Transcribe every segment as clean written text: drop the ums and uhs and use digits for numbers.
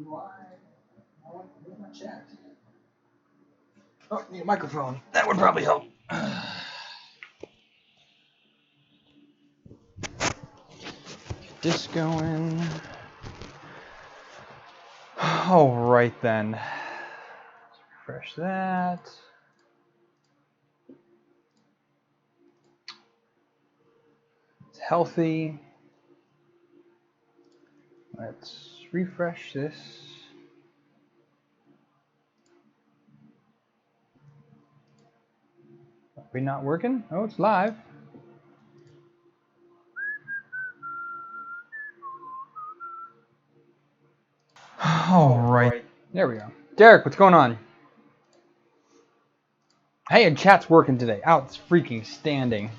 Where's my chat? Oh, need a microphone. That would probably help. Get this going. All right then. Let's refresh that. It's healthy. Let's refresh this. Are we not working? Oh, it's live. All right. There we go. Derek, what's going on? Hey, and chat's working today. Out, it's freaking standing.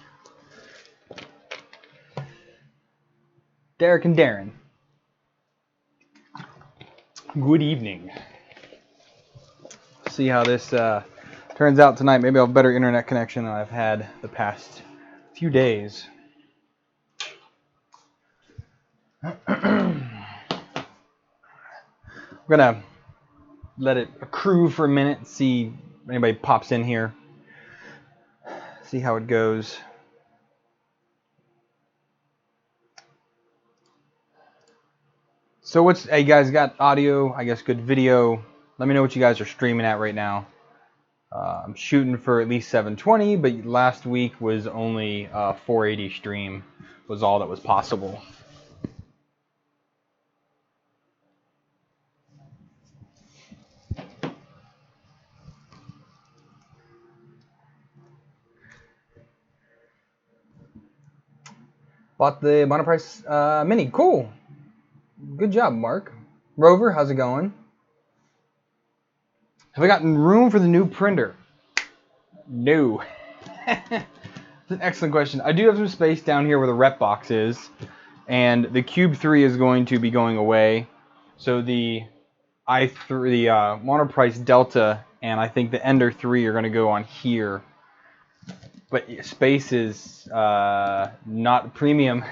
Derek and Darren. Good evening. See how this turns out tonight. Maybe I'll have a better internet connection than I've had the past few days. I'm gonna let it accrue for a minute, see if anybody pops in here, see how it goes. So hey, you guys got audio, I guess good video. Let me know what you guys are streaming at right now. I'm shooting for at least 720, but last week was only 480 stream was all that was possible. Bought the Monoprice Mini. Cool. Good job, Mark. Rover, how's it going? Have I gotten room for the new printer? No. That's an excellent question. I do have some space down here where the rep box is, and the Cube 3 is going to be going away. So the Monoprice Delta and I think the Ender 3 are going to go on here. But space is not premium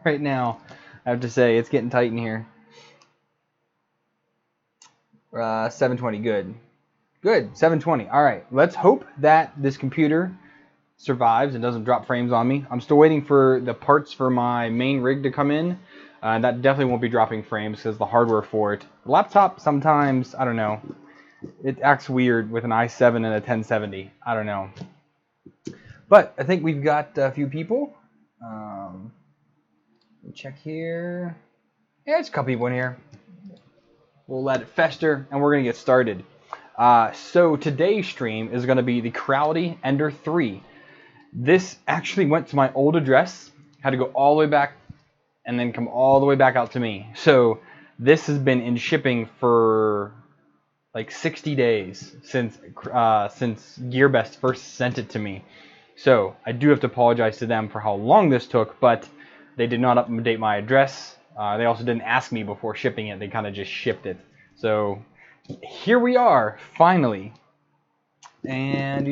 right now. I have to say, it's getting tight in here. 720, good. Good, 720. All right, let's hope that this computer survives and doesn't drop frames on me. I'm still waiting for the parts for my main rig to come in. That definitely won't be dropping frames because the hardware for it. The laptop sometimes, I don't know, it acts weird with an i7 and a 1070. I don't know. But I think we've got a few people. Check here. Yeah, there's a couple people in here. We'll let it fester, and we're going to get started. So today's stream is going to be the Creality Ender 3. This actually went to my old address, had to go all the way back, and then come all the way back out to me. So this has been in shipping for like 60 days since Gearbest first sent it to me. So I do have to apologize to them for how long this took, but they did not update my address. They also didn't ask me before shipping it. They kind of just shipped it. So here we are, finally. And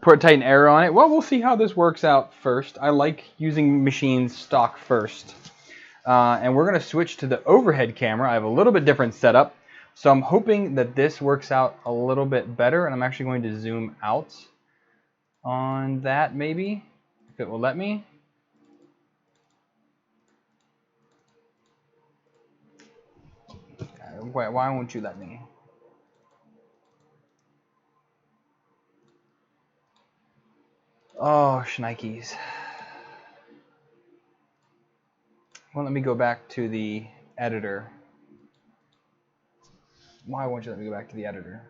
put a Titan arrow on it. Well, we'll see how this works out first. I like using machines stock first. And we're going to switch to the overhead camera. I have a little bit different setup. So I'm hoping that this works out a little bit better. And I'm actually going to zoom out on that maybe, if it will let me. Why won't you let me? Oh, shnikes. Well, let me go back to the editor. Why won't you let me go back to the editor?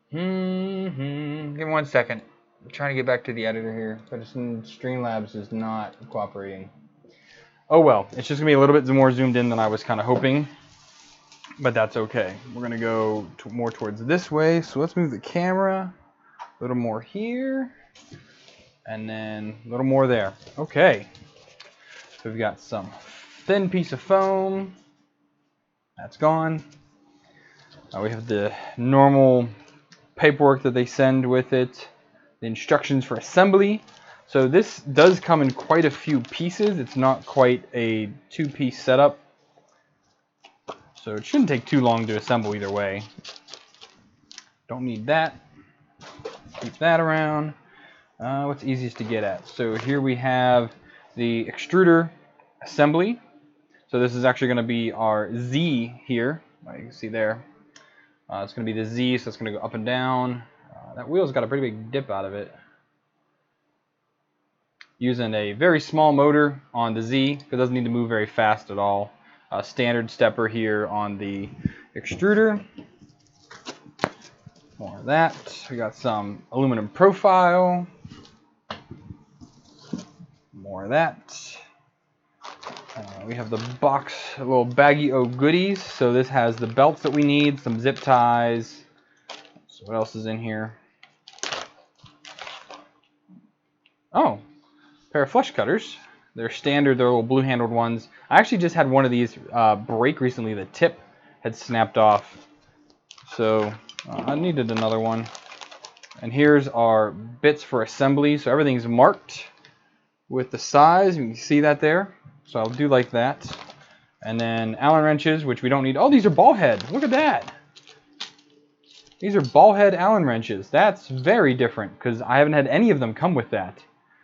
Give me 1 second. I'm trying to get back to the editor here, but Streamlabs is not cooperating. Oh well, it's just gonna be a little bit more zoomed in than I was kind of hoping, but that's okay. We're gonna go more towards this way, so let's move the camera a little more here, and then a little more there. Okay, so we've got some thin piece of foam. That's gone. We have the normal paperwork that they send with it, the instructions for assembly. So this does come in quite a few pieces. It's not quite a two-piece setup, so it shouldn't take too long to assemble either way. Don't need that. Keep that around. What's easiest to get at? So here we have the extruder assembly. So this is actually going to be our Z here. You can see there. It's going to be the Z, so it's going to go up and down. That wheel's got a pretty big dip out of it. Using a very small motor on the Z, it doesn't need to move very fast at all. Standard stepper here on the extruder. More of that. We got some aluminum profile. More of that. We have the box, a little baggie of goodies. So this has the belts that we need, some zip ties. So what else is in here? Oh, pair of flush cutters. They're standard, they're little blue handled ones. I actually just had one of these break recently. The tip had snapped off. So I needed another one. And here's our bits for assembly. So everything's marked with the size. You can see that there. So I'll do like that. And then Allen wrenches, which we don't need. Oh, these are ball head. Look at that. These are ball head Allen wrenches. That's very different because I haven't had any of them come with that.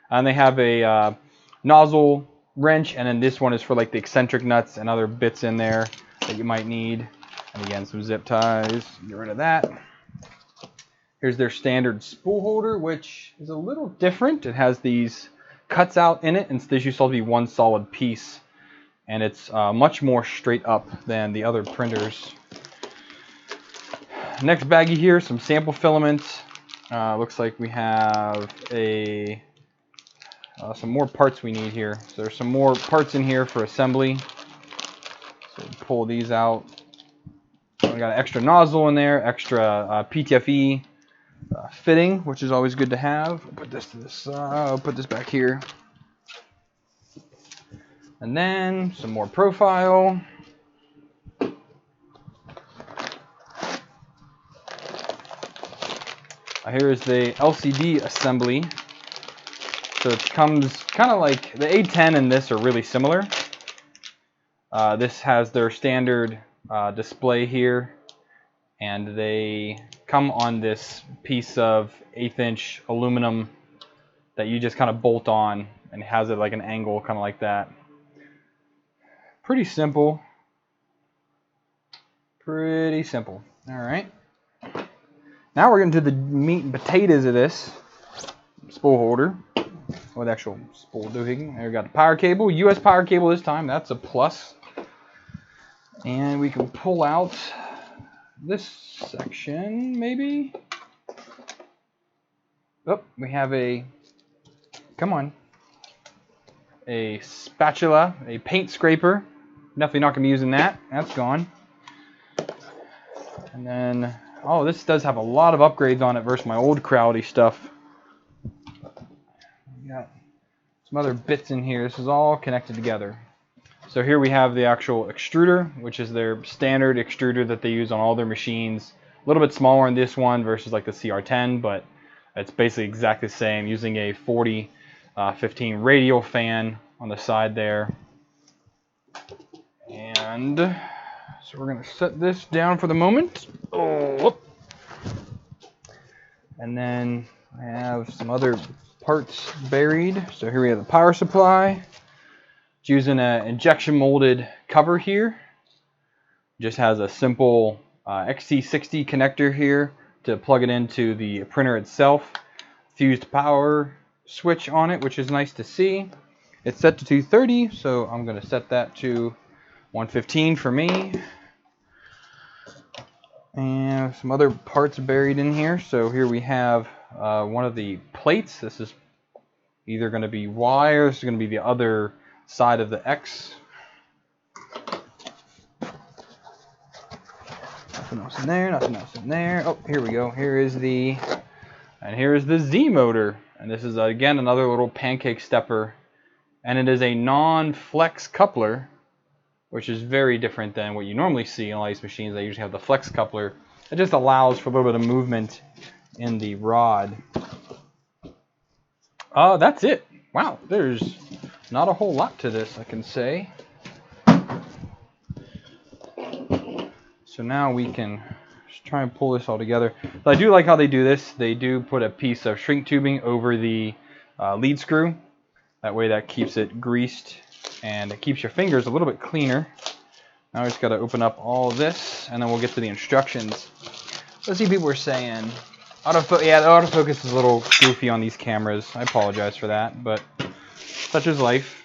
And they have a nozzle wrench, and then this one is for like the eccentric nuts and other bits in there that you might need. And again, some zip ties. Get rid of that. Here's their standard spool holder, which is a little different. It has these cuts out in it, and this used to be one solid piece. And it's much more straight up than the other printers. Next baggie here, some sample filaments. Looks like we have some more parts we need here. So there's some more parts in here for assembly. So pull these out. We got an extra nozzle in there, extra PTFE fitting, which is always good to have. I'll put this to this. I'll put this back here. And then some more profile. Here is the LCD assembly. So it comes kind of like the A10 and this are really similar. This has their standard display here, and they come on this piece of 1/8 inch aluminum that you just kind of bolt on, and it has it like an angle kind of like that. Pretty simple. Pretty simple. All right. Now we're getting to the meat and potatoes of this spool holder. With actual spool doing. There we got the power cable, US power cable this time. That's a plus. And we can pull out this section, maybe. Oh, we have a, come on, a spatula, a paint scraper. Definitely not going to be using that. That's gone. And then, oh, this does have a lot of upgrades on it versus my old Creality stuff. We got some other bits in here. This is all connected together. So here we have the actual extruder, which is their standard extruder that they use on all their machines. A little bit smaller in this one versus like the CR10, but it's basically exactly the same, using a 40-15 radial fan on the side there. And so we're going to set this down for the moment. Oh, whoop. And then I have some other parts buried. So here we have the power supply. It's using an injection molded cover here. Just has a simple XT60 connector here to plug it into the printer itself. Fused power switch on it, which is nice to see. It's set to 230, so I'm going to set that to 115 for me. And some other parts buried in here. So here we have one of the plates. This is either going to be Y or this is going to be the other side of the X. Nothing else in there, nothing else in there. Oh, here we go. Here is the Z motor. And this is again another little pancake stepper. And it is a non-flex coupler, which is very different than what you normally see in all these machines. They usually have the flex coupler. It just allows for a little bit of movement in the rod. That's it. Wow, there's not a whole lot to this, I can say. So now we can just try and pull this all together. But I do like how they do this. They do put a piece of shrink tubing over the lead screw. That way that keeps it greased and it keeps your fingers a little bit cleaner. Now I just got to open up all this and then we'll get to the instructions. Let's see, people were saying, the autofocus is a little goofy on these cameras. I apologize for that, but such is life.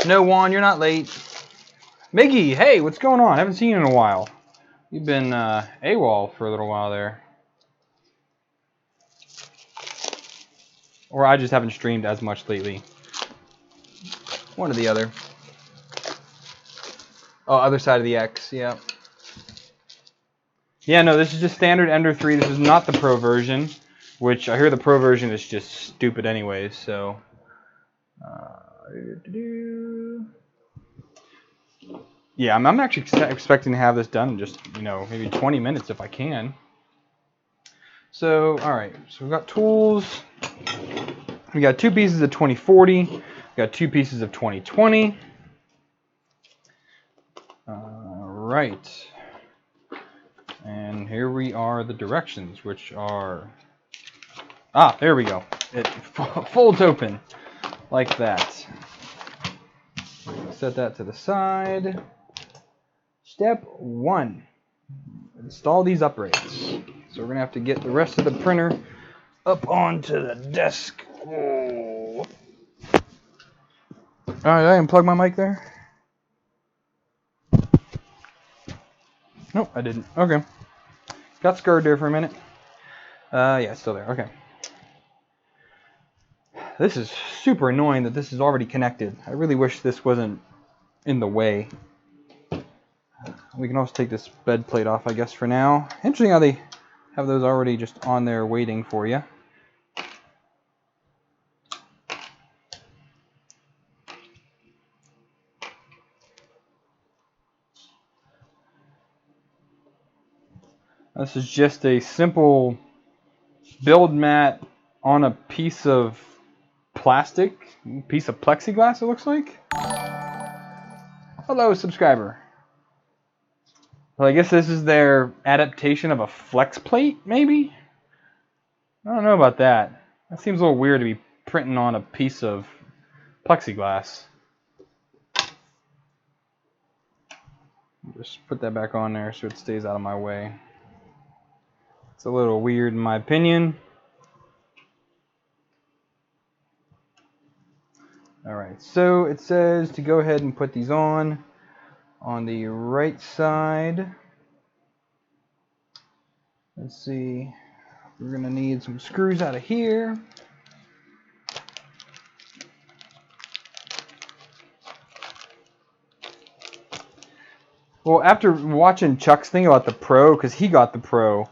No, Juan, you're not late. Miggy, hey, what's going on? I haven't seen you in a while. You've been AWOL for a little while there. Or I just haven't streamed as much lately. One or the other. Oh, other side of the X, yeah. Yeah, no, this is just standard Ender 3. This is not the Pro version, which I hear the Pro version is just stupid anyways, so... Yeah, I'm actually expecting to have this done in just, maybe 20 minutes if I can. So, alright, so we've got tools. We got 2 pieces of 2040. We got 2 pieces of 2020. Alright. And here we are, the directions, which are... Ah, there we go. It folds open like that. Set that to the side. Step 1. Install these uprights. So we're going to have to get the rest of the printer up onto the desk. Oh. Alright, I unplug my mic there? Nope, I didn't. Okay. Got scared there for a minute. Yeah, it's still there. Okay. This is super annoying that this is already connected. I really wish this wasn't in the way. We can also take this bed plate off, I guess, for now. Interesting how they have those already just on there waiting for you. This is just a simple build mat on a piece of plastic, piece of plexiglass, it looks like. Hello, subscriber. Well, I guess this is their adaptation of a flex plate, maybe? I don't know about that. That seems a little weird to be printing on a piece of plexiglass. Just put that back on there so it stays out of my way. It's a little weird in my opinion. Alright, so it says to go ahead and put these on the right side. Let's see, we're going to need some screws out of here. Well, after watching Chuck's thing about the Pro, because he got the Pro,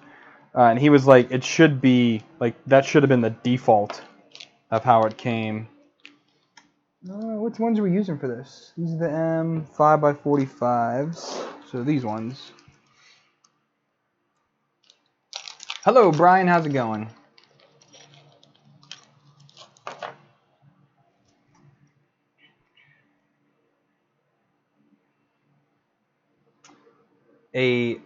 and he was like, it should be, like, that should have been the default of how it came. Which ones are we using for this? These are the M5x45s, so these ones. Hello, Brian, how's it going? You're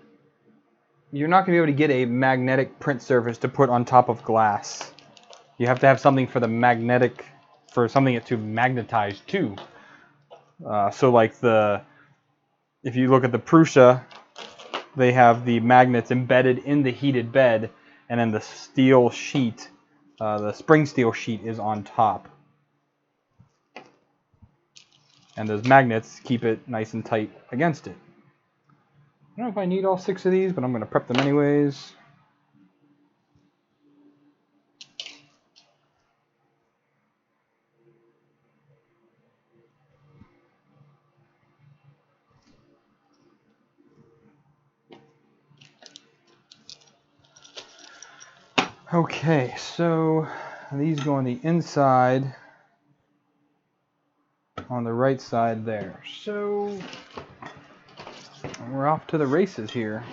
not going to be able to get a magnetic print surface to put on top of glass. You have to have something for the magnetic, for something to magnetize to. So like if you look at the Prusa, they have the magnets embedded in the heated bed, and then the steel sheet, the spring steel sheet is on top. And those magnets keep it nice and tight against it. I don't know if I need all 6 of these, but I'm going to prep them anyways. Okay, so these go on the inside, on the right side there. So we're off to the races here.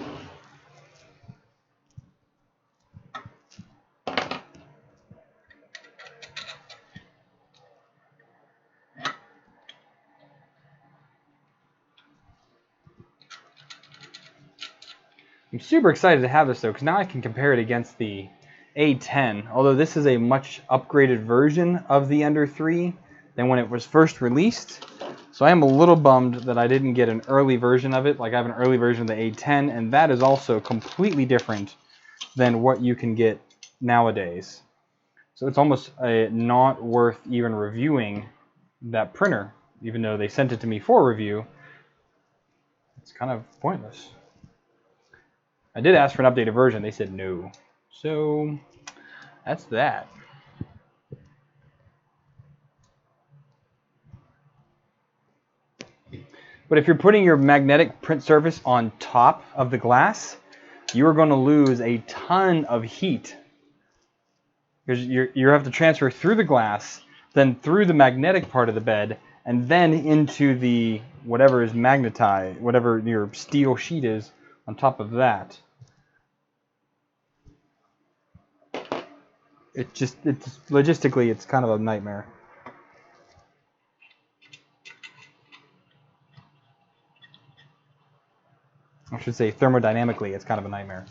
I'm super excited to have this though, because now I can compare it against the A10, although this is a much upgraded version of the Ender 3 than when it was first released. So I am a little bummed that I didn't get an early version of it. Like I have an early version of the A10, and that is also completely different than what you can get nowadays. So it's almost not worth even reviewing that printer, even though they sent it to me for review. It's kind of pointless. I did ask for an updated version. They said no. So that's that. But if you're putting your magnetic print surface on top of the glass, you're going to lose a ton of heat. Because you have to transfer through the glass, then through the magnetic part of the bed, and then into the whatever is magnetized, whatever your steel sheet is on top of that. It's logistically, it's kind of a nightmare. I should say thermodynamically, it's kind of a nightmare.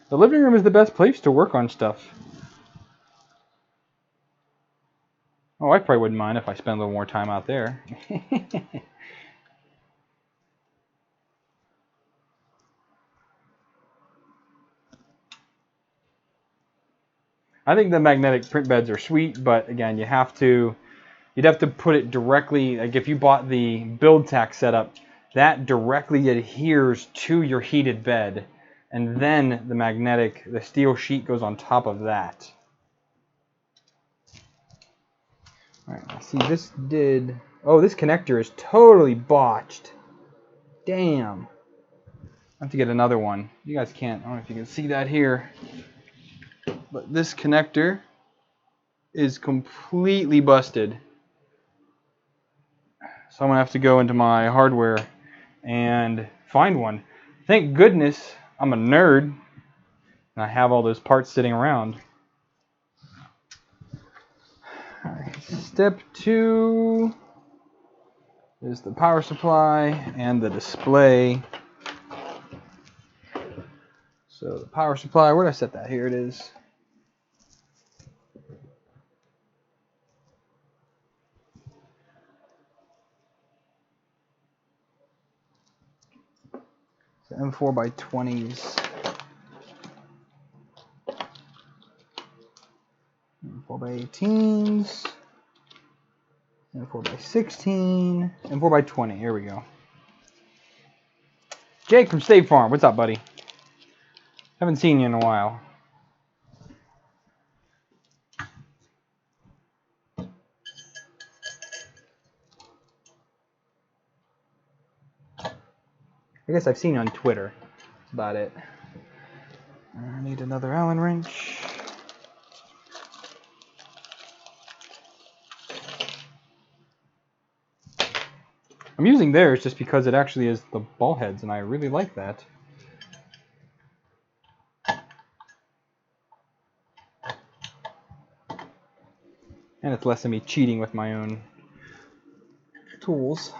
The living room is the best place to work on stuff. Oh, I probably wouldn't mind if I spent a little more time out there. I think the magnetic print beds are sweet, but again, you'd have to put it directly, like if you bought the build tack setup, that directly adheres to your heated bed, and then the steel sheet goes on top of that. Alright, see this this connector is totally botched. Damn. I have to get another one. You guys can't, I don't know if you can see that here, but this connector is completely busted. So I'm going to have to go into my hardware and find one. Thank goodness I'm a nerd and I have all those parts sitting around. Alright, step 2 is the power supply and the display. So the power supply, where did I set that? Here it is. So M4x20s. M4x18s. M4x16. M4x20. Here we go. Jake from State Farm. What's up, buddy? Haven't seen you in a while. I guess I've seen you on Twitter. That's about it. I need another Allen wrench. I'm using theirs just because it actually is the ball heads, and I really like that. And it's less of me cheating with my own tools.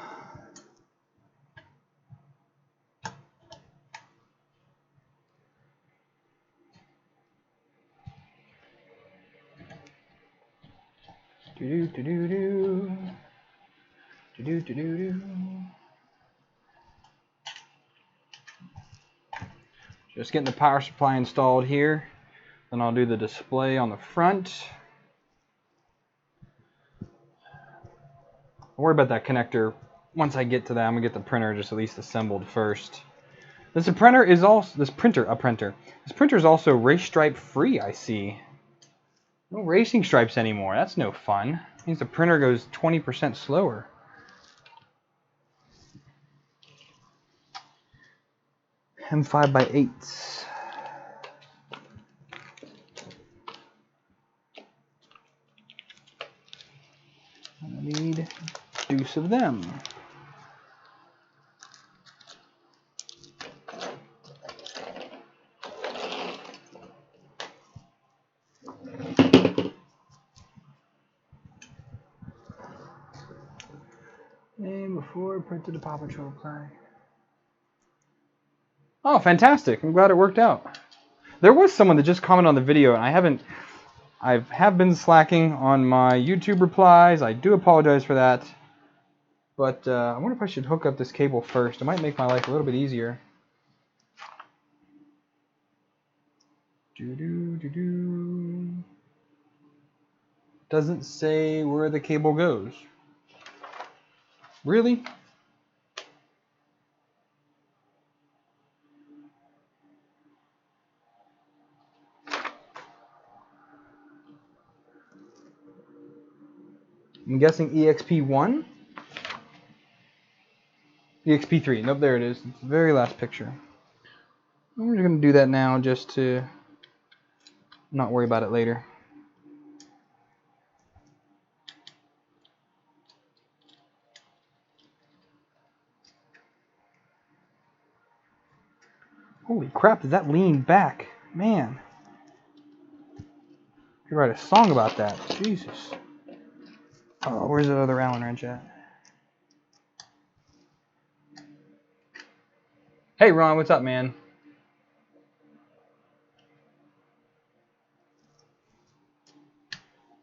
Just getting the power supply installed here. Then I'll do the display on the front. Don't worry about that connector. Once I get to that, I'm gonna get the printer just at least assembled first. This printer is also race stripe free, I see. No racing stripes anymore. That's no fun. Means the printer goes 20% slower. M5 by 8s. I need deuce of them. And before printed the Paw Patrol flag. Oh, fantastic. I'm glad it worked out. There was someone that just commented on the video, and I have been slacking on my YouTube replies. I do apologize for that. But I wonder if I should hook up this cable first. It might make my life a little bit easier. Doesn't say where the cable goes. Really? I'm guessing EXP1? EXP3. Nope, there it is. It's the very last picture. We're going to do that now just to not worry about it later. Holy crap, does that lean back? Man. I could write a song about that. Jesus. Oh, where's the other Allen wrench at? Hey, Ron, what's up, man?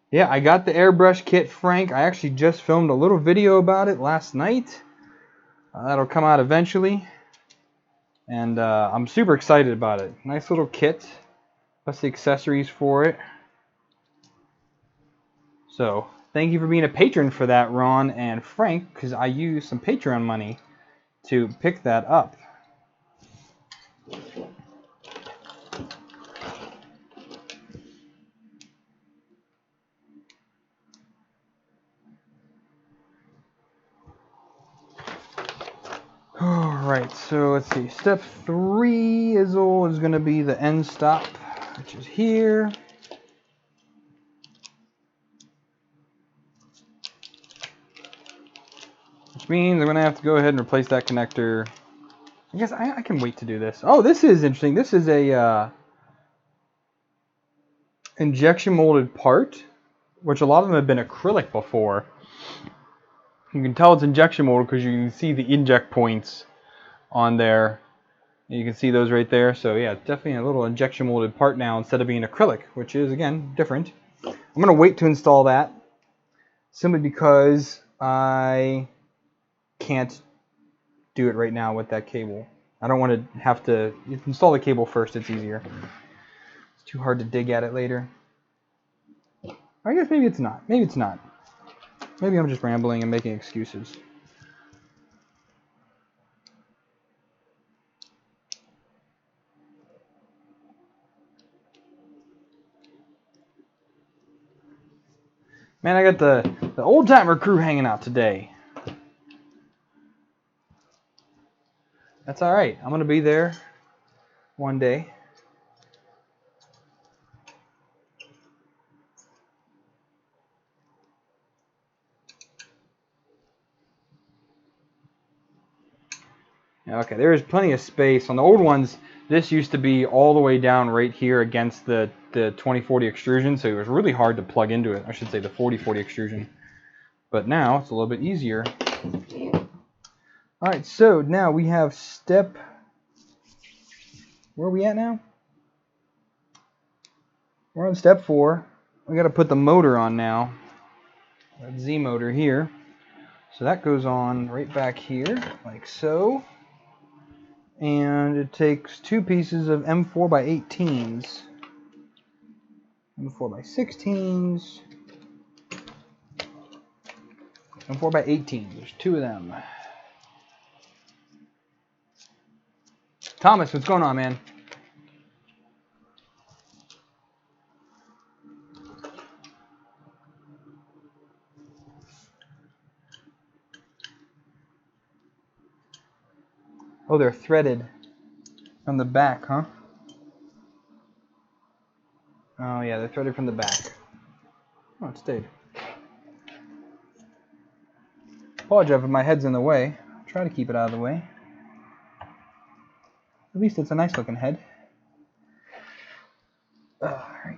Yeah, I got the airbrush kit, Frank. I actually just filmed a little video about it last night. That'll come out eventually. And I'm super excited about it. Nice little kit. Plus the accessories for it. So, thank you for being a patron for that, Ron and Frank, because I used some Patreon money to pick that up. Alright, so let's see. Step 3 is going to be the end stop, which is here. Which means I'm going to have to go ahead and replace that connector. I guess I can wait to do this. Oh, this is interesting. This is a injection molded part, which a lot of them have been acrylic before. You can tell it's injection molded because you can see the inject points on there. You can see those right there. So yeah, definitely a little injection molded part now instead of being acrylic, which is again different. I'm going to wait to install that simply because I can't do it right now with that cable. I don't want to have to install the cable first. It's easier. It's too hard to dig at it later. I guess maybe it's not. Maybe it's not. Maybe I'm just rambling and making excuses. Man, I got the old timer crew hanging out today. That's all right. I'm gonna be there one day. Okay, there is plenty of space. On the old ones, this used to be all the way down right here against the 2040 extrusion, so it was really hard to plug into it. I should say the 4040 extrusion. But now it's a little bit easier. Alright, so now we have step... Where are we at now? We're on step 4. We got to put the motor on now. That Z motor here. So that goes on right back here, like so. And it takes 2 pieces of M4 by 18s. M4 by 16s. M4 by 18s. There's 2 of them. Thomas, what's going on, man? Oh, they're threaded from the back, huh? Oh yeah, they're threaded from the back. Oh, it stayed. Apologize if my head's in the way. I'll try to keep it out of the way. At least it's a nice looking head. Alright.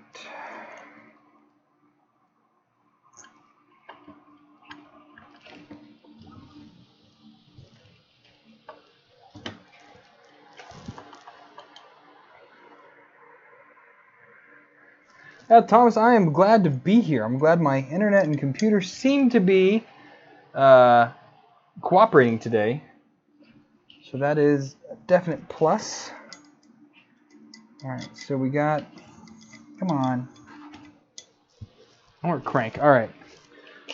Thomas, I am glad to be here. I'm glad my internet and computer seem to be cooperating today. So that is a definite plus. Alright, so we got... Come on. I want crank. Alright.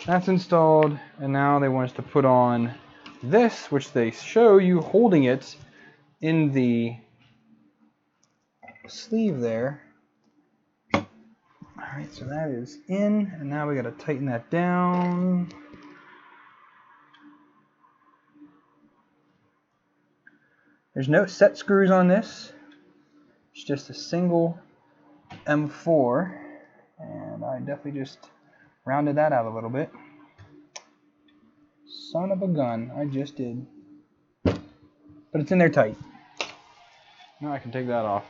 That's installed, and now they want us to put on this, which they show you holding it in the sleeve there. Alright, so that is in, and now we got to tighten that down. There's no set screws on this. It's just a single M4, and I definitely just rounded that out a little bit. Son of a gun, I just did. But it's in there tight. Now I can take that off.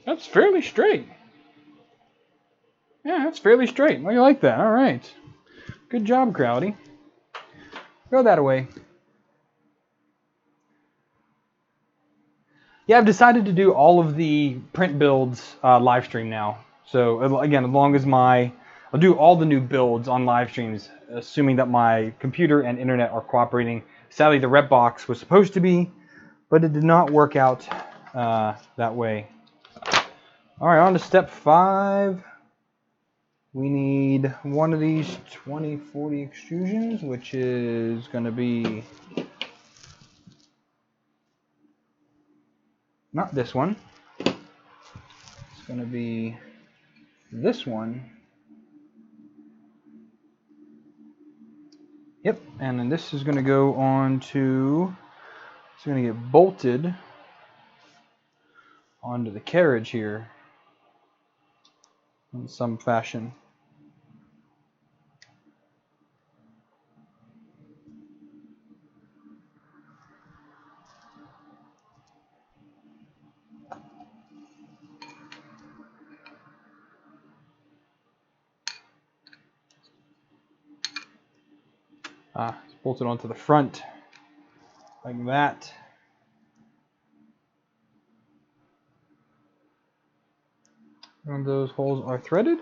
That's fairly straight. Yeah, that's fairly straight. I like that. All right. Good job, Creality. Throw that away. Yeah, I've decided to do all of the print builds live stream now. So again, as long as I'll do all the new builds on live streams, assuming that my computer and internet are cooperating. Sadly, the rep box was supposed to be, but it did not work out that way. All right, on to step 5. We need one of these 2040 extrusions, which is going to be not this one. It's going to be this one. Yep, and then this is going to go on to, it's going to get bolted onto the carriage here in some fashion. It's bolted onto the front like that. And those holes are threaded.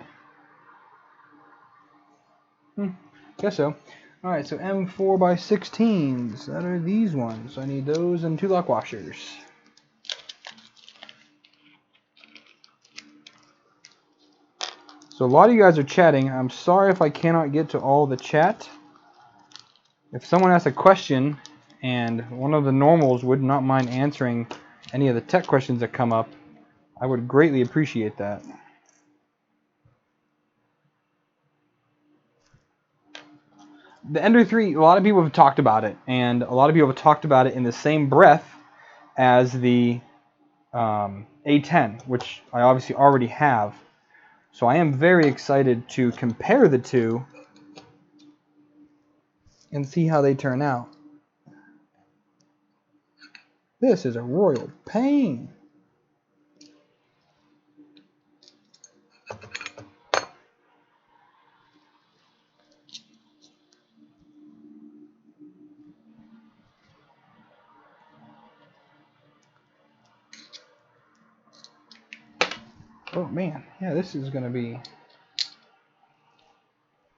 Guess so. Alright, so M4 by 16s. That are these ones. I need those and 2 lock washers. So a lot of you guys are chatting. I'm sorry if I cannot get to all the chat. If someone asks a question and one of the normals would not mind answering any of the tech questions that come up, I would greatly appreciate that. The Ender 3, a lot of people have talked about it, and a lot of people have talked about it in the same breath as the A10, which I obviously already have. So I am very excited to compare the two and see how they turn out. This is a royal pain. Oh man, yeah, this is going to be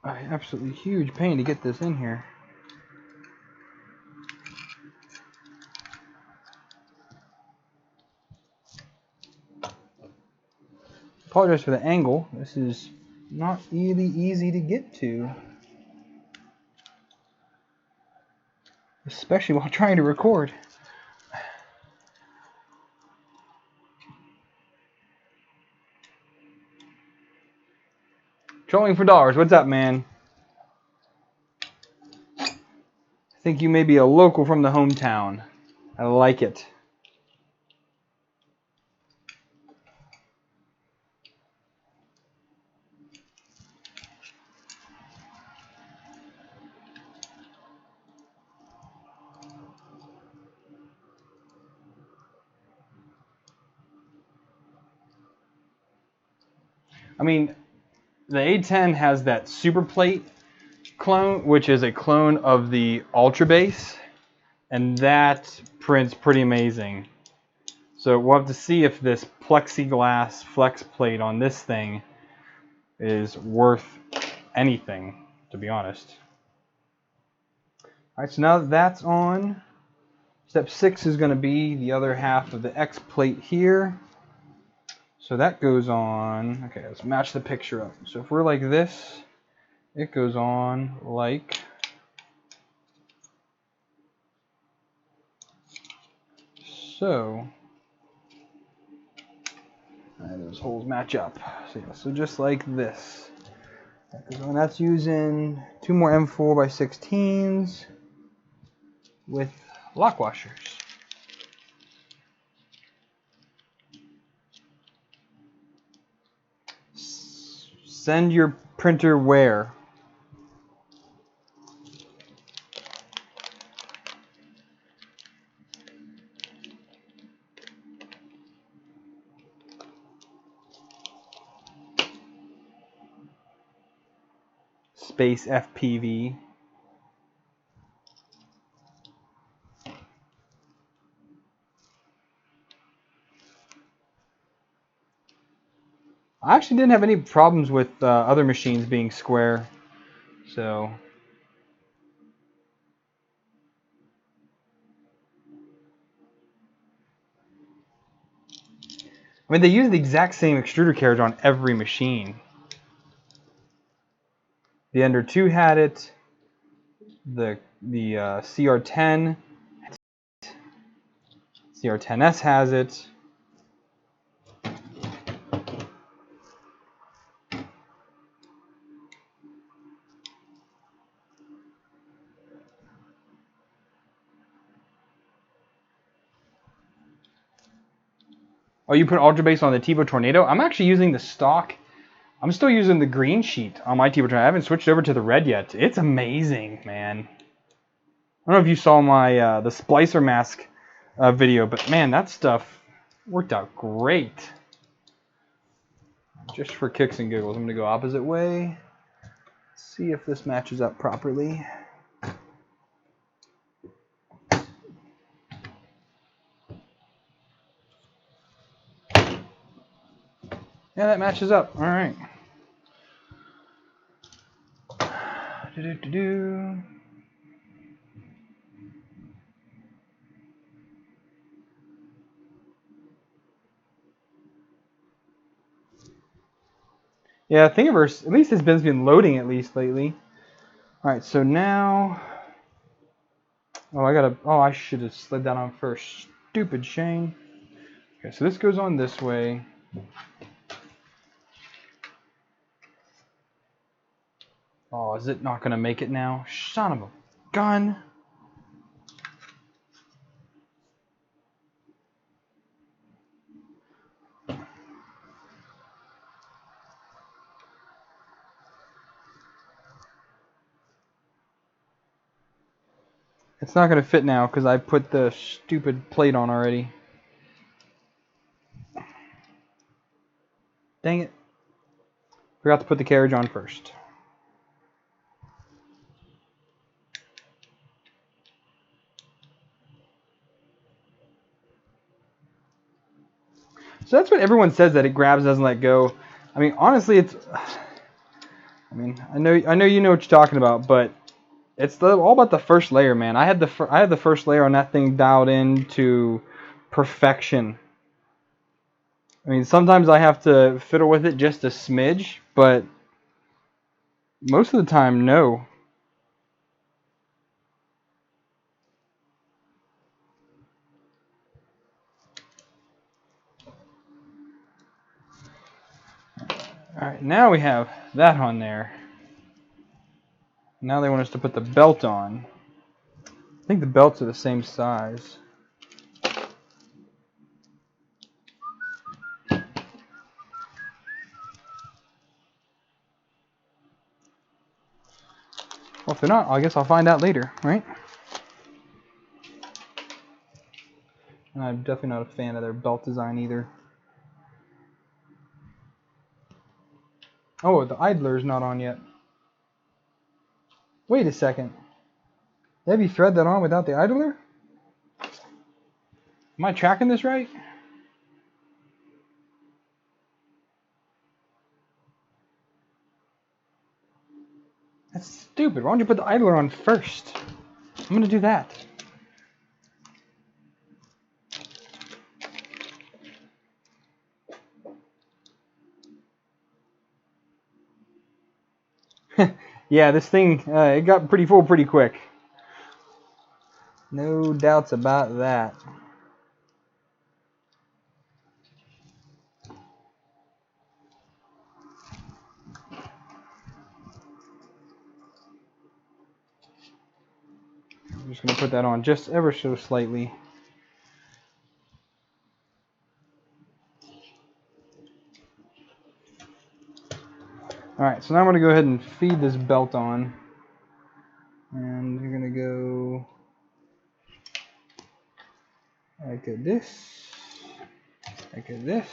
an absolutely huge pain to get this in here. Apologize for the angle. This is not really easy to get to, especially while trying to record. Trolling for dollars. What's up, man? I think you may be a local from the hometown. I like it. I mean, the A10 has that super plate clone, which is a clone of the Ultra Base, and that prints pretty amazing. So we'll have to see if this plexiglass flex plate on this thing is worth anything, to be honest. Alright, so now that that's on, step 6 is going to be the other half of the X plate here. So that goes on. Okay, let's match the picture up. So if we're like this, it goes on like so. And those holes match up. So, yeah, so just like this. That goes on. That's using 2 more M4x16s with lock washers. Send your printer where? Space FPV. I actually didn't have any problems with other machines being square, so. I mean, they use the exact same extruder carriage on every machine. The Ender 2 had it. The CR10, CR10S has it. Oh, you put Ultra Base on the Tevo Tornado? I'm actually using the stock. I'm still using the green sheet on my Tevo Tornado. I haven't switched over to the red yet. It's amazing, man. I don't know if you saw my the splicer mask video, but man, that stuff worked out great. Just for kicks and giggles, I'm going to go opposite way. See if this matches up properly. Yeah, that matches up. All right. Yeah, Thingiverse, at least this bin's been loading at least lately. All right, so now, I should have slid that on first. Stupid Shane. Okay, so this goes on this way. Oh, is it not gonna make it now? Son of a gun. It's not gonna fit now because I put the stupid plate on already. Dang it. Forgot to put the carriage on first. So that's what everyone says, that it grabs, doesn't let go. I mean, honestly, it's. I mean, I know you know what you're talking about, but it's all about the first layer, man. I had the first layer on that thing dialed in to perfection. I mean, sometimes I have to fiddle with it just a smidge, but most of the time, no. Alright, now we have that on there. Now they want us to put the belt on. I think the belts are the same size. Well, if they're not, I guess I'll find out later, right? And I'm definitely not a fan of their belt design either. Oh, the idler's not on yet. Wait a second. Have you thread that on without the idler? Am I tracking this right? That's stupid. Why don't you put the idler on first? I'm going to do that. Yeah, this thing, it got pretty full pretty quick. No doubts about that. I'm just going to put that on just ever so slightly. Alright, so now I'm going to go ahead and feed this belt on. And you're going to go like this, like this.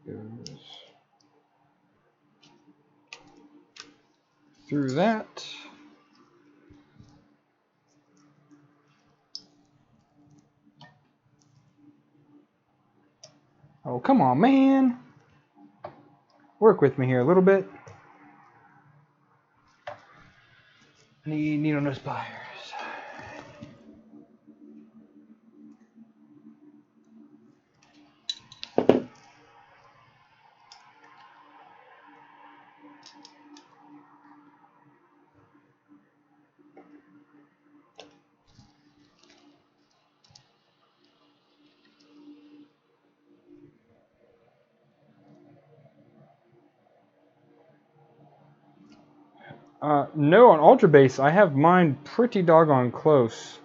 Goes through that. Oh, come on, man. Work with me here a little bit. Need needle nose pliers. No, on Ultra Base, I have mine pretty doggone close,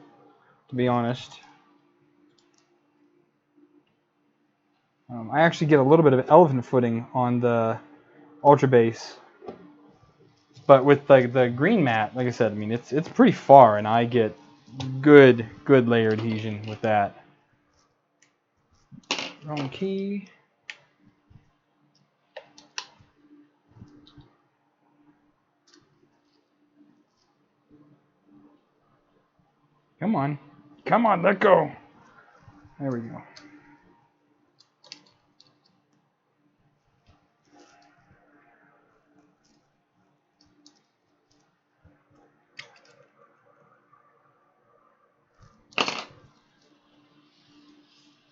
to be honest. I actually get a little bit of elephant footing on the Ultra Base, but with like the green mat, like I said, I mean it's pretty far, and I get good layer adhesion with that. Wrong key. Come on. Come on, let go. There we go.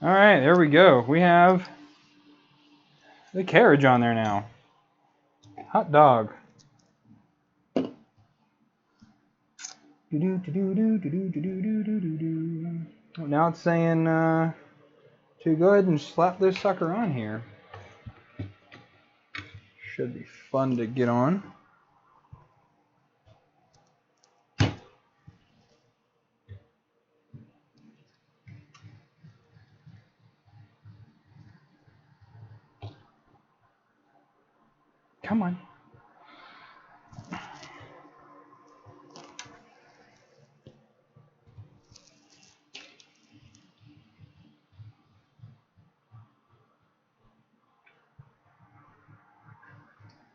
Alright, there we go. We have the carriage on there now. Hot dog. Now it's saying to go ahead and slap this sucker on here. Should be fun to get on. Come on.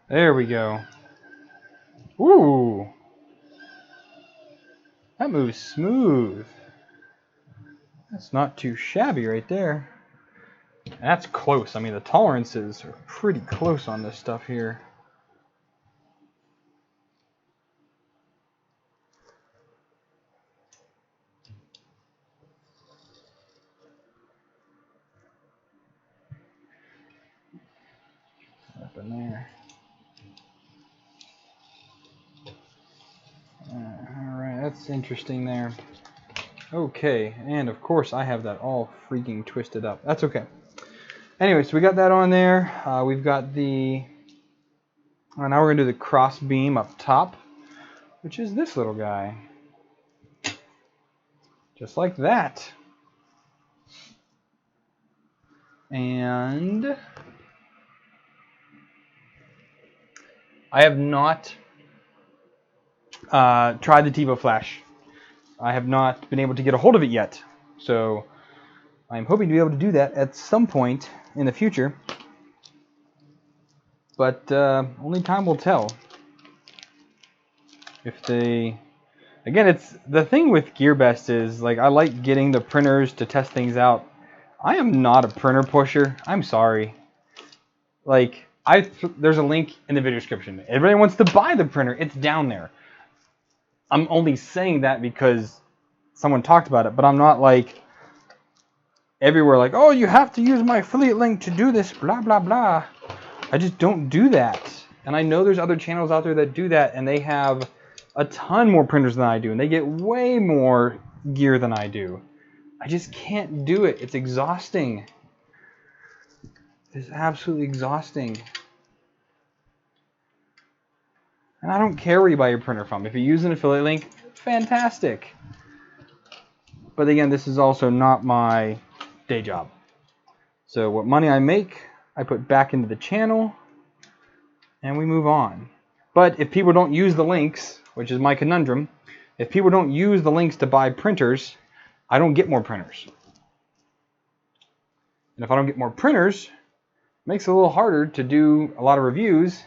There we go. Ooh. That moves smooth. That's not too shabby right there. That's close. I mean, the tolerances are pretty close on this stuff here. Up in there. Alright, that's interesting there. Okay, and of course I have that all freaking twisted up. That's okay. Anyway, so we got that on there. We've got the... now we're going to do the cross beam up top, which is this little guy. Just like that. And I have not tried the TiVo Flash. I have not been able to get a hold of it yet. So I'm hoping to be able to do that at some point in the future. But only time will tell. If they... Again, it's the thing with Gearbest is, like, I like getting the printers to test things out. I am not a printer pusher. I'm sorry. Like, there's a link in the video description. Everybody wants to buy the printer. It's down there. I'm only saying that because someone talked about it, but I'm not like everywhere like, oh, you have to use my affiliate link to do this, blah, blah, blah. I just don't do that. And I know there's other channels out there that do that, and they have a ton more printers than I do, and they get way more gear than I do. I just can't do it. It's exhausting. It's absolutely exhausting. And I don't care where you buy your printer from. If you use an affiliate link, fantastic. But again, this is also not my day job. So what money I make, I put back into the channel, and we move on. But if people don't use the links, which is my conundrum, if people don't use the links to buy printers, I don't get more printers. And if I don't get more printers, it makes it a little harder to do a lot of reviews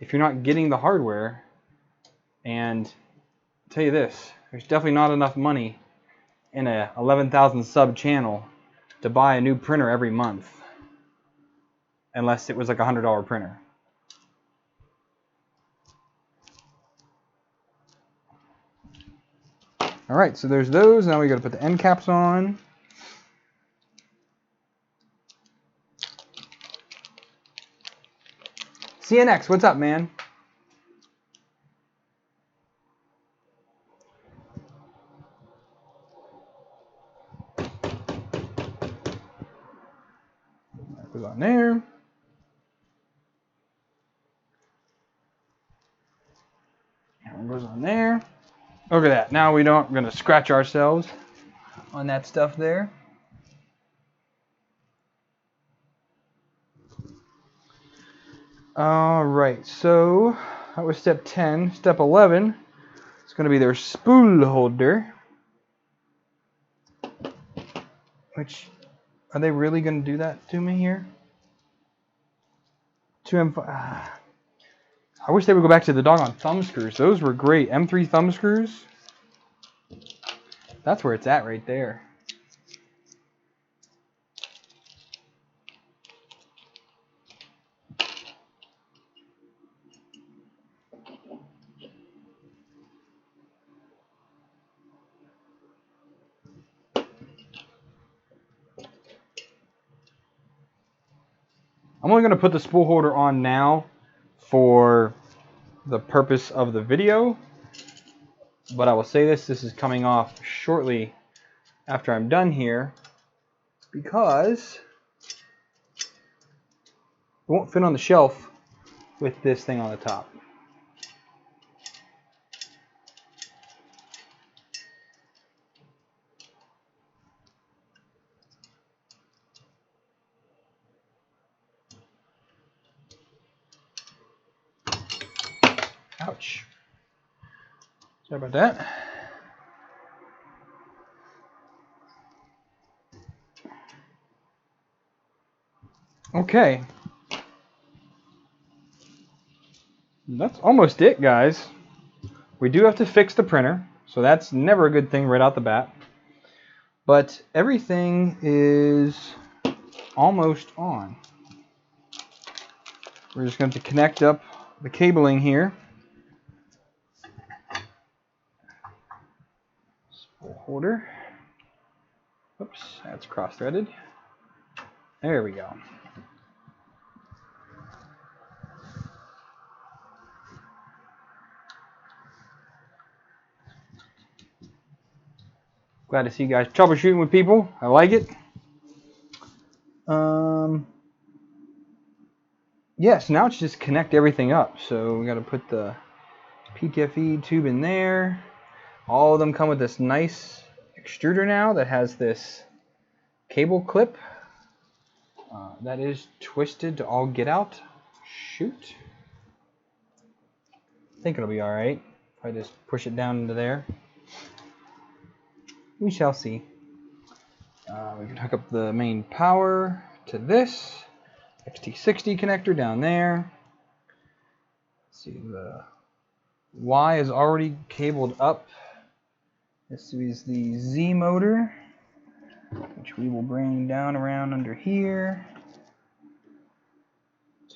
if you're not getting the hardware. And I'll tell you this, there's definitely not enough money in a 11,000 sub channel to buy a new printer every month, unless it was like a $100 printer. Alright, so there's those. Now we got to put the end caps on. CNX, what's up, man? That goes on there. That one goes on there. Look at that. Now we're going to scratch ourselves on that stuff there. Alright, so that was step 10. Step 11 is going to be their spool holder. Which, are they really going to do that to me here? 2M5. I wish they would go back to the doggone thumb screws. Those were great. M3 thumb screws. That's where it's at right there. I'm only going to put the spool holder on now for the purpose of the video, but I will say this is coming off shortly after I'm done here, because it won't fit on the shelf with this thing on the top. Ouch. Sorry about that. Okay. That's almost it, guys. We do have to fix the printer, so that's never a good thing right out the bat. But everything is almost on. We're just going to connect up the cabling here. Spool holder. Oops, that's cross-threaded. There we go. Glad to see you guys troubleshooting with people. I like it. yeah, so now it's just connect everything up. So we got to put the PTFE tube in there. All of them come with this nice extruder now that has this cable clip that is twisted to all get out. Shoot. I think it'll be alright if I just push it down into there. We shall see. We can hook up the main power to this XT60 connector down there. Let's see, the Y is already cabled up. This is the Z motor, which we will bring down around under here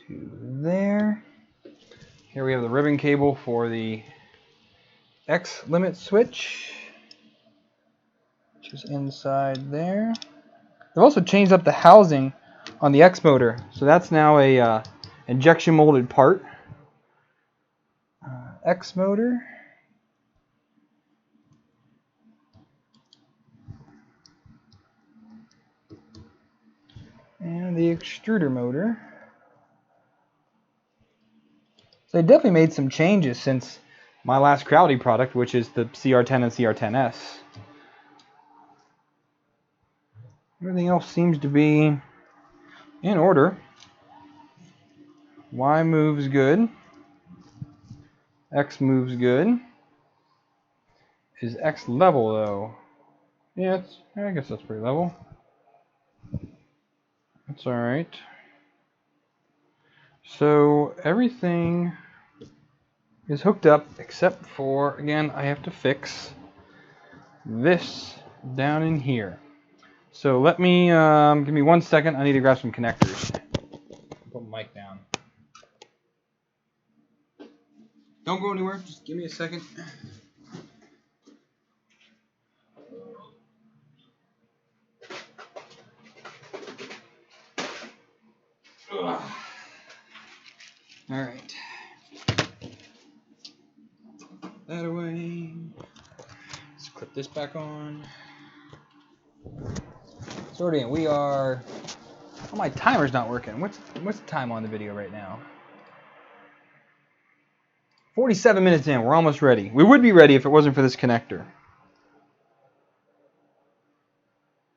to there. Here we have the ribbon cable for the X limit switch, which is inside there. They've also changed up the housing on the X motor, so that's now a injection molded part. X motor. And the extruder motor. So they definitely made some changes since my last Creality product, which is the CR10 and CR10S. Everything else seems to be in order. Y moves good. X moves good. Is X level though? Yeah, I guess that's pretty level. That's alright. So everything is hooked up except for, again, I have to fix this down in here. So let me, give me 1 second. I need to grab some connectors. Put my mic down. Don't go anywhere. Just give me a second. Ugh. All right. That away. Let's clip this back on. Sorting. We are. Oh, my timer's not working. What's the time on the video right now? 47 minutes in. We're almost ready. We would be ready if it wasn't for this connector.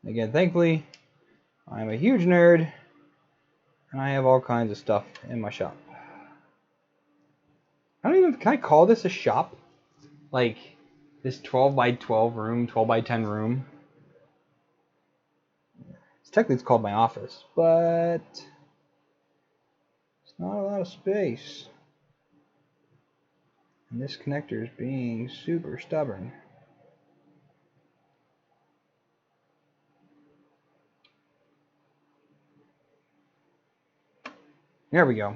Again, thankfully, I'm a huge nerd, and I have all kinds of stuff in my shop. I don't even. Can I call this a shop? Like this 12 by 12 room, 12 by 10 room. Technically, it's called my office, but it's not a lot of space. And this connector is being super stubborn. There we go.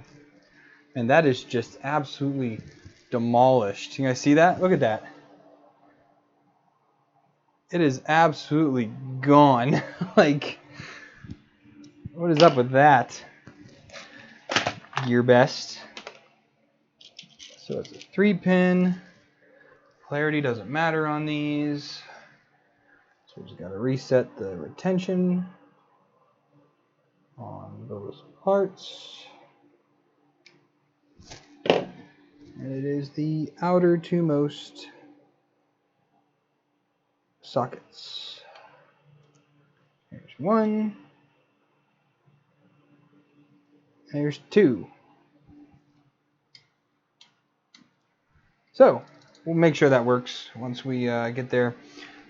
And that is just absolutely demolished. You guys see that? Look at that. It is absolutely gone. Like, what is up with that? Gearbest. So it's a 3-pin. Polarity doesn't matter on these. So we just got to reset the retention on those parts. And it is the outer two most sockets. There's one. There's two. So we'll make sure that works once we get there.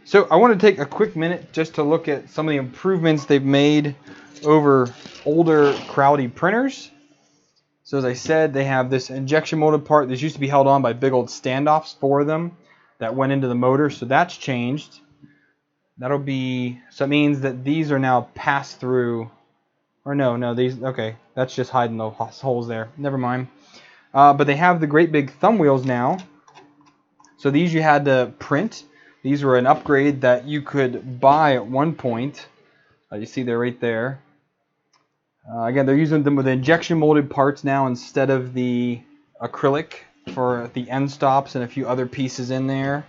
So I want to take a quick minute just to look at some of the improvements they've made over older Creality printers. So as I said, they have this injection molded part. This used to be held on by big old standoffs for them that went into the motor. So that's changed. That'll be, so it means that these are now passed through, or no, these, okay, that's just hiding the holes there. Never mind. But they have the great big thumb wheels now. So these you had to print. These were an upgrade that you could buy at one point. You see they're right there. Again, they're using them with injection molded parts now instead of the acrylic for the end stops and a few other pieces in there.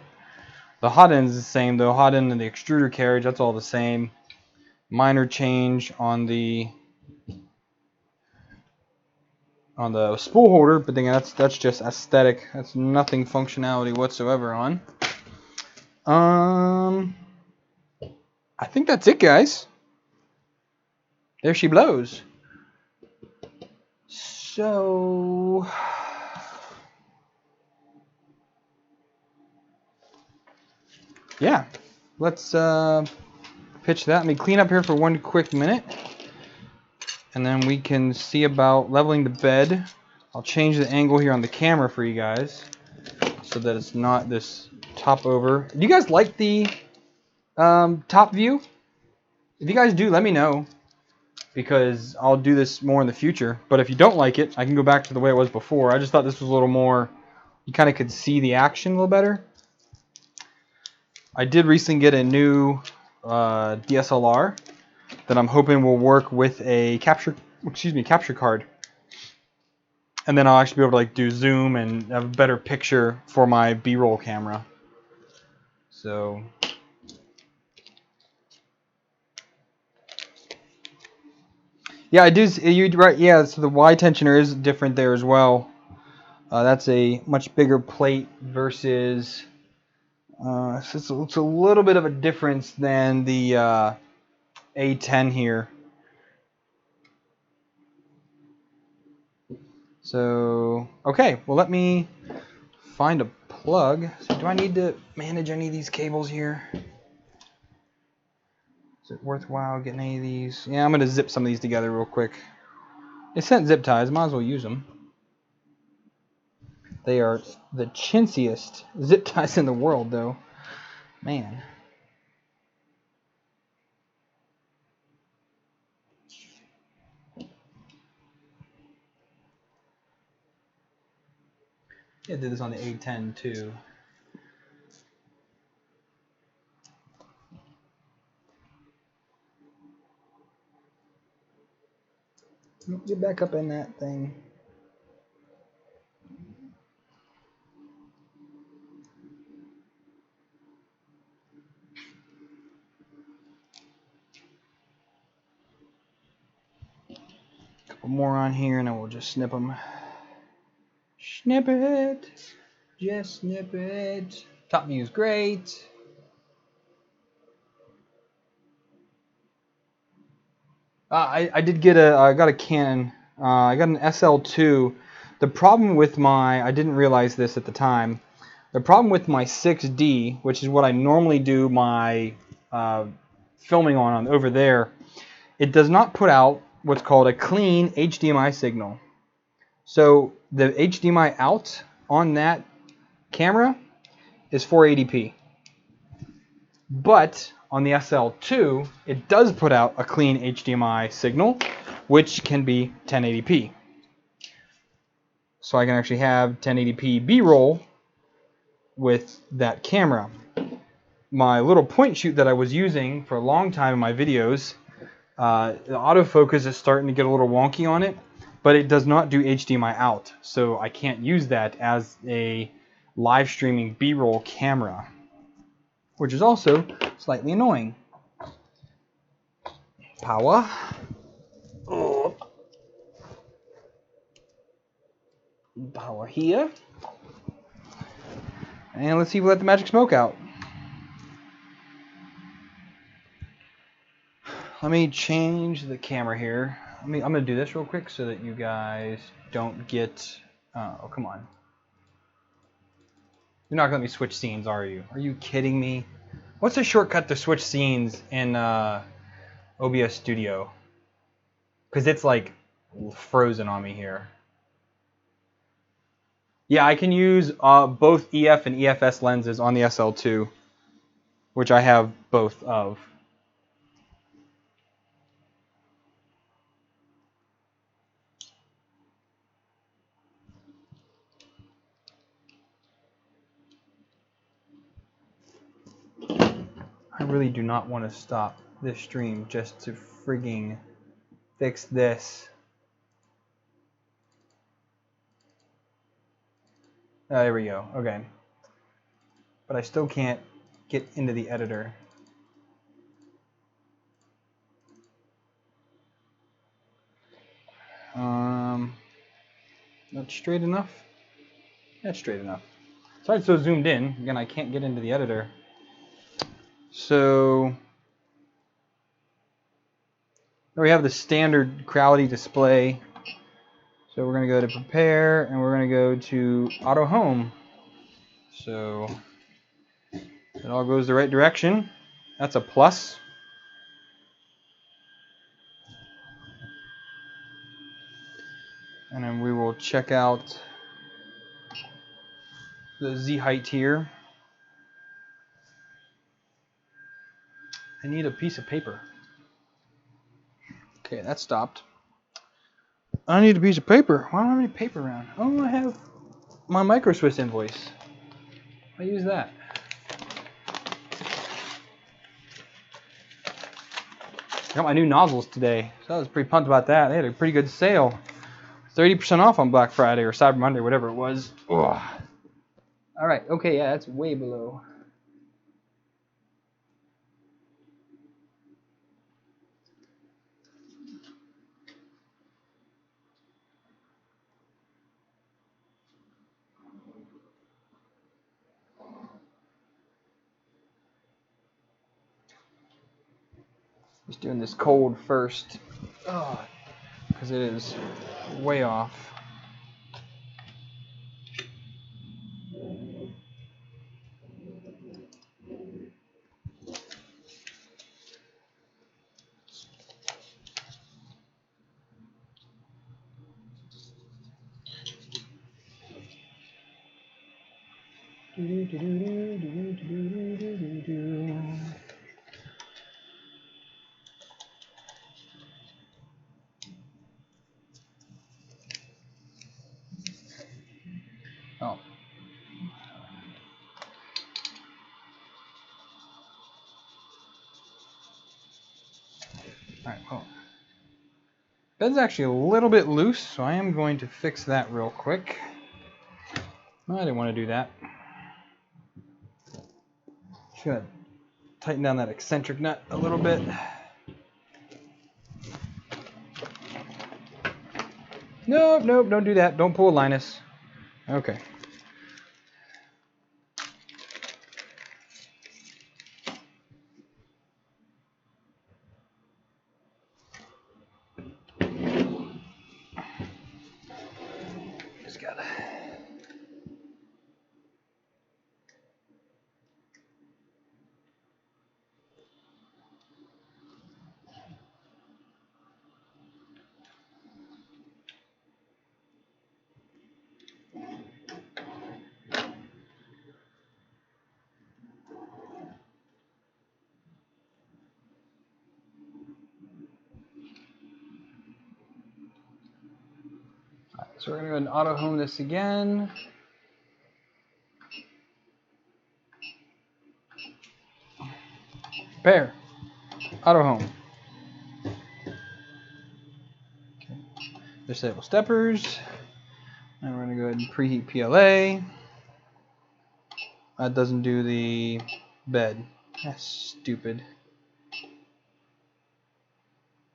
The hot end is the same though. Hot end and the extruder carriage, that's all the same. Minor change on the on the spool holder, but then that's just aesthetic. That's nothing functionality whatsoever on. I think that's it, guys. There she blows. So yeah, let's pitch that. Let me clean up here for one quick minute, and then we can see about leveling the bed. I'll change the angle here on the camera for you guys so that it's not this top over. Do you guys like the top view? If you guys do, let me know, because I'll do this more in the future. But if you don't like it, I can go back to the way it was before. I just thought this was a little more, you kind of could see the action a little better. I did recently get a new DSLR that I'm hoping will work with a capture card. And then I'll actually be able to like do zoom and have a better picture for my B-roll camera. So yeah, I do. You're right. Yeah, so the Y tensioner is different there as well. That's a much bigger plate versus. So it's a little bit of a difference than the A10 here. So okay, well let me find a plug. So do I need to manage any of these cables here? Is it worthwhile getting any of these? Yeah, I'm gonna zip some of these together real quick. They sent zip ties. Might as well use them. They are the chintziest zip ties in the world, though. Man. Yeah, I did this on the A10 too. Get back up in that thing. Couple more on here, and then we'll just snip them. Snip it. Just snip it. Top view is great. I did get I got a Canon. I got an SL2. The problem with I didn't realize this at the time. The problem with my 6D, which is what I normally do my filming on over there, it does not put out what's called a clean HDMI signal. So the HDMI out on that camera is 480p. But on the SL2, it does put out a clean HDMI signal, which can be 1080p. So I can actually have 1080p B-roll with that camera. My little point shoot that I was using for a long time in my videos, the autofocus is starting to get a little wonky on it, but it does not do HDMI out, so I can't use that as a live streaming B-roll camera, which is also slightly annoying. Power. Oh. Power here. And let's see if we let the magic smoke out. Let me change the camera here. I'm going to do this real quick so that you guys don't get... oh, come on. You're not going to let me switch scenes, are you? Are you kidding me? What's a shortcut to switch scenes in OBS Studio? Because it's like frozen on me here. Yeah, I can use both EF and EFS lenses on the SL2, which I have both of. I really do not want to stop this stream just to frigging fix this. There we go. Okay. But I still can't get into the editor. That's straight enough. That's straight enough. Sorry it's so zoomed in. Again, I can't get into the editor. So here we have the standard Creality display. So we're going to go to prepare and we're going to go to auto home. So it all goes the right direction. That's a plus. And then we will check out the Z height here. I need a piece of paper. Okay, that stopped. I need a piece of paper. Why don't I have any paper around? Oh, I have my Micro Swiss invoice. I use that. I got my new nozzles today, so I was pretty pumped about that. They had a pretty good sale. 30% off on Black Friday or Cyber Monday, whatever it was. Ugh. All right, okay, yeah, that's way below. Just doing this cold first, because it is way off. Oh. Alright, well. Bed's actually a little bit loose, so I am going to fix that real quick. I didn't want to do that. Just gonna tighten down that eccentric nut a little bit. Nope, nope, don't do that. Don't pull a Linus. Okay. Just gotta. So we're going to go ahead and auto home this again. Prepare. Auto home. Okay. Disable steppers. And we're going to go ahead and preheat PLA. That doesn't do the bed. That's stupid.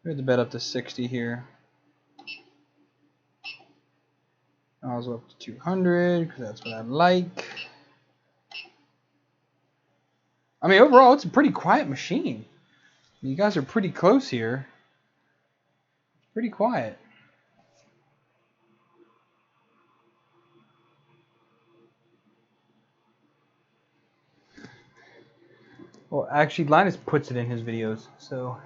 Move the bed up to 60 here. Nozzle up to 200 because that's what I like. I mean, overall, it's a pretty quiet machine. You guys are pretty close here. Pretty quiet. Well, actually, Linus puts it in his videos, so.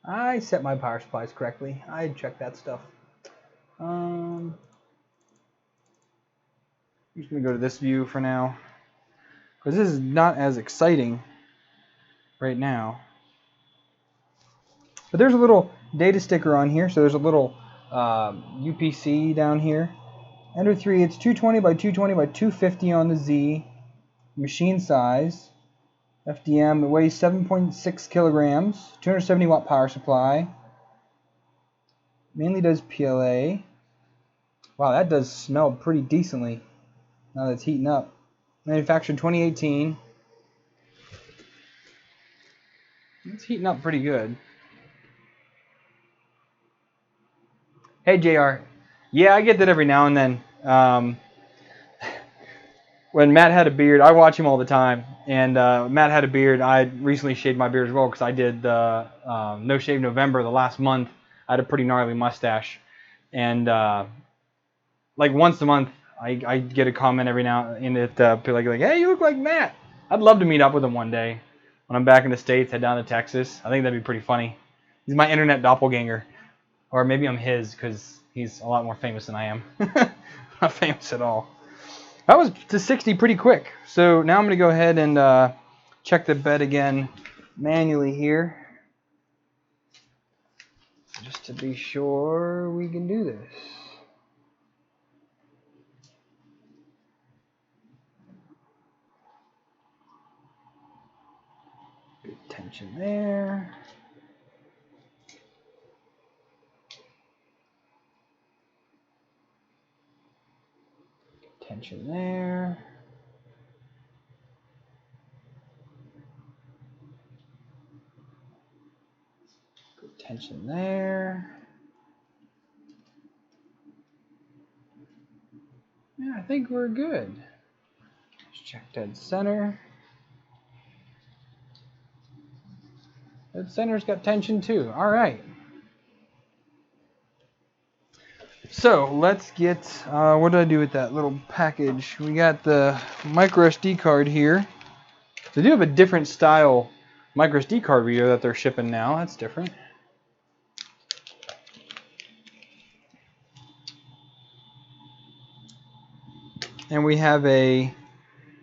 I set my power supplies correctly. I checked that stuff. I'm just going to go to this view for now, because this is not as exciting right now. But there's a little data sticker on here, so there's a little UPC down here. Ender 3, it's 220 by 220 by 250 on the Z. Machine size. FDM, it weighs 7.6 kilograms. 270 watt power supply. Mainly does PLA. Wow, that does smell pretty decently now that it's heating up. Manufactured 2018. It's heating up pretty good. Hey, JR. Yeah, I get that every now and then. When Matt had a beard, I watch him all the time. And Matt had a beard. I recently shaved my beard as well because I did No Shave November the last month. I had a pretty gnarly mustache. And like once a month, I get a comment every now and then like, hey, you look like Matt. I'd love to meet up with him one day when I'm back in the States, head down to Texas. I think that'd be pretty funny. He's my internet doppelganger. Or maybe I'm his because he's a lot more famous than I am. Not famous at all. That was to 60 pretty quick. So now I'm going to go ahead and check the bed again manually here. Just to be sure we can do this. Good tension there. Tension there. Good tension there. Yeah, I think we're good. Let's check dead center. Dead center's got tension too. All right. So let's get, what did I do with that little package? We got the micro SD card here. They do have a different style micro SD card reader that they're shipping now. That's different. And we have a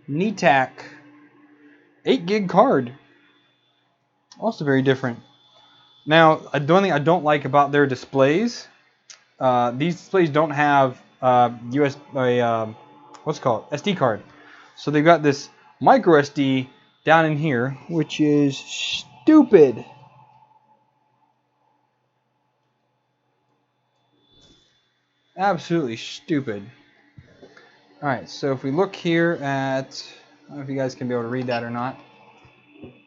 NETAC 8 gig card. Also very different. Now, the only thing I don't like about their displays, these displays don't have what's it called? SD card. So they've got this micro SD down in here, which is stupid. Absolutely stupid. Alright, so if we look here at, I don't know if you guys can be able to read that or not,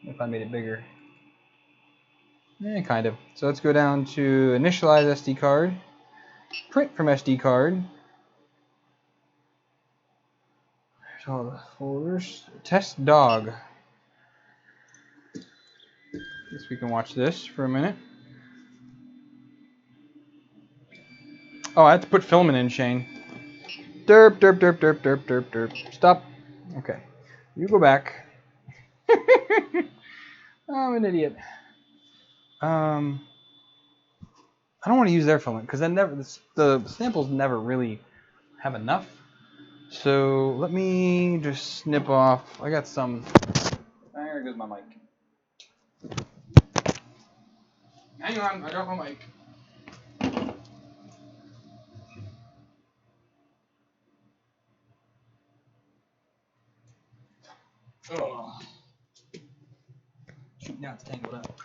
if I made it bigger. Kind of. So let's go down to initialize SD card, print from SD card. There's all the folders. Test dog. Guess we can watch this for a minute. Oh, I have to put filament in, Shane. Derp, derp, derp, derp, derp, derp, derp. Stop. Okay. You go back. I'm an idiot. I don't want to use their filament because the samples never really have enough. So let me just snip off. I got some. There goes my mic. Hang on, I got my mic. Oh. Shoot, now it's tangled up.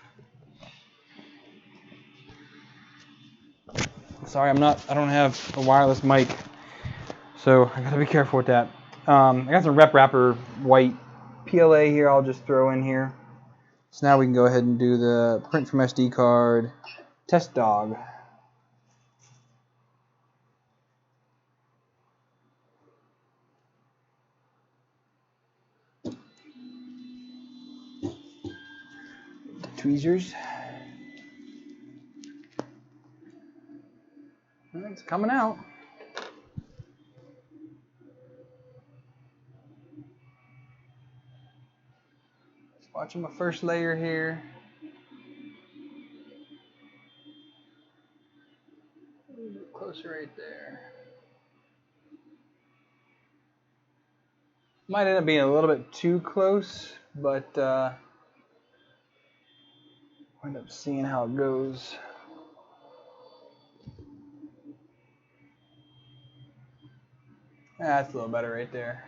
Sorry, I don't have a wireless mic, so I gotta be careful with that. I got some Rep Wrapper white PLA here. I'll just throw in here. So now we can go ahead and do the print from SD card test dog. Tweezers. It's coming out. Just watching my first layer here. A little bit closer right there. Might end up being a little bit too close, but we'll end up seeing how it goes. That's a little better right there.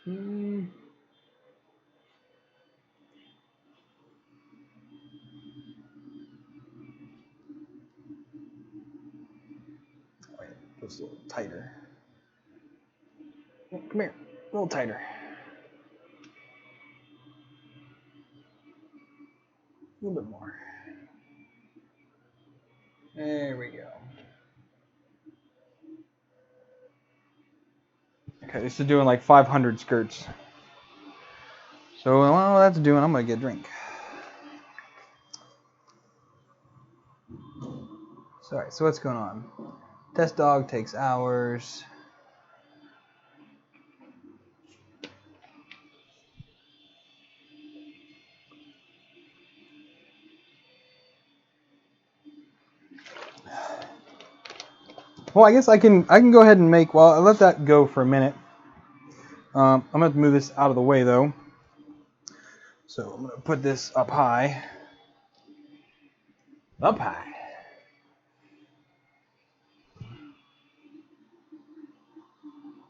Wait, just a little tighter. Come here, a little tighter. A little bit more. There we go. Okay, this is doing like 500 skirts. So while that's doing, I'm gonna get a drink. Sorry, so what's going on? Test dog takes hours. Well, I guess I can go ahead and make. Well, I'll let that go for a minute. I'm gonna have to move this out of the way though. So I'm gonna put this up high. Up high.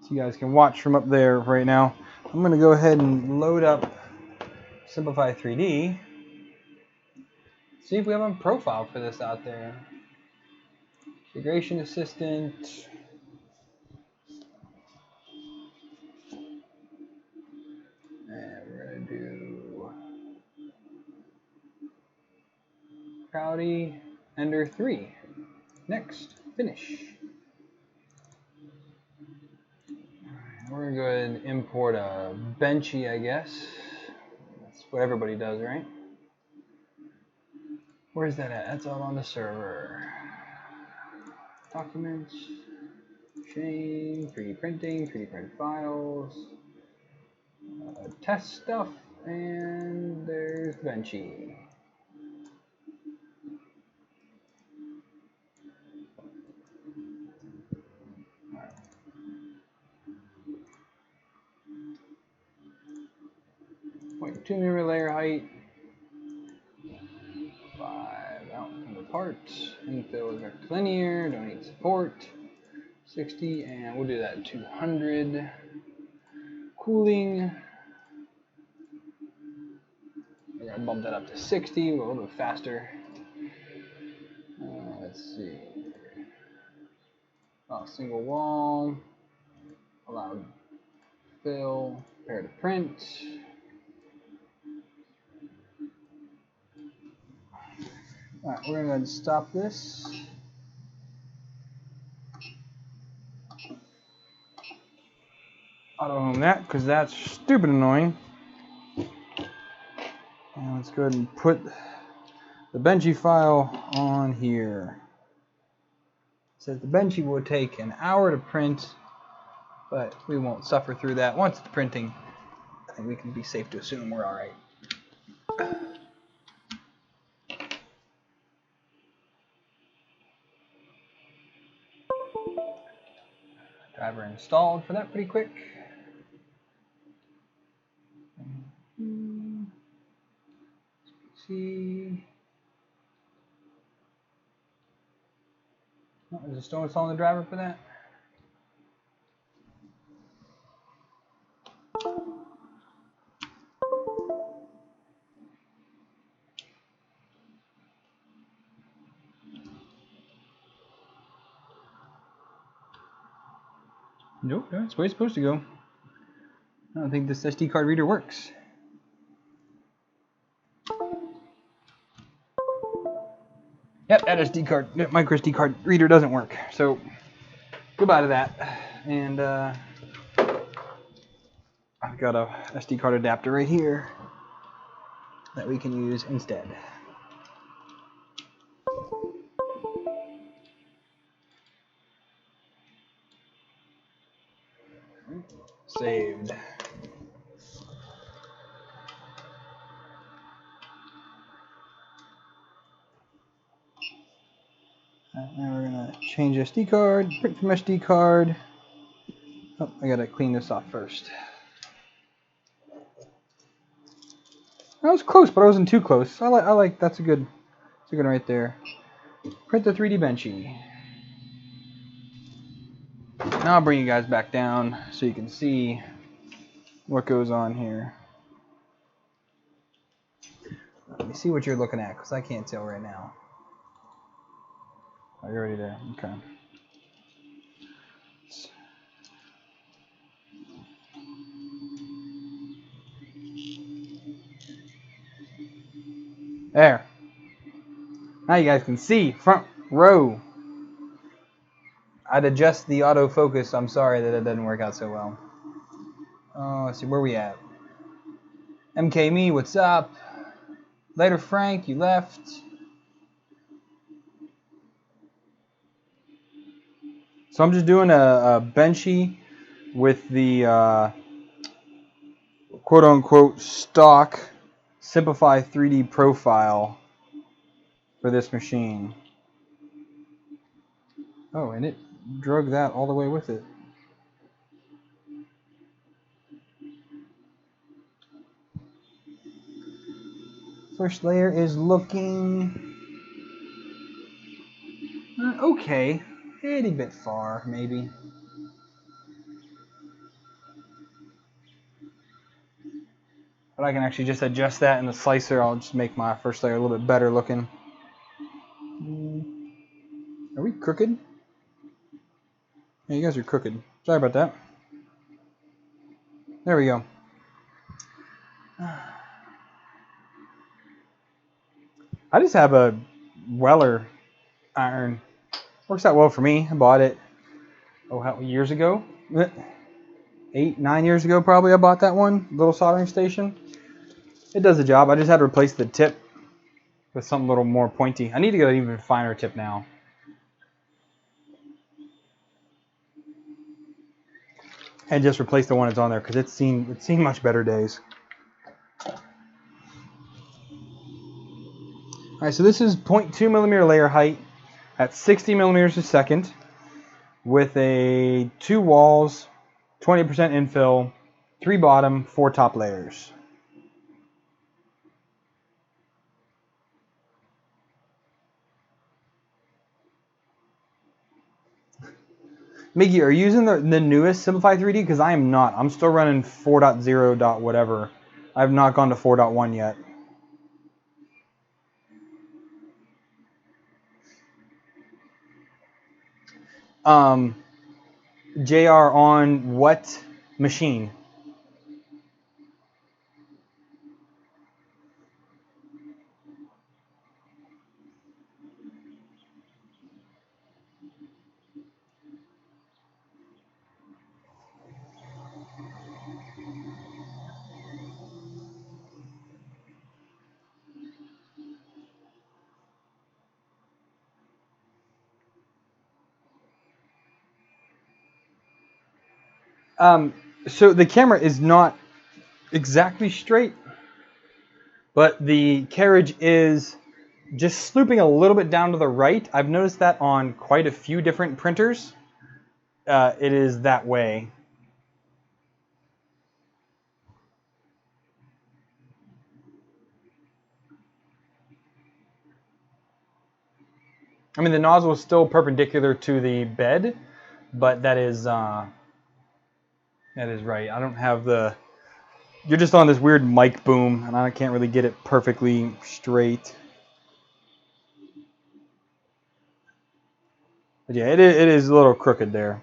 So you guys can watch from up there right now. I'm gonna go ahead and load up Simplify 3D. See if we have a profile for this out there. Configuration Assistant. And we're gonna do Creality Ender 3. Next, finish. We're gonna go ahead and import a Benchy, I guess. That's what everybody does, right? Where's that at? That's all on the server. Documents, chain, 3D printing, 3D print files, test stuff, and there's Benchy. Right. 0.2mm layer height. 5 out from the parts. Infill is rectilinear, don't need support. 60, and we'll do that at 200. Cooling. We're gonna bump that up to 60, a little bit faster. Let's see. Oh, single wall. Allowed fill. Prepare to print. All right, we're gonna go ahead and stop this. Auto home that because that's stupid annoying. And let's go ahead and put the Benchy file on here. It says the Benchy will take an hour to print, but we won't suffer through that. Once it's printing, I think we can be safe to assume we're all right. Driver installed for that pretty quick. See. Oh, is it still installing the driver for that? Nope, that's where it's supposed to go. I don't think this SD card reader works. Yep, that SD card, micro SD card reader doesn't work. So goodbye to that. And I've got a SD card adapter right here that we can use instead. Saved. Now we're gonna change SD card, print from SD card. Oh, I gotta clean this off first. I was close, but I wasn't too close. I like that's a good one right there. Print the 3D Benchy. Now I'll bring you guys back down so you can see what goes on here. Let me see what you're looking at, because I can't tell right now. Oh, you're already there. Okay. There. Now you guys can see front row. I'd adjust the autofocus. I'm sorry that it didn't work out so well. Let's see, where we at? MK Me, what's up? Later, Frank, you left. So I'm just doing a benchy with the quote-unquote stock Simplify 3D profile for this machine. Oh, and it drug that all the way with it. First layer is looking okay, a bit far maybe. But I can actually just adjust that in the slicer. I'll just make my first layer a little bit better looking. Are we crooked? Yeah, you guys are crooked. Sorry about that. There we go. I just have a Weller iron. Works out well for me. I bought it, how years ago? 8, 9 years ago probably I bought that one. Little soldering station. It does the job. I just had to replace the tip with something a little more pointy. I need to get an even finer tip now. And just replace the one that's on there because it's seen much better days. Alright, so this is 0.2 millimeter layer height at 60 millimeters a second with a 2 walls, 20% infill, 3 bottom, 4 top layers. Miggy, are you using the newest Simplify 3D? Because I am not. I'm still running 4.0. whatever. I have not gone to 4.1 yet. JR on what machine? So the camera is not exactly straight, but the carriage is just slooping a little bit down to the right. I've noticed that on quite a few different printers. It is that way. I mean, the nozzle is still perpendicular to the bed, but that is right. I don't have the... You're just on this weird mic boom, and I can't really get it perfectly straight. But yeah, it is a little crooked there.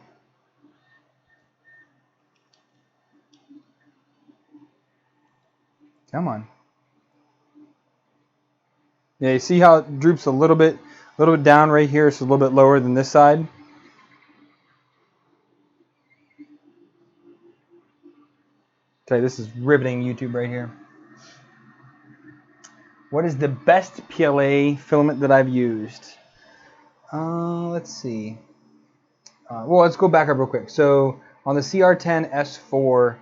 Come on. Yeah, you see how it droops a little bit down right here, so a little bit lower than this side. Okay, this is riveting YouTube right here. What is the best PLA filament that I've used? Let's see. Well, let's go back up real quick. So on the CR10 S4,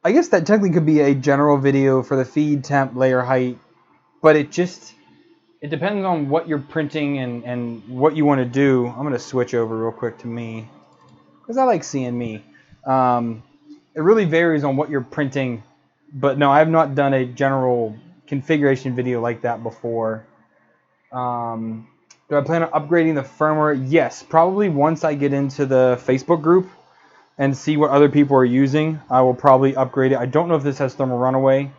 I guess that technically could be a general video for the feed, temp, layer height, but it depends on what you're printing and what you want to do. I'm going to switch over real quick to me because I like seeing me. It really varies on what you're printing, but no, I have not done a general configuration video like that before. Do I plan on upgrading the firmware? Yes, probably once I get into the Facebook group and see what other people are using, I will probably upgrade it. I don't know if this has thermal runaway.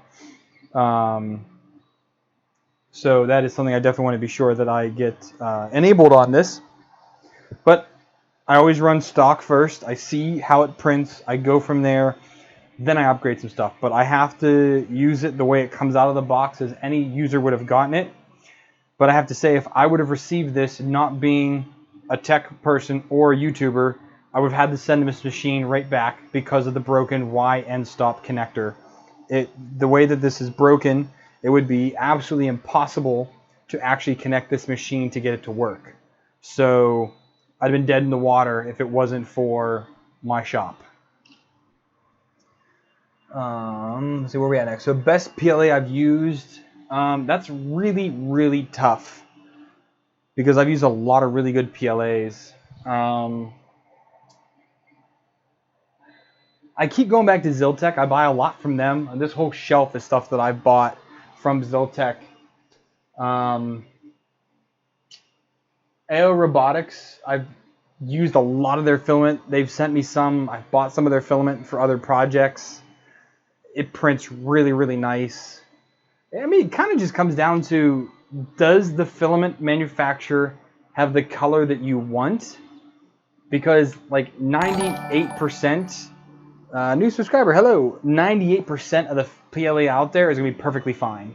So that is something I definitely want to be sure that I get enabled on this. But I always run stock first. I see how it prints. I go from there. then I upgrade some stuff. But I have to use it the way it comes out of the box as any user would have gotten it. But I have to say, if I would have received this not being a tech person or a YouTuber, I would have had to send this machine right back because of the broken Y end stop connector. The way that this is broken, it would be absolutely impossible to actually connect this machine to get it to work. So I'd been dead in the water if it wasn't for my shop. Let's see where we at next. So best PLA I've used. That's really, really tough because I've used a lot of really good PLAs. I keep going back to Ziltech. I buy a lot from them. This whole shelf is stuff that I've bought from Ziltech. AO Robotics, I've used a lot of their filament. They've sent me some. I've bought some of their filament for other projects. It prints really, really nice. I mean, it kind of just comes down to, does the filament manufacturer have the color that you want? Because like 98%, new subscriber, hello, 98% of the PLA out there is going to be perfectly fine.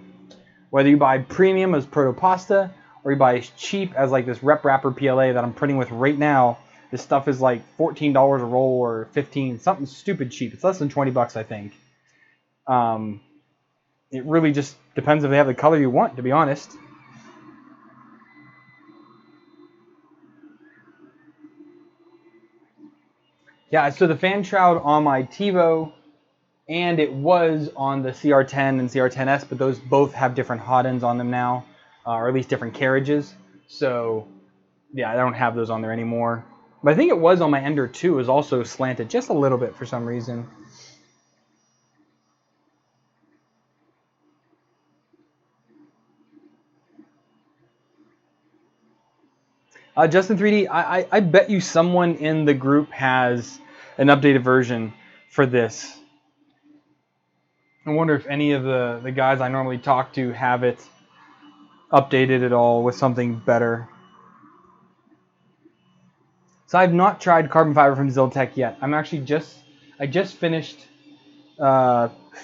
Whether you buy premium as Protopasta or you buy cheap as like this Rep Wrapper PLA that I'm printing with right now, this stuff is like $14 a roll or $15, something stupid cheap. It's less than 20 bucks, I think. It really just depends if they have the color you want, to be honest. Yeah, so the fan shroud on my TiVo, and it was on the CR10 and CR10S, but those both have different hot ends on them now, or at least different carriages. So, yeah, I don't have those on there anymore. But I think it was on my Ender 2, it was also slanted just a little bit for some reason. Justin 3D, I bet you someone in the group has an updated version for this. I wonder if any of the guys I normally talk to have it updated at all with something better. So I've not tried carbon fiber from Ziltech yet. I just finished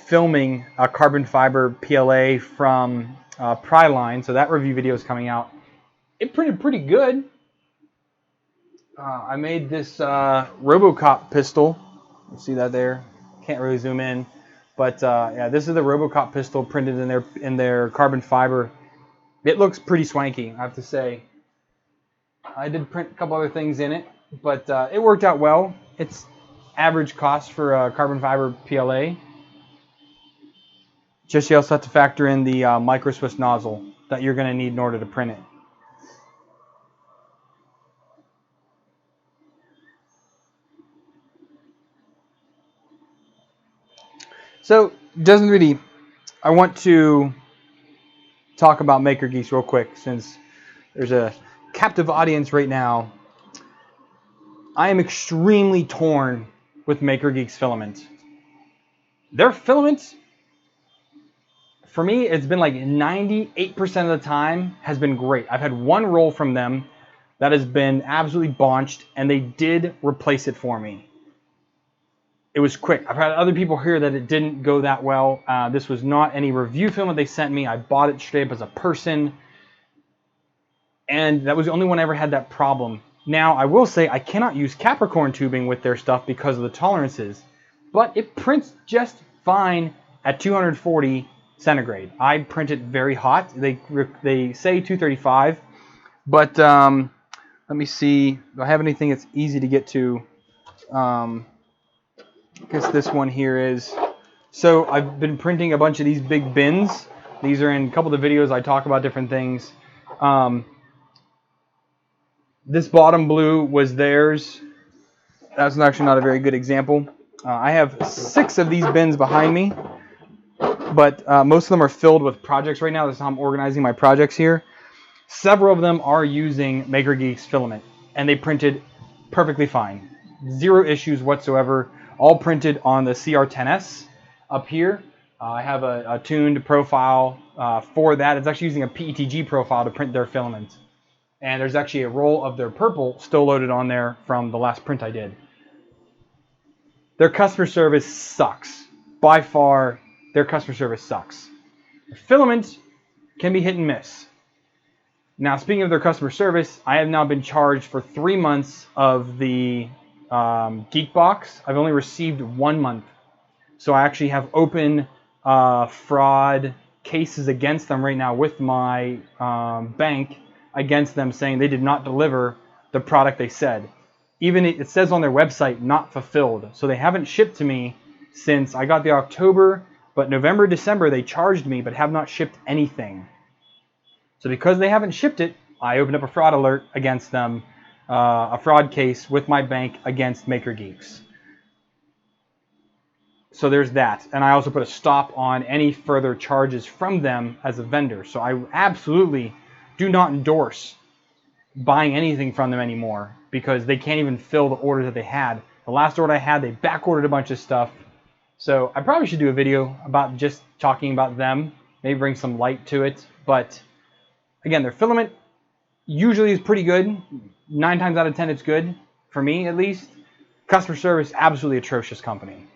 filming a carbon fiber PLA from Pryline, so that review video is coming out. It printed pretty good. I made this Robocop pistol. You see that there? Can't really zoom in, but yeah, this is the Robocop pistol printed in their carbon fiber. It looks pretty swanky, I have to say. I did print a couple other things in it, but it worked out well. It's average cost for a carbon fiber PLA. Just you also have to factor in the micro Swiss nozzle that you're going to need in order to print it. So, doesn't really. I want to talk about Maker Geeks real quick since there's a captive audience right now. I am extremely torn with Maker Geeks filament. Their filament, for me, it's been like 98% of the time has been great. I've had one roll from them that has been absolutely baunched, and they did replace it for me. It was quick. I've had other people here that it didn't go that well. This was not any review film that they sent me. I bought it straight up as a person, and that was the only one I ever had that problem. Now, I will say I cannot use Capricorn tubing with their stuff because of the tolerances, but it prints just fine at 240 centigrade. I print it very hot. They say 235, but let me see. Do I have anything that's easy to get to? I guess this one here is. So I've been printing a bunch of these big bins. These are in a couple of the videos I talk about different things. This bottom blue was theirs. That's actually not a very good example. I have 6 of these bins behind me, but most of them are filled with projects right now. That's how I'm organizing my projects here. Several of them are using Maker Geeks filament, and they printed perfectly fine. 0 issues whatsoever. All printed on the CR10S up here. I have a tuned profile for that. It's actually using a PETG profile to print their filament. And there's actually a roll of their purple still loaded on there from the last print I did. Their customer service sucks. by far, their customer service sucks. Filament can be hit and miss. Now, speaking of their customer service, I have now been charged for 3 months of the Geek Box. I've only received 1 month. So I actually have open fraud cases against them right now with my bank against them, saying they did not deliver the product they said. Even it says on their website, not fulfilled. So they haven't shipped to me since I got the October, but November, December, they charged me, but have not shipped anything. So because they haven't shipped it, I opened up a fraud alert against them, a fraud case with my bank against Maker Geeks. So there's that. And I also put a stop on any further charges from them as a vendor. So I absolutely do not endorse buying anything from them anymore because they can't even fill the order that they had. The last order I had, they back ordered a bunch of stuff. So I probably should do a video about just talking about them, maybe bring some light to it. But again, their filament usually is pretty good. 9 times out of 10, it's good, for me at least. Customer service, absolutely atrocious company.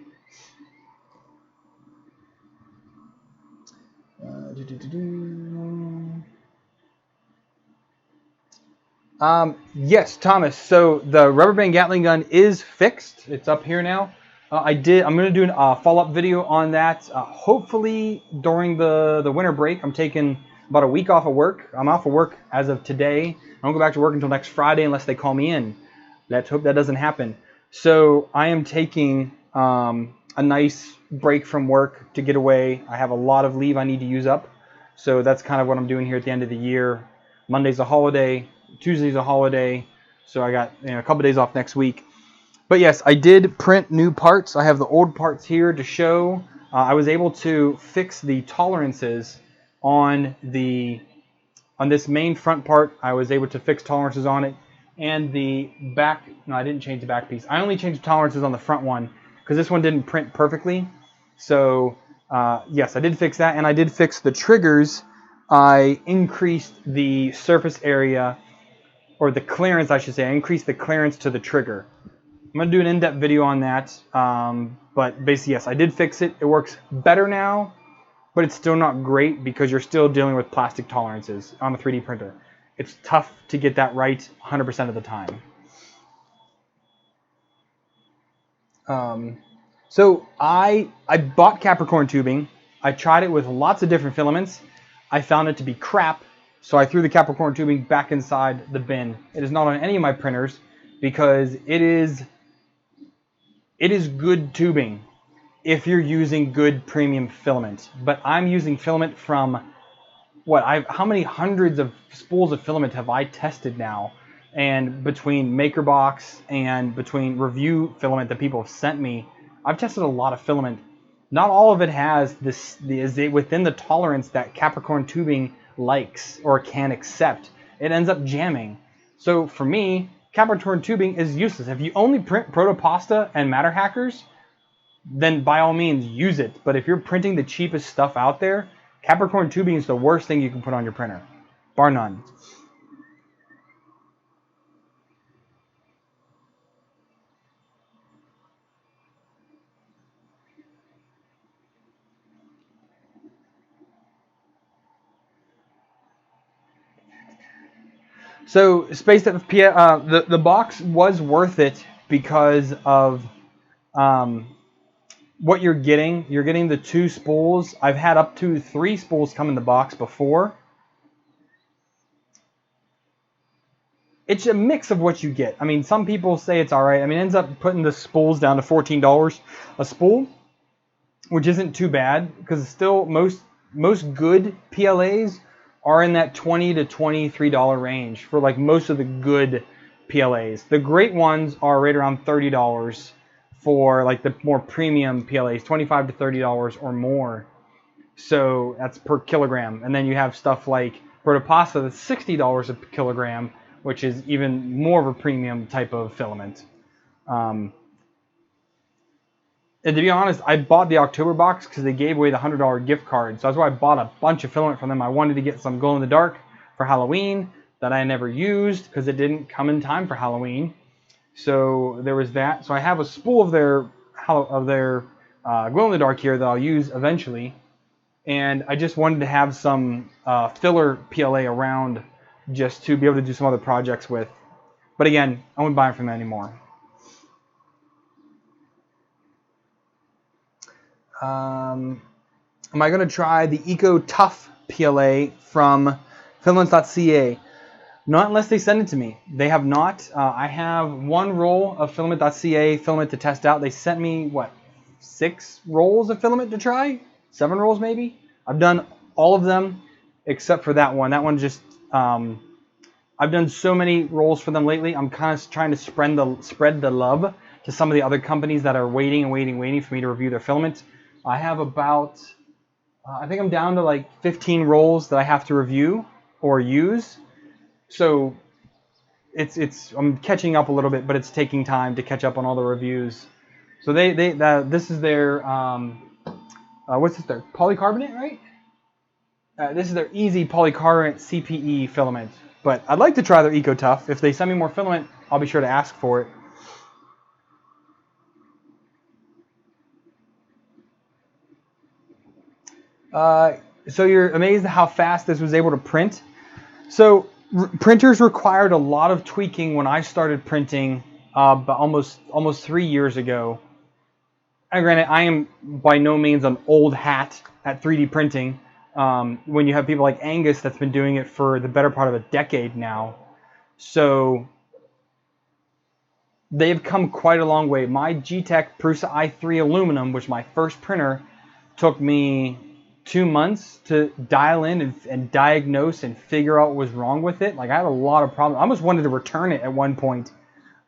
Yes, Thomas. So the rubber band Gatling gun is fixed. It's up here now. I'm going to do a follow-up video on that. Hopefully during the winter break. I'm taking about a week off of work. I'm off of work as of today. I don't go back to work until next Friday unless they call me in. Let's hope that doesn't happen. So I am taking a nice break from work to get away. I have a lot of leave I need to use up. So that's kind of what I'm doing here at the end of the year. Monday's a holiday. Tuesday's a holiday. So I got a couple days off next week. But yes, I did print new parts. I have the old parts here to show. I was able to fix the tolerances on this main front part. I was able to fix tolerances on it. And the back, no, I didn't change the back piece. I only changed the tolerances on the front one because this one didn't print perfectly. So yes, I did fix that. And I did fix the triggers. I increased the surface area, or the clearance, I should say. I increased the clearance to the trigger. I'm going to do an in-depth video on that. But basically, yes, I did fix it. It works better now, but it's still not great because you're still dealing with plastic tolerances on a 3D printer. It's tough to get that right 100% of the time. So I bought Capricorn tubing. I tried it with lots of different filaments. I found it to be crap, so I threw the Capricorn tubing back inside the bin. It is not on any of my printers because it is good tubing if you're using good premium filament. But I'm using filament from how many hundreds of spools of filament have I tested now? And between MakerBox and between review filament that people have sent me, I've tested a lot of filament. Not all of it has is within the tolerance that Capricorn tubing likes or can accept. It ends up jamming. So for me, Capricorn tubing is useless. If you only print Protopasta and Matter Hackers, then by all means use it. But if you're printing the cheapest stuff out there, Capricorn tubing is the worst thing you can put on your printer, bar none. So Space the box was worth it because of what you're getting. You're getting the 2 spools. I've had up to 3 spools come in the box before. It's a mix of what you get. I mean, some people say it's all right. I mean, it ends up putting the spools down to $14 a spool, which isn't too bad because still most good PLAs are in that $20 to $23 range for like most of the good PLAs. The great ones are right around $30 for like the more premium PLAs, $25 to $30 or more. So that's per kilogram. And then you have stuff like Protopasta that's $60 a kilogram, which is even more of a premium type of filament. And to be honest, I bought the October box because they gave away the $100 gift card. So that's why I bought a bunch of filament from them. I wanted to get some glow in the dark for Halloween that I never used because it didn't come in time for Halloween. So there was that. So I have a spool of their glow-in-the-dark here that I'll use eventually. And I just wanted to have some filler PLA around just to be able to do some other projects with. But again, I won't buy it from them anymore. Am I going to try the Eco Tough PLA from Filaments.ca? Not unless they send it to me. They have not. I have one roll of Filament.ca filament to test out. They sent me, what, 6 rolls of filament to try? 7 rolls maybe? I've done all of them except for that one. That one just, I've done so many rolls for them lately. I'm kind of trying to spread the love to some of the other companies that are waiting for me to review their filament. I have about, I think I'm down to like 15 rolls that I have to review or use. So I'm catching up a little bit, but it's taking time to catch up on all the reviews. So this is their what's this? Their polycarbonate, right? This is their easy polycarbonate CPE filament. But I'd like to try their Eco Tough. If they send me more filament, I'll be sure to ask for it. So you're amazed at how fast this was able to print. So printers required a lot of tweaking when I started printing almost 3 years ago. And granted, I am by no means an old hat at 3D printing. When you have people like Angus that's been doing it for the better part of a decade now. So they've come quite a long way. My G-Tech Prusa i3 aluminum, which my first printer, took me 2 months to dial in and diagnose and figure out what was wrong with it. Like, I had a lot of problems. I almost wanted to return it at one point.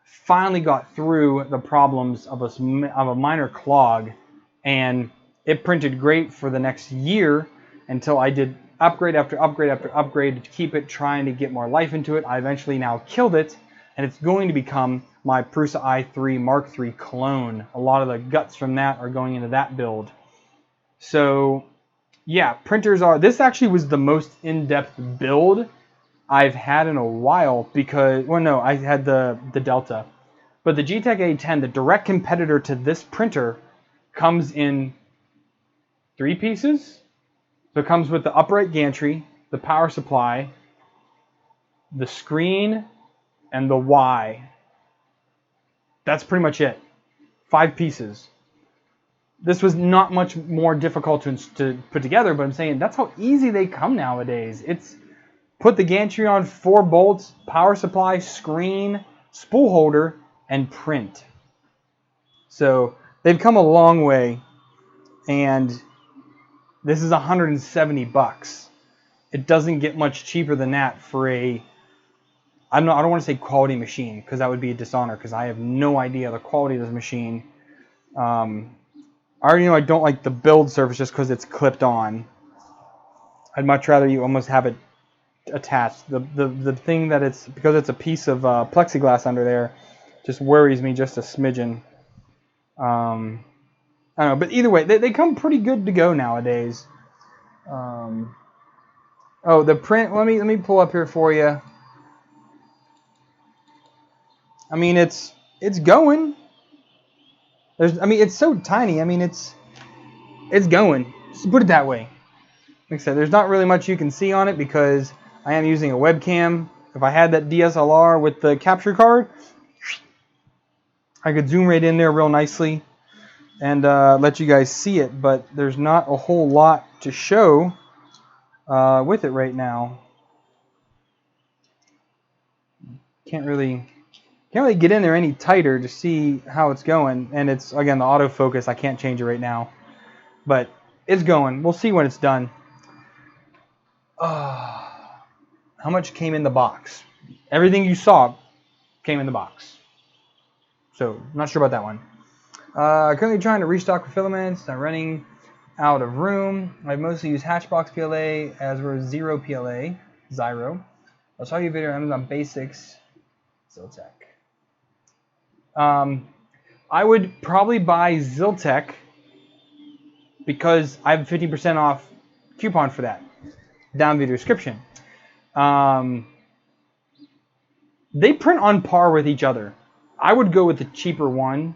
Finally got through the problems of a minor clog, and it printed great for the next year until I did upgrade after upgrade after upgrade to keep it, trying to get more life into it. I eventually now killed it, and it's going to become my Prusa i3 Mark III clone. A lot of the guts from that are going into that build. So yeah, printers are, this actually was the most in-depth build I've had in a while because, well, no, I had the Delta. But the G-Tech A10, the direct competitor to this printer, comes in 3 pieces. So it comes with the upright gantry, the power supply, the screen, and the Y. That's pretty much it. 5 pieces. This was not much more difficult to put together, but I'm saying that's how easy they come nowadays. It's put the gantry on, 4 bolts, power supply, screen, spool holder, and print. So they've come a long way, and this is $170. It doesn't get much cheaper than that for a, I don't want to say quality machine, because that would be a dishonor, because I have no idea the quality of this machine. I already know I don't like the build surface just because it's clipped on. I'd much rather you almost have it attached. The thing that it's, because it's a piece of plexiglass under there, just worries me just a smidgen. I don't know, but either way, they come pretty good to go nowadays. Oh, the print. Let me pull up here for you. I mean, it's going. It's so tiny. I mean, it's going. Just put it that way. Like I said, there's not really much you can see on it because I am using a webcam. If I had that DSLR with the capture card, I could zoom right in there real nicely and let you guys see it. But there's not a whole lot to show with it right now. Can't really get in there any tighter to see how it's going. And it's, again, the autofocus. I can't change it right now. But it's going. We'll see when it's done. How much came in the box? Everything you saw came in the box. So, I'm not sure about that one. Currently trying to restock with filaments. I'm running out of room. I mostly use Hatchbox PLA as well as Zero PLA. Zyro. I saw your video on Amazon Basics. Ziltech. I would probably buy Ziltech because I have a 50% off coupon for that. Down in the description. They print on par with each other. I would go with the cheaper one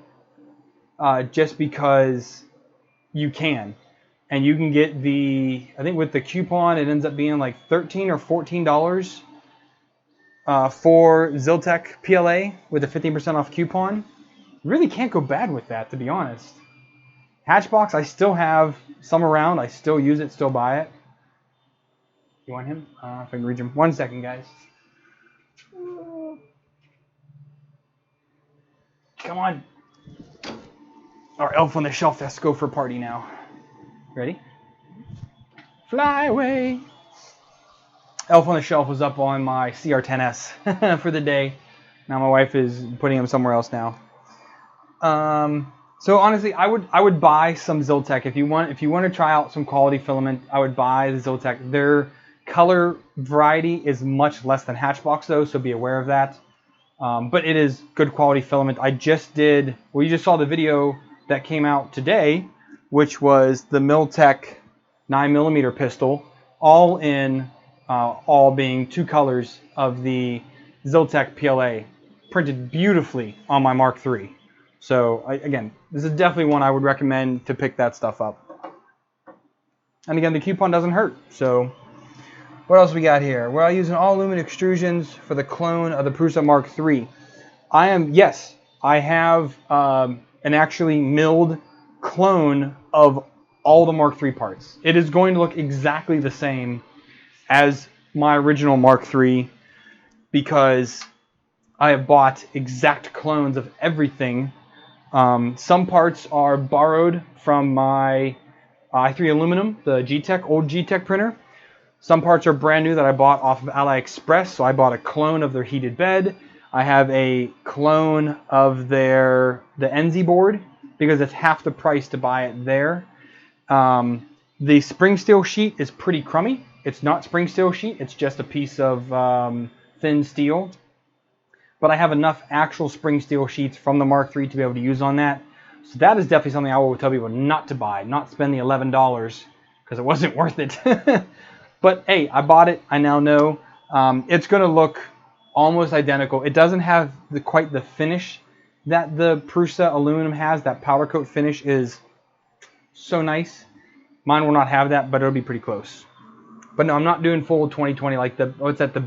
just because you can. And you can get the, I think with the coupon, it ends up being like $13 or $14 for Ziltech PLA with a 15% off coupon. Really can't go bad with that, to be honest. Hatchbox, I still have some around. I still use it, still buy it. You want him? If I can reach him. 1 second, guys. Come on. Our elf on the shelf has to go for a party now. Ready? Fly away. Elf on the shelf was up on my CR10S for the day. Now my wife is putting him somewhere else now. So honestly, I would buy some Ziltech if you want to try out some quality filament. I would buy the Ziltech. Their color variety is much less than Hatchbox though, so be aware of that. But it is good quality filament. I just did. Well, you just saw the video that came out today, which was the Miltech 9mm pistol, all being 2 colors of the Ziltech PLA, printed beautifully on my Mark III. So again, this is definitely one I would recommend to pick that stuff up. And again, the coupon doesn't hurt. So what else we got here? Well, I use an all aluminum extrusions for the clone of the Prusa Mark III. I have an actually milled clone of all the Mark III parts. It is going to look exactly the same as my original Mark III because I have bought exact clones of everything. Some parts are borrowed from my i3 aluminum, the old G-Tech printer. Some parts are brand new that I bought off of AliExpress, so I bought a clone of their heated bed. I have a clone of the NZ board because it's half the price to buy it there. The spring steel sheet is pretty crummy. It's not spring steel sheet, it's just a piece of thin steel. But I have enough actual spring steel sheets from the Mark III to be able to use on that. So that is definitely something I will tell people not to buy, not spend the $11 because it wasn't worth it. But hey, I bought it. I now know it's going to look almost identical. It doesn't have quite the finish that the Prusa aluminum has. That powder coat finish is so nice. Mine will not have that, but it'll be pretty close. But no, I'm not doing full 2020 like the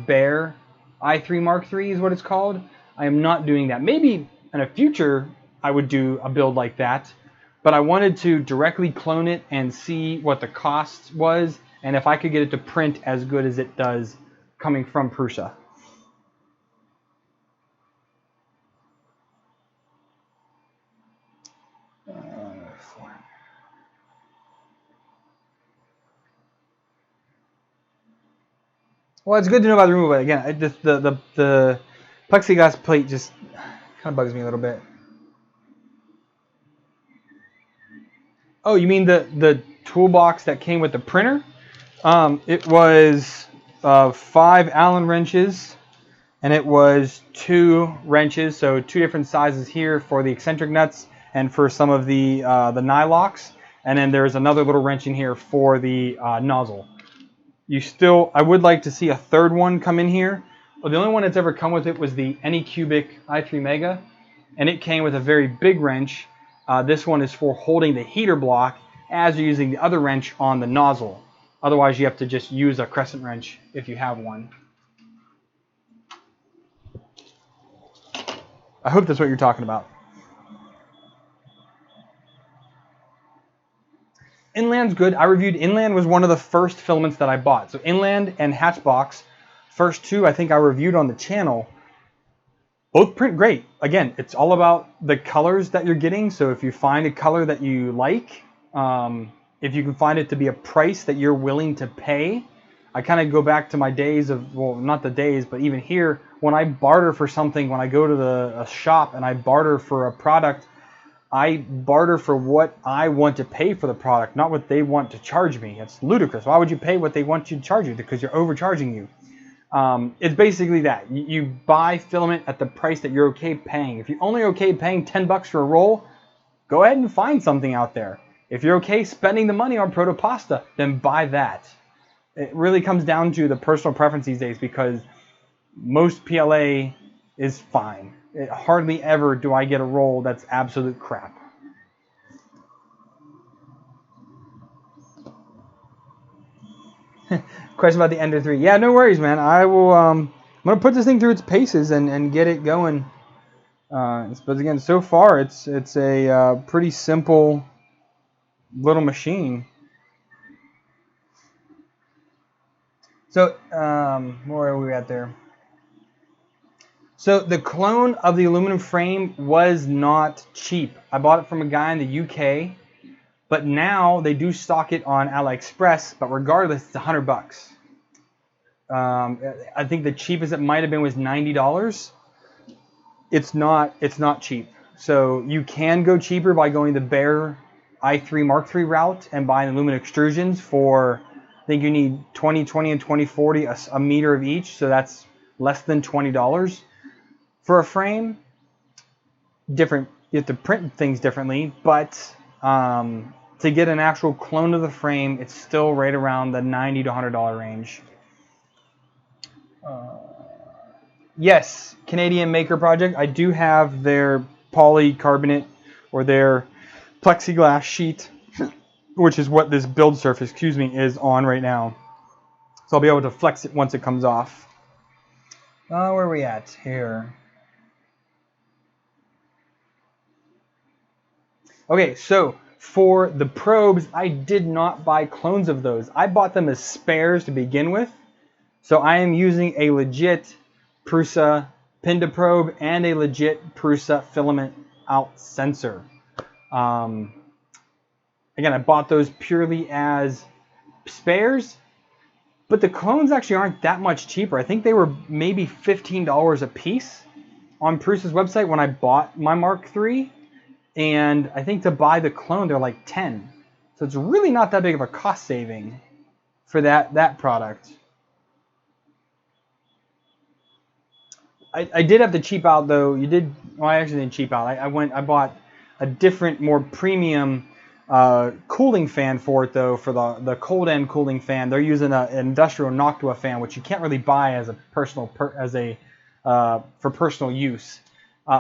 Bear i3 Mark III is what it's called. I am not doing that. Maybe in a future I would do a build like that, but I wanted to directly clone it and see what the cost was and if I could get it to print as good as it does coming from Prusa. Well, it's good to know about the removal, but again, the plexiglass plate just kind of bugs me a little bit. Oh, you mean the toolbox that came with the printer? It was 5 Allen wrenches, and it was 2 wrenches, so 2 different sizes here for the eccentric nuts and for some of the nylocks, and then there's another little wrench in here for the nozzle. I would like to see a 3rd one come in here. Well, the only one that's ever come with it was the Anycubic i3 Mega, and it came with a very big wrench. This one is for holding the heater block as you're using the other wrench on the nozzle. Otherwise, you have to just use a crescent wrench if you have one. I hope that's what you're talking about. Inland's good. I reviewed Inland, was one of the first filaments that I bought. So Inland and Hatchbox, first 2 I think I reviewed on the channel. Both print great. Again, it's all about the colors that you're getting. So if you find a color that you like, if you can find it to be a price that you're willing to pay, I kind of go back to my days of, well, not the days, but even here, when I barter for something, when I go to a shop and I barter for a product, I barter for what I want to pay for the product, not what they want to charge me. It's ludicrous. Why would you pay what they want you to charge you? Because you're overcharging you. It's basically that. You buy filament at the price that you're okay paying. If you're only okay paying $10 for a roll, go ahead and find something out there. If you're okay spending the money on protopasta, then buy that. It really comes down to the personal preference these days because most PLA is fine. Hardly ever do I get a roll that's absolute crap. Question about the Ender 3. Yeah, no worries, man. I will. I'm gonna put this thing through its paces and get it going. But again, so far it's a pretty simple little machine. So where are we at there? So the clone of the aluminum frame was not cheap. I bought it from a guy in the UK, but now they do stock it on AliExpress. But regardless, it's $100. I think the cheapest it might have been was $90. It's not cheap. So you can go cheaper by going the bare i3 Mark III route and buying aluminum extrusions for, I think you need 2020 and 2040, a meter of each. So that's less than $20 for a frame. Different, you have to print things differently, but to get an actual clone of the frame, it's still right around the $90 to $100 range. Yes, Canadian Maker Project. I do have their polycarbonate or their plexiglass sheet, which is what this build surface, is on right now. So I'll be able to flex it once it comes off. Where are we at here? Okay, so for the probes, I did not buy clones of those. I bought them as spares to begin with. So I am using a legit Prusa Pinda probe and a legit Prusa filament out sensor. Again, I bought those purely as spares, but the clones actually aren't that much cheaper. I think they were maybe $15 a piece on Prusa's website when I bought my Mark III. And I think to buy the clone, they're like 10. So it's really not that big of a cost saving for that product. I did have to cheap out though. I actually didn't cheap out. I bought a different, more premium cooling fan for it though, for the cold end cooling fan. They're using an industrial Noctua fan, which you can't really buy as a personal for personal use.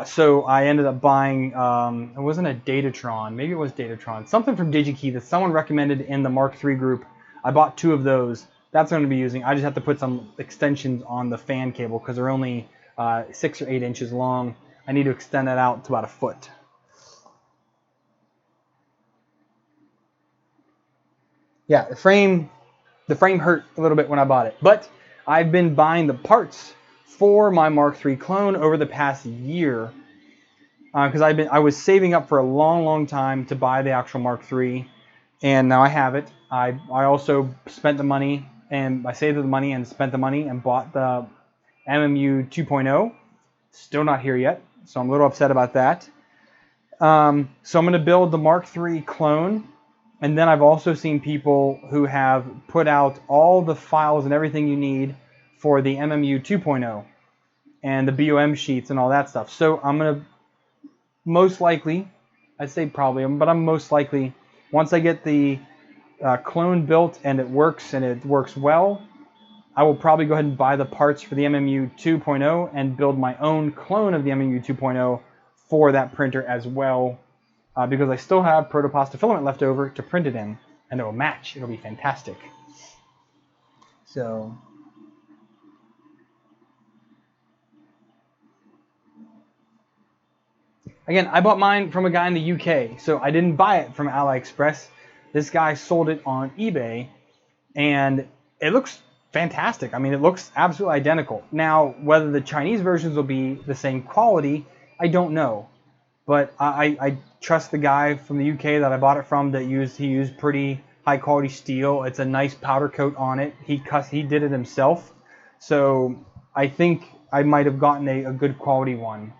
So I ended up buying, it wasn't a Datatron, maybe it was Datatron, something from DigiKey that someone recommended in the Mark III group. I bought 2 of those. That's what I'm going to be using. I just have to put some extensions on the fan cable because they're only 6 or 8 inches long. I need to extend that out to about a foot. Yeah, the frame hurt a little bit when I bought it, but I've been buying the parts for my Mark III clone over the past year because I was saving up for a long time to buy the actual Mark III, and now I have it. I also spent the money, and I saved the money and spent the money and bought the MMU 2.0. Still not here yet, so I'm a little upset about that. So I'm going to build the Mark III clone, and then I've also seen people who have put out all the files and everything you need for the MMU 2.0 and the BOM sheets and all that stuff. So I'm going to most likely, I'd say probably, but I'm most likely, once I get the clone built and it works well, I will probably go ahead and buy the parts for the MMU 2.0 and build my own clone of the MMU 2.0 for that printer as well, because I still have protopasta filament left over to print it in, and it will match. It'll be fantastic. So again, I bought mine from a guy in the UK, so I didn't buy it from AliExpress. This guy sold it on eBay, and it looks fantastic. I mean, it looks absolutely identical. Now, whether the Chinese versions will be the same quality, I don't know. But I trust the guy from the UK that I bought it from that he used pretty high quality steel. It's a nice powder coat on it. He did it himself. So I think I might have gotten a good quality one.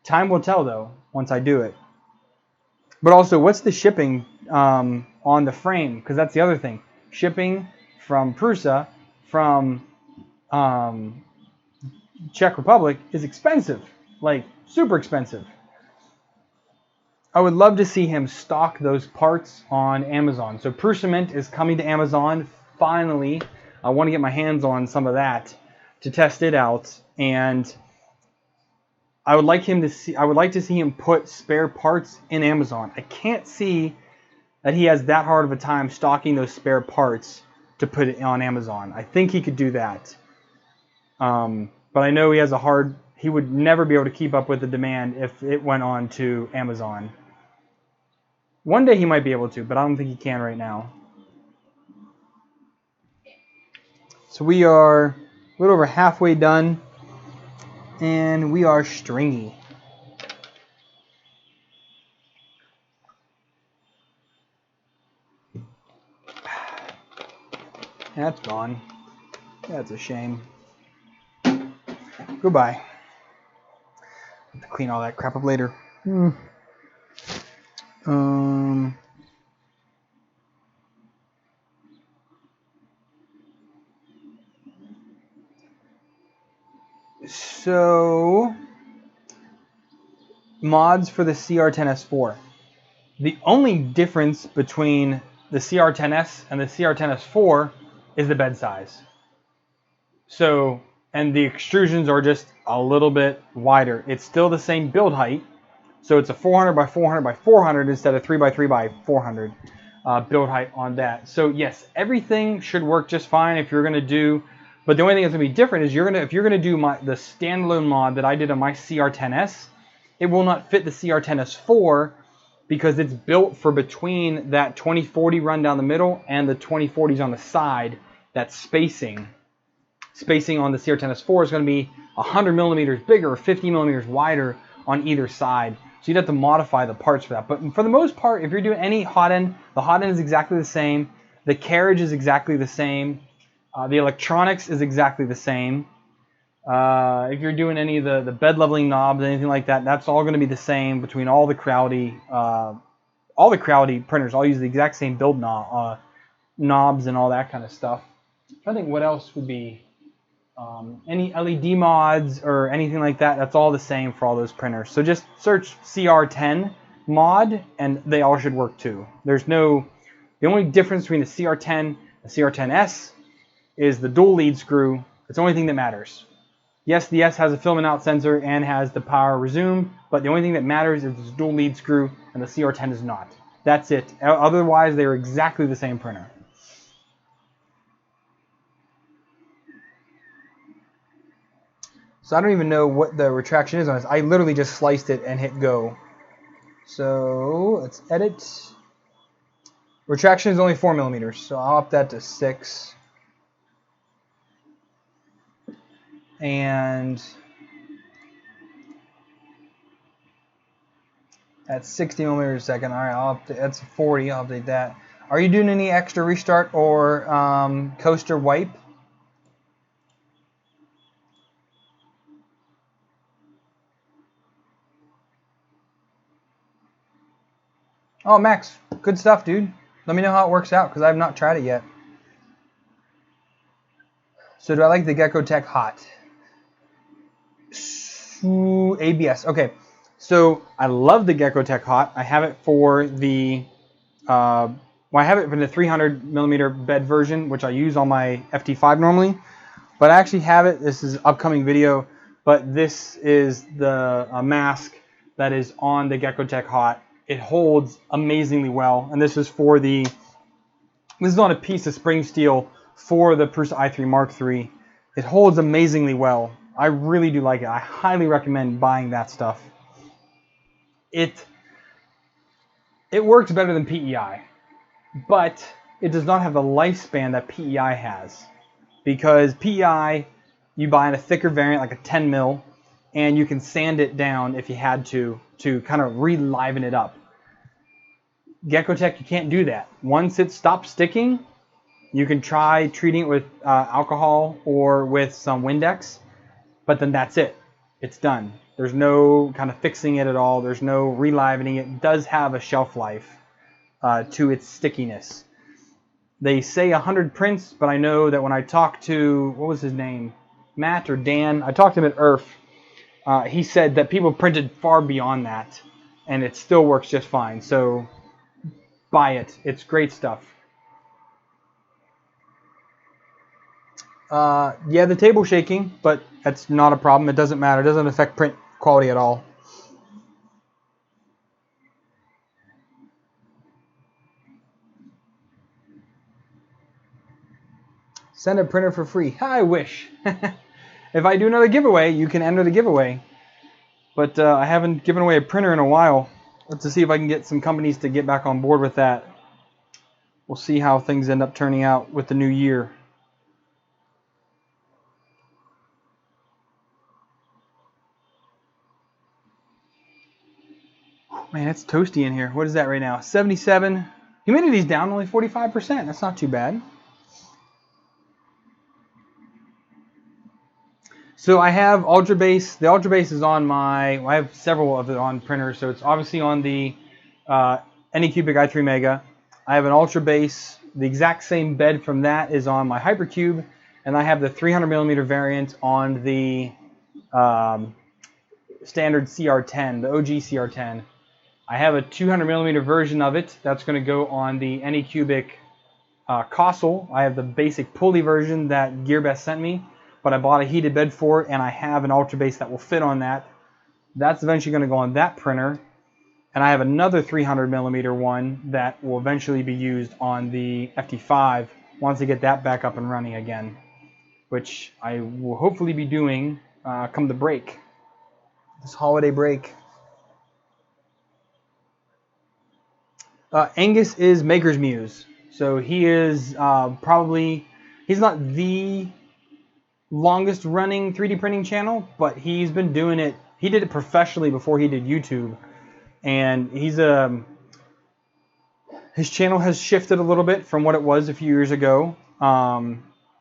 Time will tell though, once I do it. But also, what's the shipping on the frame? Because that's the other thing. Shipping from Prusa, from Czech Republic, is expensive. Like, super expensive. I would love to see him stock those parts on Amazon. So Prusament is coming to Amazon finally. I want to get my hands on some of that to test it out, and I would like to see him put spare parts in Amazon. I can't see that he has that hard of a time stocking those spare parts to put it on Amazon. I think he could do that. But I know he has he would never be able to keep up with the demand if it went on to Amazon. One day he might be able to, but I don't think he can right now. So we are a little over halfway done, and we are stringy. That's gone. That's a shame. Goodbye. Have to clean all that crap up later. So mods for the CR10S4. The only difference between the CR10S and the CR10S4 is the bed size. So, and the extrusions are just a little bit wider. It's still the same build height. So it's a 400 by 400 by 400 instead of 3 by 3 by 400 build height on that. So yes, everything should work just fine if you're going to do, but the only thing that's going to be different is if you're going to do the standalone mod that I did on my CR10S, it will not fit the CR10S4 because it's built for between that 2040 run down the middle and the 2040s on the side. That spacing on the CR10S4 is going to be 100 millimeters bigger or 50 millimeters wider on either side. So you'd have to modify the parts for that. But for the most part, if you're doing any hot end, the hot end is exactly the same. The carriage is exactly the same. The electronics is exactly the same. If you're doing any of the bed leveling knobs, anything like that, that's all going to be the same between all the Creality printers. All use the exact same build knobs and all that kind of stuff. I think what else would be any LED mods or anything like that. That's all the same for all those printers. So just search CR10 mod, and they all should work too. The only difference between the CR10 and the CR10S is the dual lead screw. It's the only thing that matters. Yes, the S has a filament out sensor and has the power resume, but the only thing that matters is the dual lead screw, and the CR10 is not. That's it. Otherwise, they're exactly the same printer. So I don't even know what the retraction is on this. I literally just sliced it and hit go. So let's edit. Retraction is only 4 millimeters, so I'll up that to 6. And that's 60 millimeters a second. All right, that's 40. I'll update that. Are you doing any extra restart or coaster wipe? Oh, Max, good stuff, dude. Let me know how it works out, because I have not tried it yet. So do I like the Gecko Tech Hot? ABS. Okay, so I love the Gecko Tech Hot. I have it for the I have it for the 300 millimeter bed version, which I use on my FT5 normally. But I actually have it. This is an upcoming video, but this is the mask that is on the Gecko Tech Hot. It holds amazingly well, and this is on a piece of spring steel for the Prusa i3 Mark III. It holds amazingly well. I really do like it. I highly recommend buying that stuff. It works better than PEI, but it does not have the lifespan that PEI has. Because PEI, you buy in a thicker variant, like a 10 mil, and you can sand it down if you had to kind of re-liven it up. Gecko Tech, you can't do that. Once it stops sticking, you can try treating it with alcohol or with some Windex, but then that's it. It's done. There's no kind of fixing it at all. There's no re-livening it. It does have a shelf life to its stickiness. They say 100 prints, but I know that when I talked to, what was his name? Matt or Dan? I talked to him at IRF. He said that people printed far beyond that, and it still works just fine. So buy it. It's great stuff. Yeah, the table's shaking, but that's not a problem. It doesn't matter. It doesn't affect print quality at all. Send a printer for free. I wish. If I do another giveaway, you can enter the giveaway. But I haven't given away a printer in a while. Let's see if I can get some companies to get back on board with that. We'll see how things end up turning out with the new year. Man, it's toasty in here. What is that right now? 77. Humidity's down only 45%. That's not too bad. So I have Ultra Base. The Ultra Base is on my, I have several of it on printers. So it's obviously on the Anycubic i3 Mega. I have an Ultra Base. The exact same bed from that is on my Hypercube. And I have the 300mm variant on the standard CR10, the OG CR10. I have a 200mm version of it. That's going to go on the Anycubic Cossel. I have the basic pulley version that Gearbest sent me, but I bought a heated bed for it, and I have an Ultra Base that will fit on that. That's eventually going to go on that printer. And I have another 300mm one that will eventually be used on the FT5 once I get that back up and running again, which I will hopefully be doing come the break, this holiday break. Angus is Maker's Muse. So he is probably, he's not the longest running 3D printing channel, but he's been doing it, he did it professionally before he did YouTube. And he's his channel has shifted a little bit from what it was a few years ago.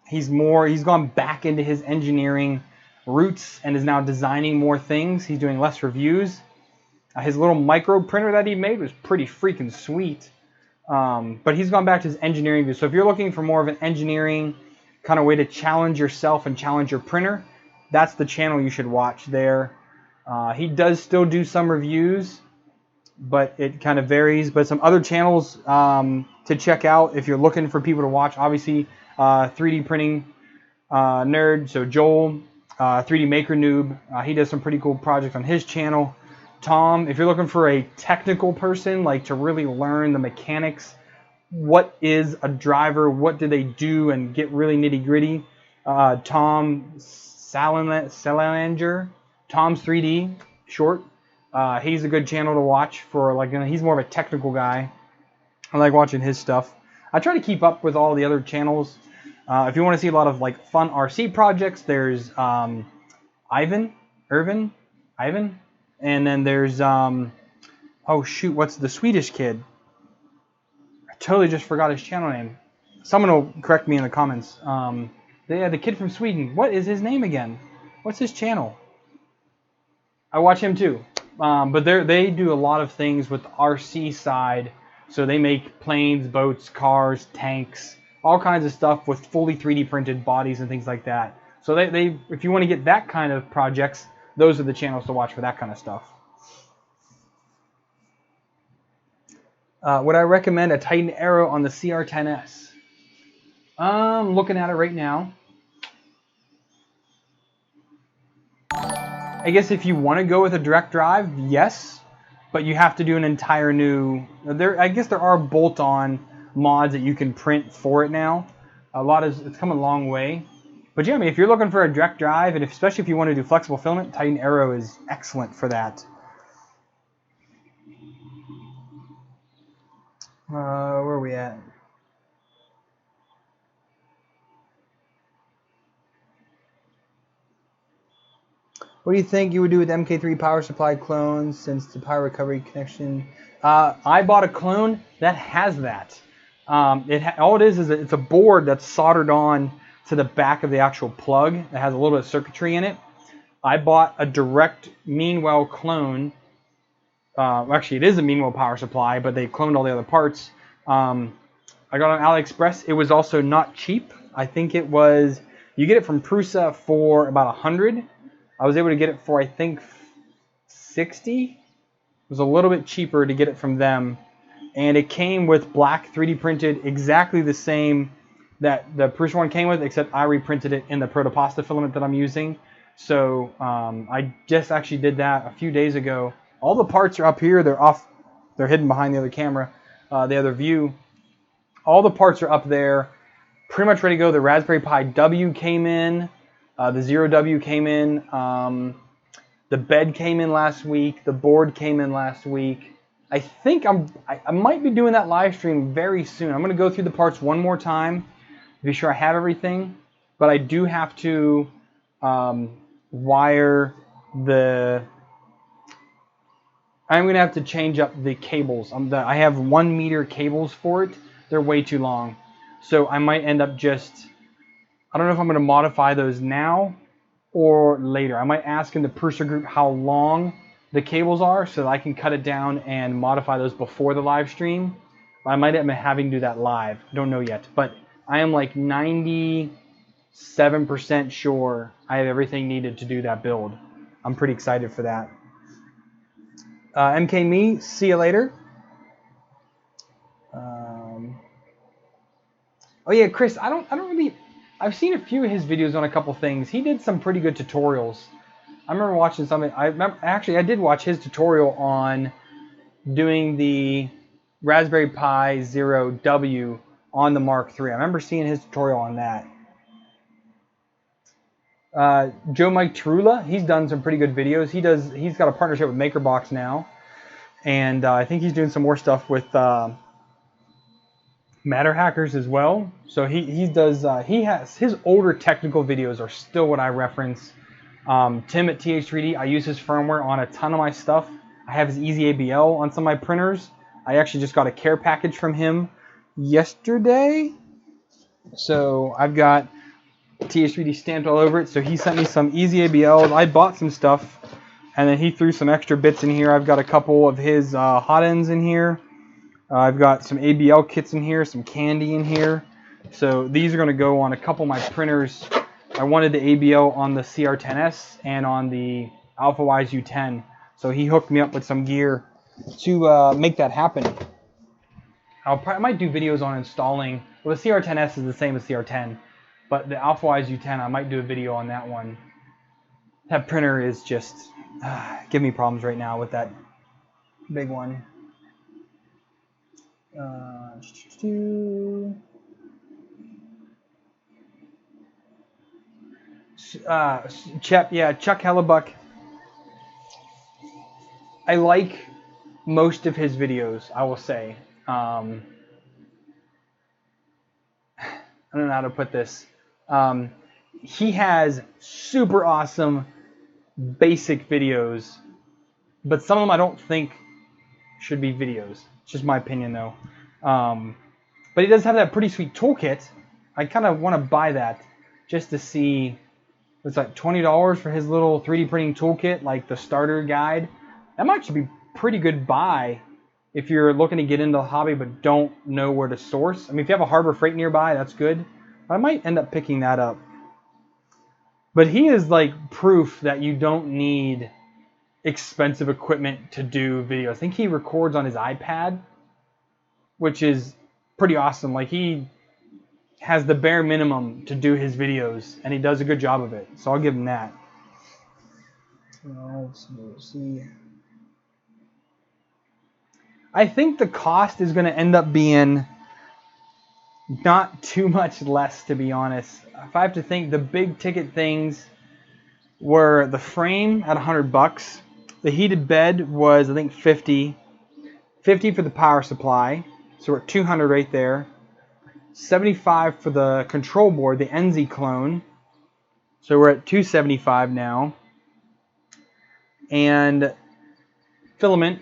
He's gone back into his engineering roots and is now designing more things. He's doing less reviews. His little micro printer that he made was pretty freaking sweet. But he's gone back to his engineering view. So if you're looking for more of an engineering kind of way to challenge yourself and challenge your printer, that's the channel you should watch there. He does still do some reviews, but it kind of varies. But some other channels to check out if you're looking for people to watch. Obviously, 3D printing nerd, so Joel, 3D Maker Noob. He does some pretty cool projects on his channel. Tom, if you're looking for a technical person, like to really learn the mechanics, what is a driver, what do they do, and get really nitty gritty, Tom Salanger, Tom's 3D short. He's a good channel to watch for, like, he's more of a technical guy. I like watching his stuff. I try to keep up with all the other channels. If you want to see a lot of like fun RC projects, there's Ivan, and then there's oh shoot, what's the Swedish kid? I totally just forgot his channel name. Someone will correct me in the comments. The kid from Sweden. What is his name again? What's his channel? I watch him too. But they do a lot of things with the RC side. So they make planes, boats, cars, tanks, all kinds of stuff with fully 3D printed bodies and things like that. So they if you want to get that kind of projects, those are the channels to watch for that kind of stuff. Would I recommend a Titan Aero on the CR10S? I'm looking at it right now. I guess if you want to go with a direct drive, yes, but you have to do an entire new. I guess there are bolt-on mods that you can print for it now. It's come a long way. But yeah, I mean, if you're looking for a direct drive, and especially if you want to do flexible filament, Titan Aero is excellent for that. Where are we at? What do you think you would do with MK3 power supply clones since the power recovery connection? I bought a clone that has that. All it is it's a board that's soldered on to the back of the actual plug that has a little bit of circuitry in it. I bought a direct Meanwell clone. Actually, it is a Meanwell power supply, but they cloned all the other parts. I got on AliExpress. It was also not cheap. I think it was, you get it from Prusa for about 100. I was able to get it for, I think, 60. It was a little bit cheaper to get it from them. And it came with black 3D printed, exactly the same that the Prusa one came with, except I reprinted it in the protopasta filament that I'm using. So I just actually did that a few days ago. All the parts are up here. They're hidden behind the other camera, the other view. All the parts are up there. pretty much ready to go. The Raspberry Pi W came in. The Zero W came in. The bed came in last week. The board came in last week. I think I might be doing that live stream very soon. I'm going to go through the parts one more time to be sure I have everything. But I do have to wire the... I'm going to have to change up the cables. I have 1 meter cables for it. They're way too long. So I might end up just... I don't know if I'm going to modify those now or later. I might ask in the purser group how long the cables are so that I can cut it down and modify those before the live stream. I might end up having to do that live. I don't know yet. But I am like 97% sure I have everything needed to do that build. I'm pretty excited for that. MK Me, see you later. Oh yeah, Chris, I don't really... I've seen a few of his videos on a couple things. He did some pretty good tutorials. I remember watching something. I did watch his tutorial on doing the Raspberry Pi Zero W on the Mark III. I remember seeing his tutorial on that. Joe Mike Tarula, he's done some pretty good videos. He's got a partnership with MakerBox now, and I think he's doing some more stuff with Matter Hackers as well. So he has his older technical videos are still what I reference. Tim at TH3D, I use his firmware on a ton of my stuff. I have his Easy ABL on some of my printers. I actually just got a care package from him yesterday. So I've got TH3D stamped all over it. So he sent me some Easy ABL. I bought some stuff, and then he threw some extra bits in here. I've got a couple of his hot ends in here. I've got some ABL kits in here, some candy in here. So these are going to go on a couple of my printers. I wanted the ABL on the CR10S and on the AlphaWise U10. So he hooked me up with some gear to make that happen. I might do videos on installing... Well, the CR10S is the same as CR10. But the AlphaWise U10, I might do a video on that one. That printer is just... giving me problems right now with that big one. Chuck Hellebuck. I like most of his videos, I will say. I don't know how to put this. He has super awesome basic videos, but some of them I don't think should be videos. It's just my opinion, though. But he does have that pretty sweet toolkit. I kind of want to buy that just to see. It's like $20 for his little 3D printing toolkit, like the starter guide. That might actually be a pretty good buy if you're looking to get into the hobby but don't know where to source. I mean, if you have a Harbor Freight nearby, that's good. But I might end up picking that up. But he is like proof that you don't need expensive equipment to do videos. I think he records on his iPad, which is pretty awesome. Like, he has the bare minimum to do his videos, and he does a good job of it. So I'll give him that. Let's see. I think the cost is going to end up being not too much less, to be honest. If I have to think, the big ticket things were the frame at $100. The heated bed was, I think, $50. $50 for the power supply. So we're at $200 right there. $75 for the control board, the NZ clone. So we're at $275 now. And filament,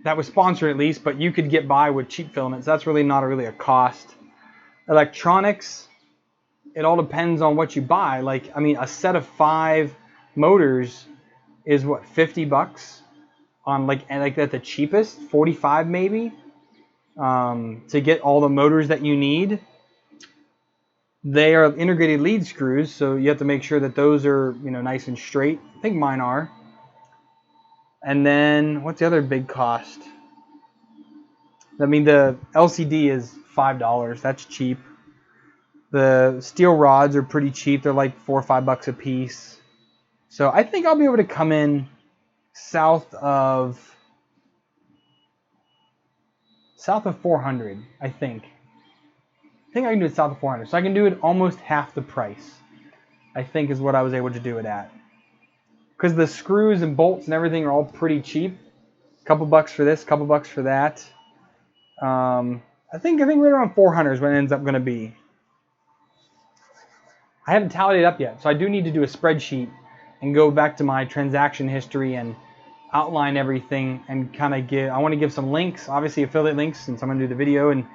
that was sponsored at least, but you could get by with cheap filaments. That's really not really a cost. Electronics, it all depends on what you buy. Like, I mean, a set of 5 motors is what, $50 on like at the cheapest, 45 maybe, to get all the motors that you need. They are integrated lead screws, so you have to make sure that those are, you know, nice and straight. I think mine are. And then what's the other big cost? I mean, the LCD is $5. That's cheap. The steel rods are pretty cheap. They're like $4 or $5 a piece. So I think I'll be able to come in south of 400, I think. think I can do it south of 400. So I can do it almost half the price, I think is what I was able to do it at. Because the screws and bolts and everything are all pretty cheap. Couple bucks for this, couple bucks for that. I think right around 400 is what it ends up going to be. I haven't tallied it up yet, so I do need to do a spreadsheet and go back to my transaction history and outline everything and kind of I want to give some links, obviously affiliate links, since I'm going to do the video, and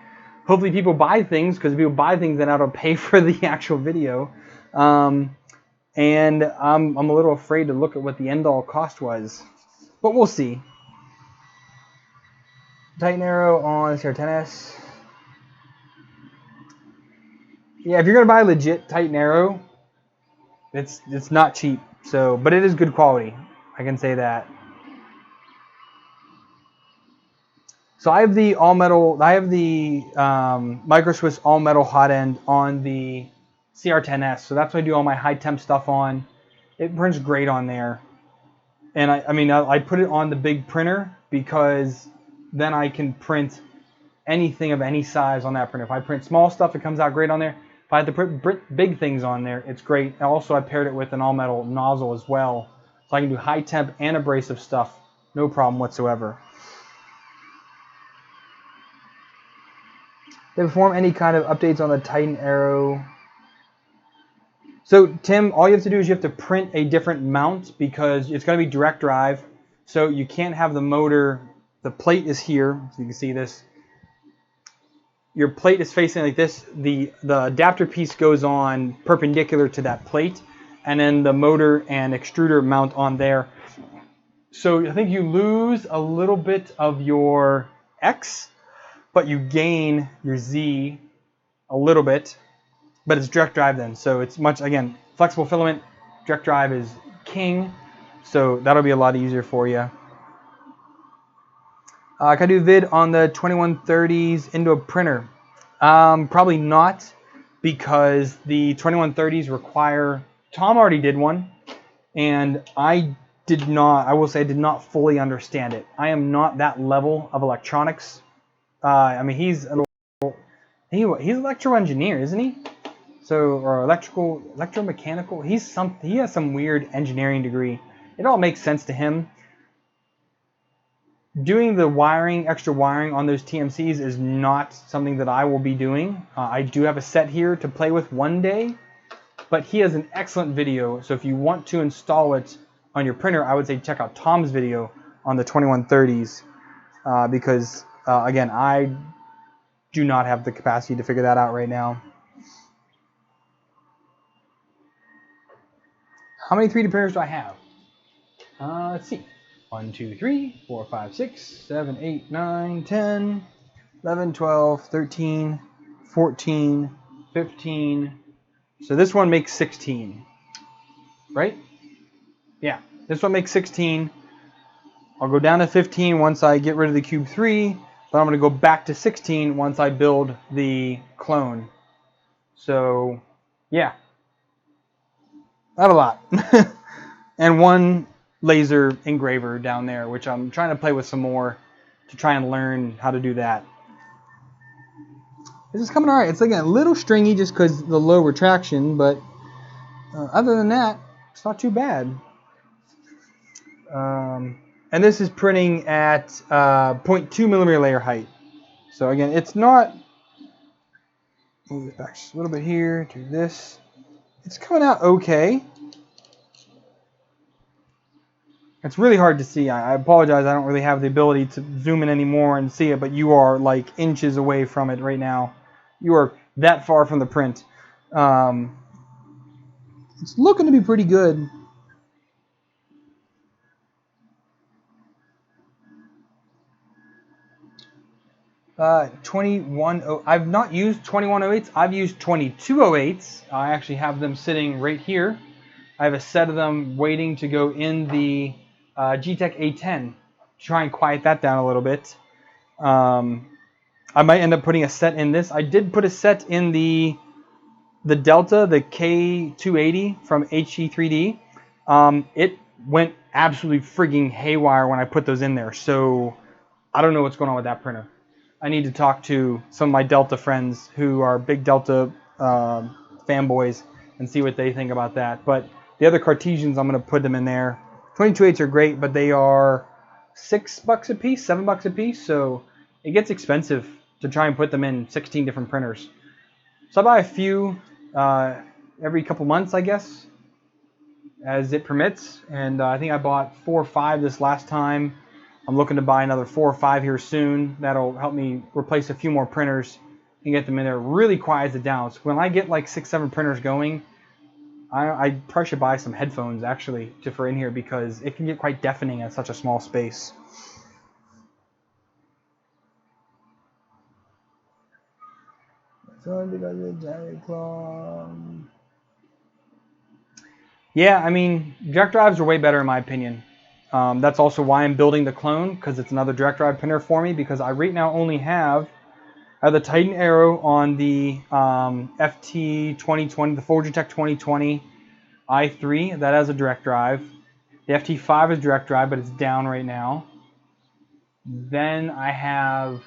hopefully people buy things, because if people buy things, then that'll pay for the actual video. And I'm a little afraid to look at what the end-all cost was, but we'll see. Tighten arrow on CR10S. Yeah, if you're gonna buy legit Titan arrow, it's not cheap. So, but it is good quality. I can say that. So I have the all metal. I have the Micro Swiss all metal hot end on the CR10S. So that's what I do all my high temp stuff on. It prints great on there. And I put it on the big printer because then I can print anything of any size on that printer. If I print small stuff, it comes out great on there. If I have to print big things on there, it's great. And also, I paired it with an all-metal nozzle as well. So I can do high temp and abrasive stuff, no problem whatsoever. They perform any kind of updates on the Titan Arrow. So, Tim, all you have to do is you have to print a different mount because it's going to be direct drive. So you can't have the motor, the plate is here, so you can see this. Your plate is facing like this. The adapter piece goes on perpendicular to that plate, and then the motor and extruder mount on there. So I think you lose a little bit of your X, but you gain your Z a little bit, but it's direct drive then. So it's much, again, flexible filament, direct drive is king. So that'll be a lot easier for you. Can I do a vid on the 2130s into a printer? Probably not, because the 2130s require, Tom already did one, and I will say I did not fully understand it. I am not that level of electronics. He's an electrical engineer, isn't he? So, or electromechanical. He has some weird engineering degree. It all makes sense to him. Doing the extra wiring on those TMCs is not something that I will be doing. I do have a set here to play with one day, but he has an excellent video. So if you want to install it on your printer, I would say check out Tom's video on the 2130s because, again, I do not have the capacity to figure that out right now. How many 3D printers do I have? Let's see. 1, 2, 3, 4, 5, 6, 7, 8, 9, 10, 11, 12, 13, 14, 15. So this one makes 16, right? Yeah, this one makes 16. I'll go down to 15 once I get rid of the Cube 3, but I'm going to go back to 16 once I build the clone. So, yeah. I have a lot. And one laser engraver down there, which I'm trying to play with some more to try and learn how to do that. This is coming alright. It's again a little stringy just because the low retraction, but other than that, it's not too bad. And this is printing at 0.2 millimeter layer height. So again, it's not. Move this back just a little bit here to this. It's coming out okay. It's really hard to see. I apologize. I don't really have the ability to zoom in anymore and see it, but you are like inches away from it right now. You are that far from the print. It's looking to be pretty good. I've not used 2108s. I've used 2208s. I actually have them sitting right here. I have a set of them waiting to go in the G-Tech A10 to try and quiet that down a little bit. I might end up putting a set in this. I did put a set in the Delta, the K280 from HE3D. It went absolutely frigging haywire when I put those in there. So I don't know what's going on with that printer. I need to talk to some of my Delta friends who are big Delta fanboys and see what they think about that. But the other Cartesians, I'm going to put them in there. 22.8s are great, but they are $6 a piece, $7 a piece, so it gets expensive to try and put them in 16 different printers. So I buy a few every couple months, I guess, as it permits. And I think I bought 4 or 5 this last time. I'm looking to buy another 4 or 5 here soon. That'll help me replace a few more printers and get them in there. It really quiets it down. So when I get like 6, 7 printers going, I probably should buy some headphones actually for in here, because it can get quite deafening at such a small space. Yeah, I mean, direct drives are way better in my opinion. That's also why I'm building the clone, because it's another direct drive printer for me, because I right now only have the Titan Aero on the FT 2020, the Forgitech 2020 i3, that has a direct drive. The FT5 is direct drive, but it's down right now. Then I have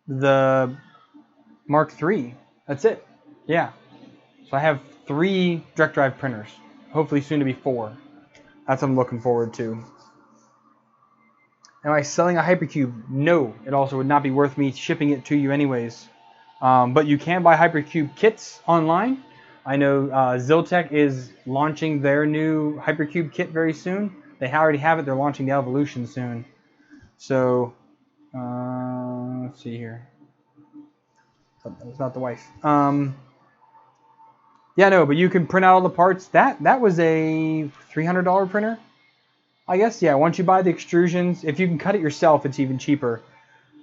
the Mark III. That's it. Yeah. So I have 3 direct drive printers. Hopefully soon to be 4. That's what I'm looking forward to. Am I selling a Hypercube? No. It also would not be worth me shipping it to you anyways. But you can buy Hypercube kits online. I know Ziltech is launching their new Hypercube kit very soon. They already have it. They're launching the Evolution soon. So, let's see here. It's not the wife. Yeah, no, but you can print out all the parts. That was a $300 printer, I guess. Yeah, once you buy the extrusions, if you can cut it yourself, it's even cheaper,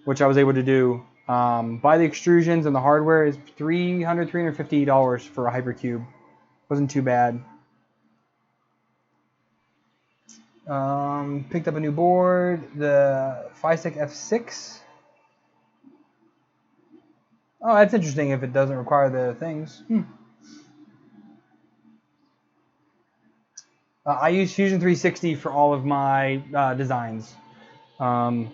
which I was able to do. Buy the extrusions and the hardware is $350 for a Hypercube. Wasn't too bad. Picked up a new board, the FISEC F6. Oh, that's interesting if it doesn't require the things. I use Fusion 360 for all of my designs. And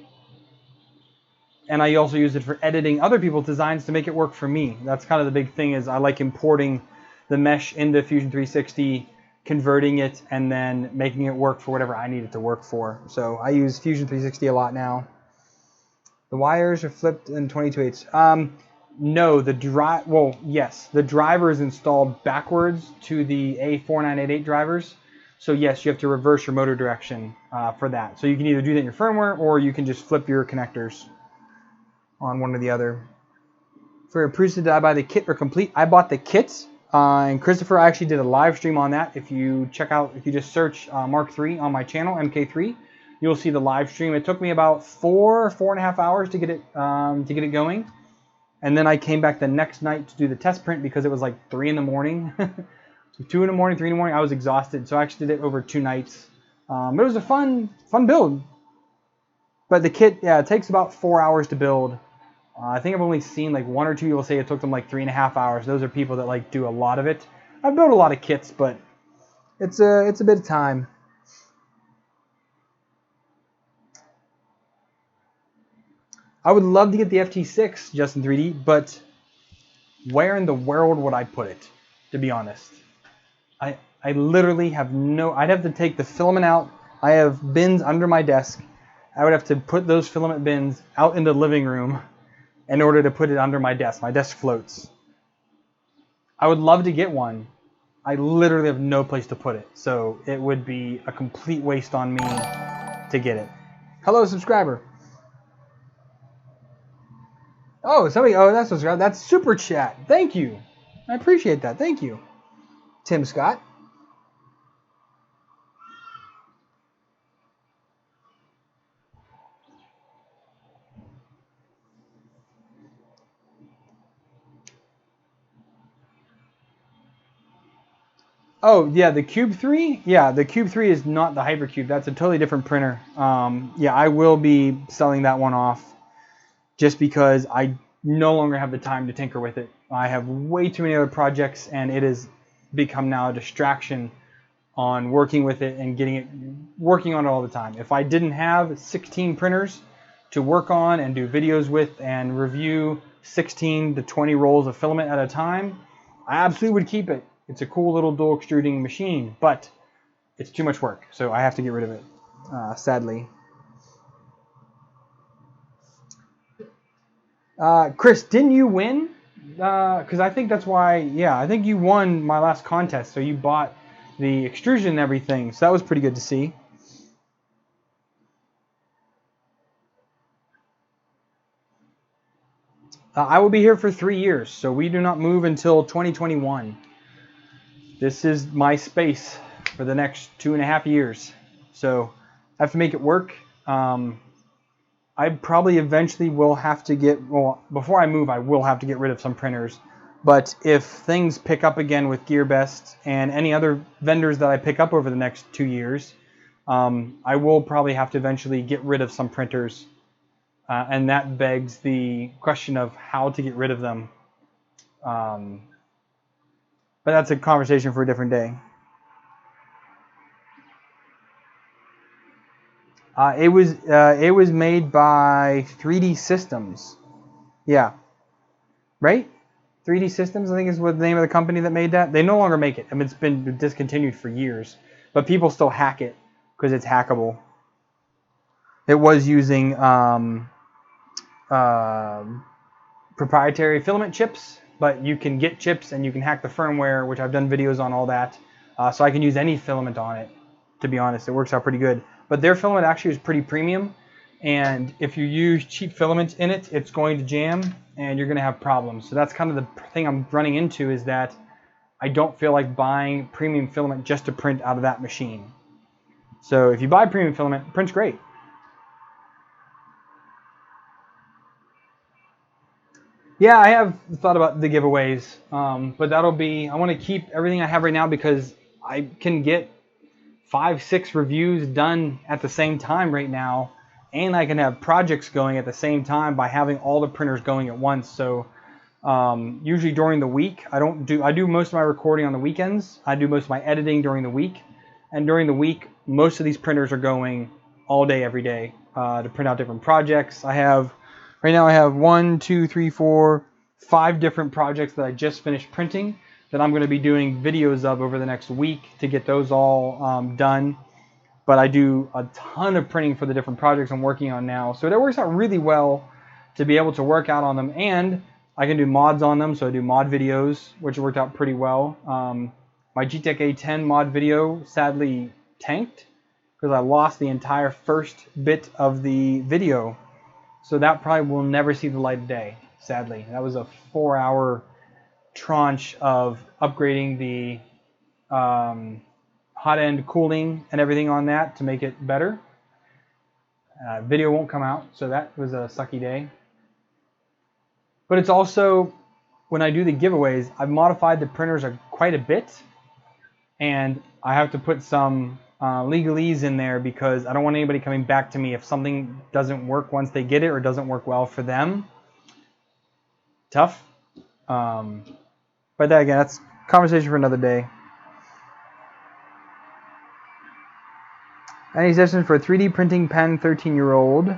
I also use it for editing other people's designs to make it work for me. That's kind of the big thing, is I like importing the mesh into Fusion 360, converting it, and then making it work for whatever I need it to work for. So I use Fusion 360 a lot now. The wires are flipped in 22/8. No, yes, the driver is installed backwards to the A4988 drivers. So yes, you have to reverse your motor direction for that. So you can either do that in your firmware, or you can just flip your connectors on one or the other. For Prusa, did I buy the kit or complete? I bought the kit, and Christopher actually did a live stream on that. If you just search Mark III on my channel, MK3, you'll see the live stream. It took me about 4.5 hours to get it going. And then I came back the next night to do the test print, because it was like 3 in the morning. 2 in the morning, 3 in the morning, I was exhausted. So I actually did it over 2 nights. It was a fun build. But the kit, yeah, it takes about 4 hours to build. I think I've only seen like 1 or 2 people say it took them like 3.5 hours. Those are people that like do a lot of it. I've built a lot of kits, but it's a bit of time. I would love to get the FT6 just in 3D, but where in the world would I put it, to be honest? I literally have I'd have to take the filament out. I have bins under my desk. I would have to put those filament bins out in the living room in order to put it under my desk. My desk floats. I would love to get one. I literally have no place to put it, so it would be a complete waste on me to get it. Hello, subscriber. Oh, that's subscriber. That's super chat. Thank you. I appreciate that. Thank you, Tim Scott. Oh, yeah, the Cube 3? Yeah, the Cube 3 is not the Hypercube. That's a totally different printer. Yeah, I will be selling that one off just because I no longer have the time to tinker with it. I have way too many other projects, and it has become now a distraction on working with it and working on it all the time. If I didn't have 16 printers to work on and do videos with and review 16 to 20 rolls of filament at a time, I absolutely would keep it. It's a cool little dual extruding machine, but it's too much work, so I have to get rid of it, sadly. Chris, didn't you win? Because I think that's why, yeah, I think you won my last contest, so you bought the extrusion and everything, so that was pretty good to see. I will be here for 3 years, so we do not move until 2021. This is my space for the next 2.5 years, so I have to make it work. I probably eventually will have to well, before I move, I will have to get rid of some printers. But if things pick up again with Gearbest and any other vendors that I pick up over the next 2 years, I will probably have to eventually get rid of some printers. And that begs the question of how to get rid of them. But that's a conversation for a different day. It was made by 3D Systems. Yeah. Right? 3D Systems, I think is what the name of the company that made that. They no longer make it. I mean, it's been discontinued for years. But people still hack it because it's hackable. It was using proprietary filament chips, but you can get chips and you can hack the firmware, which I've done videos on all that. So I can use any filament on it, to be honest. It works out pretty good. But their filament actually is pretty premium, and if you use cheap filament in it, it's going to jam and you're going to have problems. So that's kind of the thing I'm running into, is that I don't feel like buying premium filament just to print out of that machine. So if you buy premium filament, it prints great. Yeah, I have thought about the giveaways, but that'll be, I want to keep everything I have right now because I can get 5-6 reviews done at the same time right now, and I can have projects going at the same time by having all the printers going at once. So usually during the week, I do most of my recording on the weekends. I do most of my editing during the week, and during the week, most of these printers are going all day, every day to print out different projects. Right now I have 1, 2, 3, 4, 5 different projects that I just finished printing that I'm going to be doing videos of over the next week to get those all done. But I do a ton of printing for the different projects I'm working on now. So it works out really well to be able to work out on them. And I can do mods on them. So I do mod videos, which worked out pretty well. My GTEC A10 mod video sadly tanked because I lost the entire first bit of the video. So that probably will never see the light of day, sadly. That was a 4-hour tranche of upgrading the hot end cooling and everything on that to make it better. Video won't come out, so that was a sucky day. But it's also, when I do the giveaways, I've modified the printers quite a bit, and I have to put some legalese in there because I don't want anybody coming back to me if something doesn't work once they get it or doesn't work well for them. Tough. But that, again, that's a conversation for another day. Any suggestions for a 3D printing pen, 13-year-old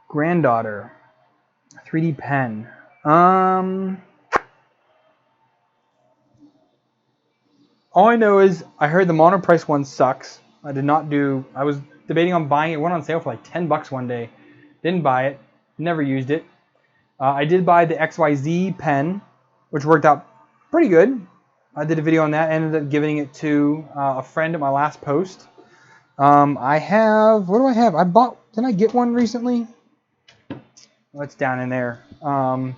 granddaughter? 3D pen. All I know is I heard the monoprice one sucks. I was debating on buying it. It went on sale for like $10 one day. Didn't buy it. Never used it. I did buy the XYZ pen, which worked out pretty good. I did a video on that. Ended up giving it to a friend at my last post. I have, what do I have? Didn't I get one recently? What's down in there? I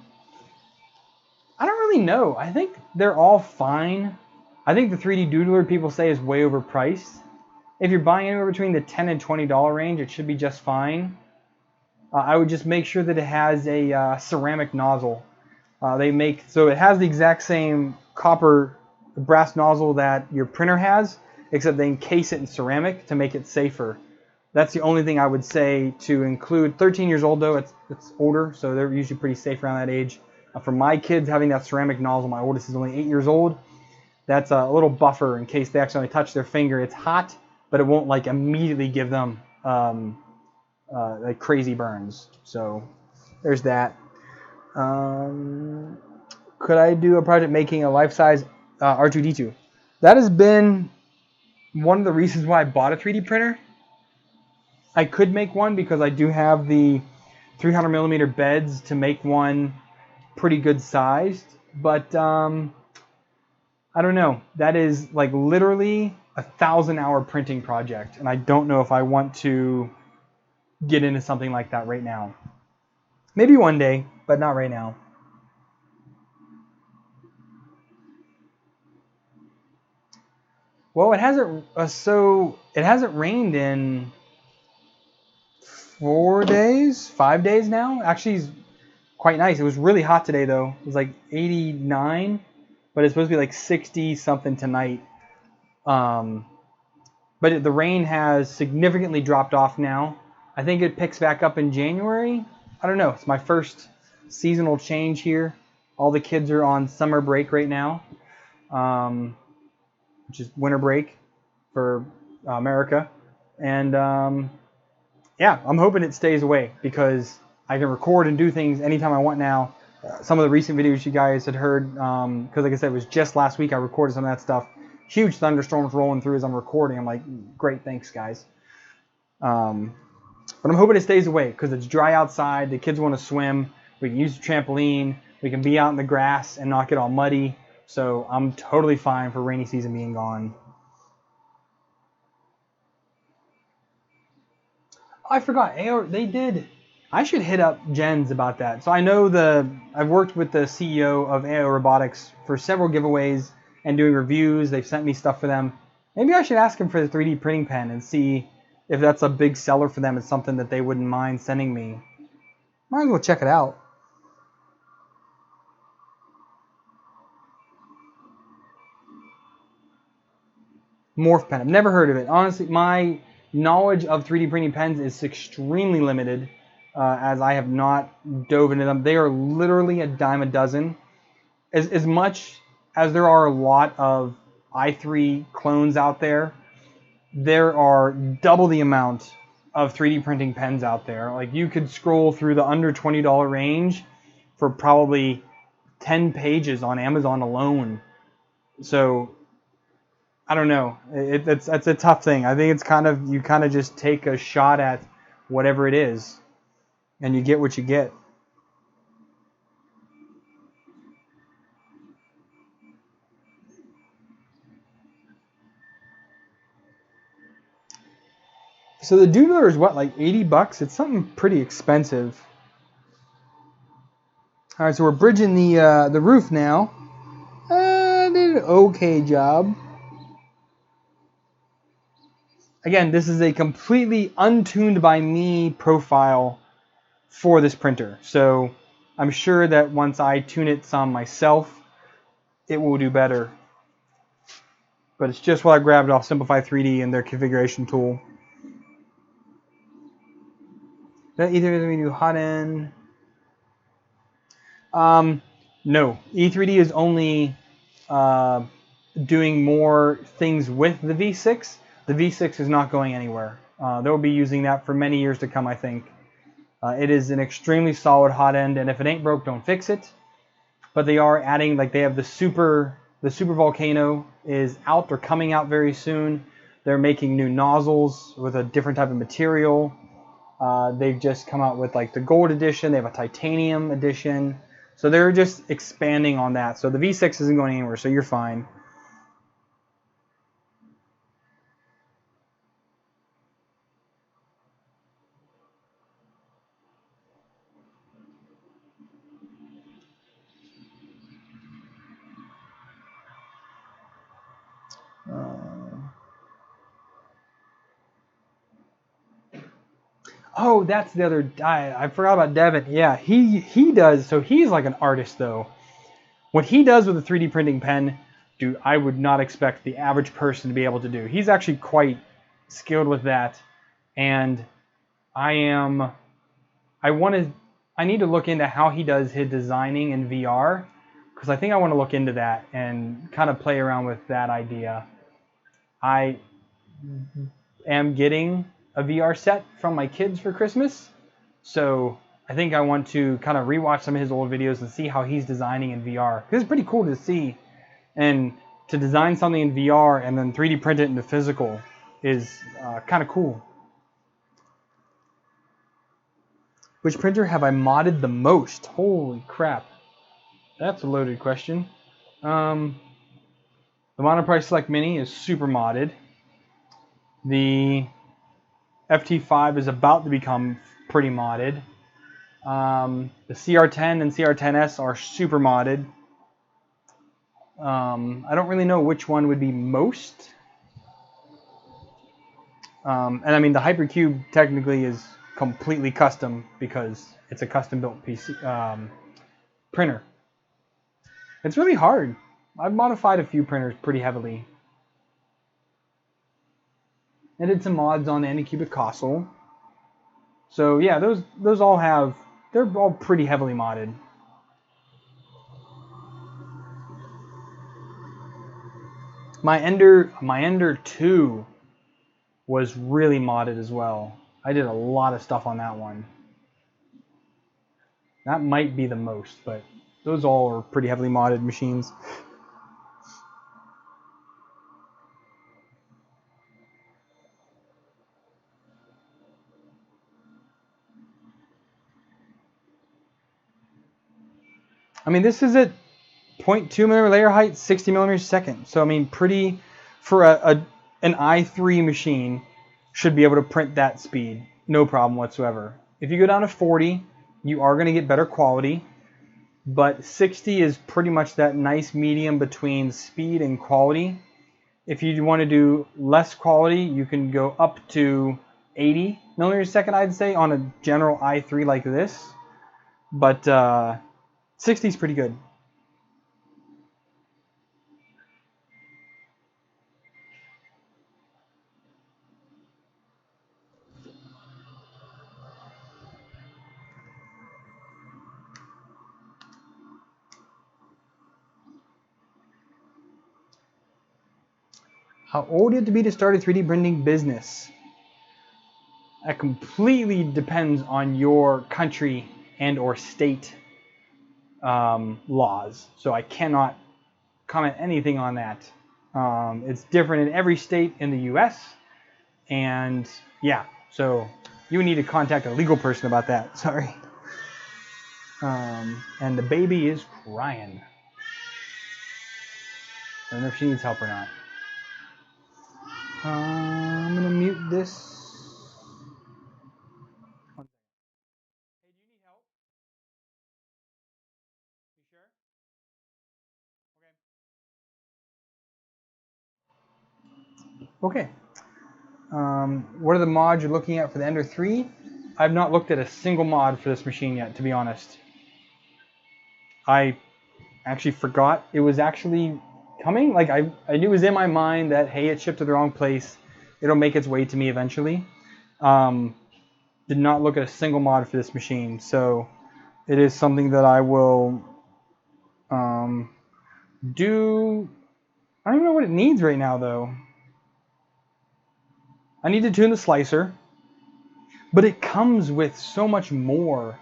don't really know. I think they're all fine. I think the 3D Doodler people say is way overpriced. If you're buying anywhere between the $10 and $20 range, it should be just fine. I would just make sure that it has a ceramic nozzle. So it has the exact same copper brass nozzle that your printer has, except they encase it in ceramic to make it safer. That's the only thing I would say to include. 13 years old though, it's older, so they're usually pretty safe around that age. For my kids having that ceramic nozzle, my oldest is only 8 years old, That's a little buffer in case they accidentally touch their finger. It's hot, but it won't like immediately give them like crazy burns. So there's that. Could I do a project making a life-size R2-D2? That has been one of the reasons why I bought a 3D printer. I could make one because I do have the 300 millimeter beds to make one pretty good sized, but I don't know. That is like literally a 1,000-hour printing project, and I don't know if I want to get into something like that right now. Maybe one day, but not right now. Well, it hasn't. It hasn't rained in 4 days, 5 days now. Actually, it's quite nice. It was really hot today, though. It was like 89, but it's supposed to be like 60 something tonight. But the rain has significantly dropped off now. I think it picks back up in January. I don't know. It's my first seasonal change here. All the kids are on summer break right now, which is winter break for America. And yeah, I'm hoping it stays away because I can record and do things anytime I want now. Some of the recent videos you guys had heard, because like I said, it was just last week I recorded some of that stuff. Huge thunderstorms rolling through as I'm recording. I'm like, great, thanks, guys. But I'm hoping it stays away because it's dry outside. The kids want to swim. We can use the trampoline. We can be out in the grass and not get all muddy. So I'm totally fine for rainy season being gone. Oh, I forgot. They did. I should hit up Jens about that. So I know I've worked with the CEO of AO Robotics for several giveaways and doing reviews. They've sent me stuff for them. Maybe I should ask him for the 3D printing pen and see if that's a big seller for them. It's something that they wouldn't mind sending me. Might as well check it out. Morph pen. I've never heard of it. Honestly, my knowledge of 3D printing pens is extremely limited, as I have not dove into them. They are literally a dime a dozen. As much as there are a lot of i3 clones out there, there are double the amount of 3D printing pens out there. Like you could scroll through the under $20 range for probably 10 pages on Amazon alone. So I don't know. That's a tough thing. I think it's you kind of just take a shot at whatever it is, and you get what you get. So the doodler is what, like 80 bucks? It's something pretty expensive. All right, so we're bridging the roof now. Did an okay job. Again, this is a completely untuned by me profile for this printer. So I'm sure that once I tune it some myself, it will do better. But it's just what I grabbed off Simplify 3D and their configuration tool. That either we do hot end. No, E3D is only doing more things with the V6. The V6 is not going anywhere. They'll be using that for many years to come, I think. It is an extremely solid hot end, and if it ain't broke, don't fix it. But they are adding, like they have the Super Volcano is out or coming out very soon. They're making new nozzles with a different type of material. They've just come out with like the gold edition. They have a titanium edition. So they're just expanding on that. So the V6 isn't going anywhere, so you're fine. Oh, that's the other guy. I forgot about Devin. Yeah, he does. So he's like an artist, though. What he does with a 3D printing pen, dude, I would not expect the average person to be able to do. He's actually quite skilled with that. And I need to look into how he does his designing in VR, because I think I want to look into that and kind of play around with that idea. I am getting a VR set from my kids for Christmas, so I think I want to kind of rewatch some of his old videos and see how he's designing in VR. It's pretty cool to see, and to design something in VR and then 3D print it into physical is kind of cool. Which printer have I modded the most? Holy crap. That's a loaded question. The Monoprice Select Mini is super modded. The FT5 is about to become pretty modded. The CR10 and CR10S are super modded. I don't really know which one would be most. And I mean, the Hypercube technically is completely custom because it's a custom-built PC printer. It's really hard. I've modified a few printers pretty heavily. I did some mods on the Anycubic console. So yeah, those all have, they're all pretty heavily modded. My Ender 2 was really modded as well. I did a lot of stuff on that one. That might be the most, but those all are pretty heavily modded machines. I mean, this is at 0.2 millimeter layer height, 60 millimeters a second. So I mean, pretty, for an i3 machine, should be able to print that speed, no problem whatsoever. If you go down to 40, you are going to get better quality, but 60 is pretty much that nice medium between speed and quality. If you want to do less quality, you can go up to 80 millimeters a second, I'd say, on a general i3 like this. But 60 is pretty good. How old do you have to be to start a 3D printing business? That completely depends on your country and or state laws. So I cannot comment anything on that. It's different in every state in the US. And yeah, so you need to contact a legal person about that. Sorry. And the baby is crying. I don't know if she needs help or not. I'm going to mute this. Hey, do you need help? You sure? Okay. What are the mods you're looking at for the Ender 3? I've not looked at a single mod for this machine yet, to be honest. I actually forgot it was actually coming. Like I knew it was in my mind that, hey, it shipped to the wrong place. It'll make its way to me eventually. Did not look at a single mod for this machine, so it is something that I will do. I don't even know what it needs right now, though. I need to tune the slicer, but it comes with so much more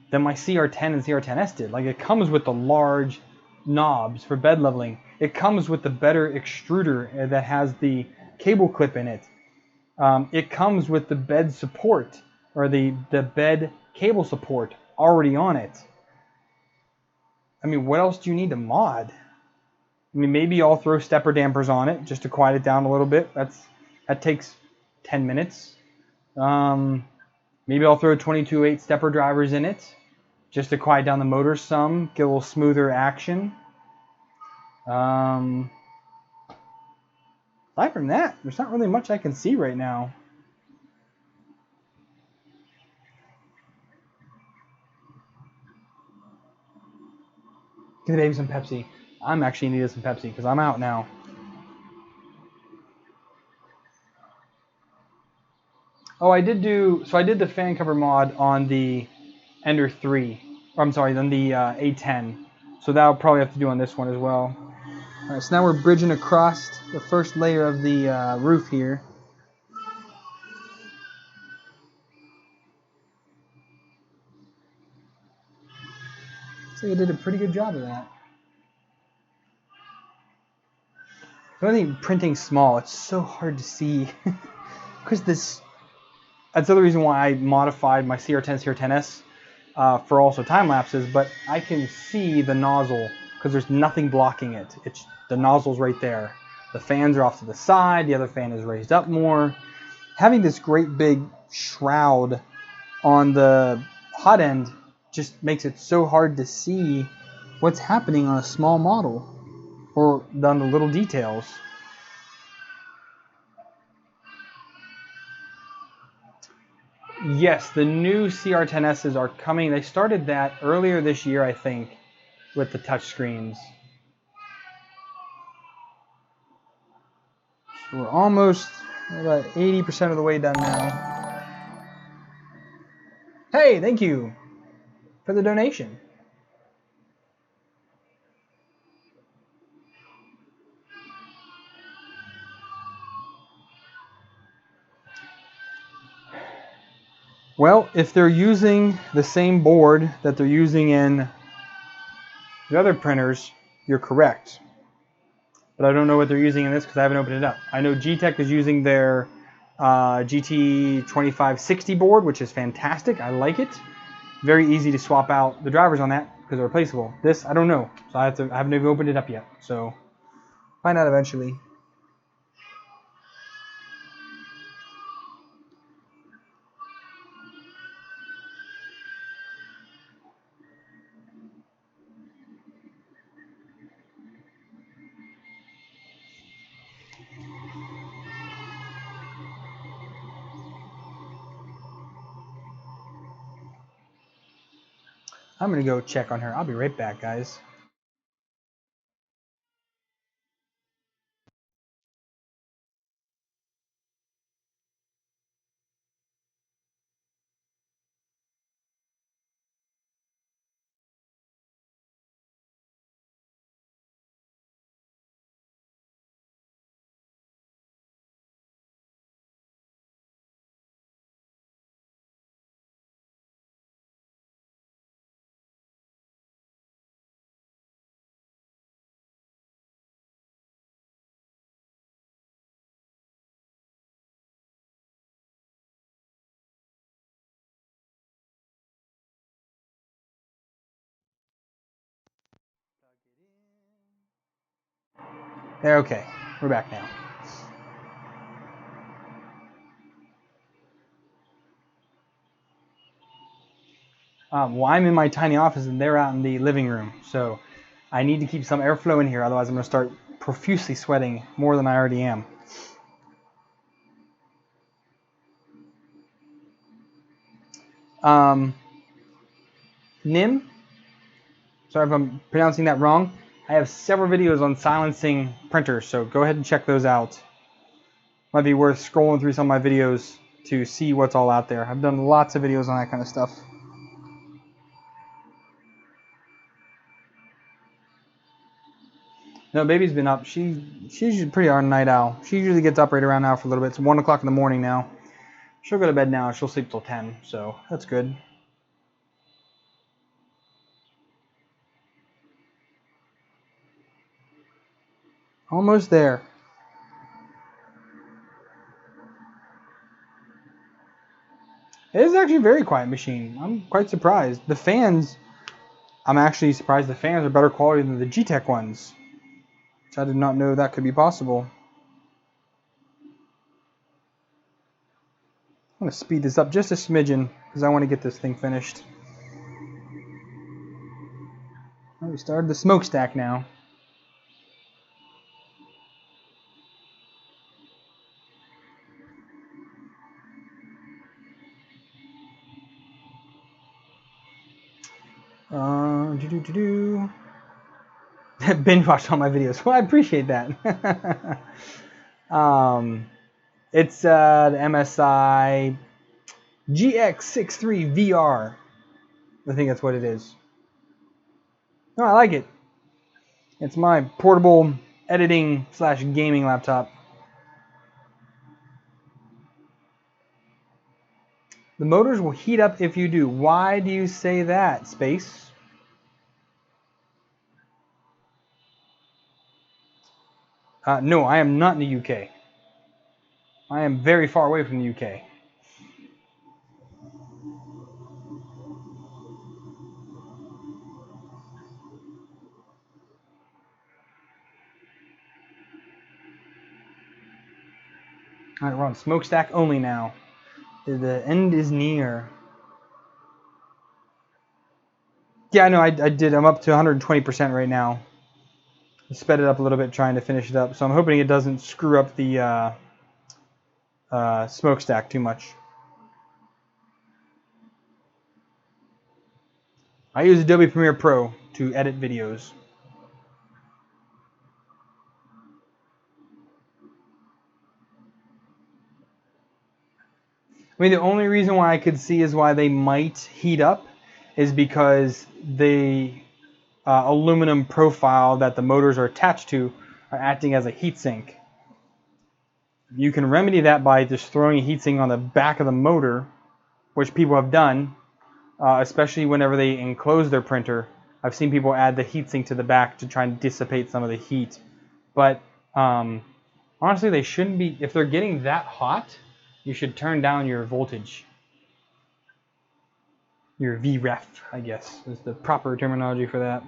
than my CR10 and CR10S did. Like, it comes with the large knobs for bed leveling. It comes with the better extruder that has the cable clip in it. It comes with the bed support, or the bed cable support already on it. I mean, what else do you need to mod? I mean, maybe I'll throw stepper dampers on it just to quiet it down a little bit. That takes 10 minutes. Maybe I'll throw 22/8 stepper drivers in it just to quiet down the motor some, get a little smoother action. Aside from that, there's not really much I can see right now. Give the baby some Pepsi. I'm actually in need of some Pepsi because I'm out now. Oh, I did the fan cover mod on the Ender 3. Or I'm sorry, on the A10. So that'll probably have to do on this one as well. All right, so now we're bridging across the first layer of the roof here. So you did a pretty good job of that. The only thing, printing small, it's so hard to see. Because that's the other reason why I modified my CR10 CR10S for also time lapses, but I can see the nozzle because there's nothing blocking it. It's the nozzle's right there. The fans are off to the side, the other fan is raised up more. Having this great big shroud on the hot end just makes it so hard to see what's happening on a small model or on the little details. Yes, the new CR10Ss are coming. They started that earlier this year, I think, with the touchscreens. So we're almost about 80% of the way done now. Hey, thank you for the donation. Well, if they're using the same board that they're using in the other printers, you're correct. But I don't know what they're using in this because I haven't opened it up. I know G-Tech is using their GT2560 board, which is fantastic. I like it. Very easy to swap out the drivers on that because they're replaceable. This, I don't know. So I haven't even opened it up yet. So find out eventually. I'm going to go check on her. I'll be right back, guys. Okay, we're back now. Well, I'm in my tiny office and they're out in the living room, so I need to keep some airflow in here, otherwise I'm going to start profusely sweating more than I already am. Nim, sorry if I'm pronouncing that wrong. I have several videos on silencing printers, so go ahead and check those out. Might be worth scrolling through some of my videos to see what's all out there. I've done lots of videos on that kind of stuff. No, baby's been up. She's usually pretty hard night owl. She usually gets up right around now for a little bit. It's 1 o'clock in the morning now. She'll go to bed now. She'll sleep till 10, so that's good. Almost there. It is actually a very quiet machine. I'm quite surprised. The fans, I'm actually surprised the fans are better quality than the G-Tech ones. Which I did not know that could be possible. I'm going to speed this up just a smidgen because I want to get this thing finished. We started the smokestack now. Binge watched all my videos. Well, I appreciate that. It's the MSI GX63 VR. I think that's what it is. No, I like it. It's my portable editing / gaming laptop. The motors will heat up if you do. Why do you say that, Space? No, I am not in the UK. I am very far away from the UK. Alright, we're on smokestack only now. The end is near. Yeah, no, I did. I'm up to 120% right now. I sped it up a little bit trying to finish it up, so I'm hoping it doesn't screw up the smokestack too much. I use Adobe Premiere Pro to edit videos. I mean, the only reason why I could see is why they might heat up is because the aluminum profile that the motors are attached to are acting as a heatsink. You can remedy that by just throwing a heatsink on the back of the motor, which people have done, especially whenever they enclose their printer. I've seen people add the heatsink to the back to try and dissipate some of the heat. But honestly, they shouldn't be. If they're getting that hot, you should turn down your voltage. Your VREF, I guess, is the proper terminology for that.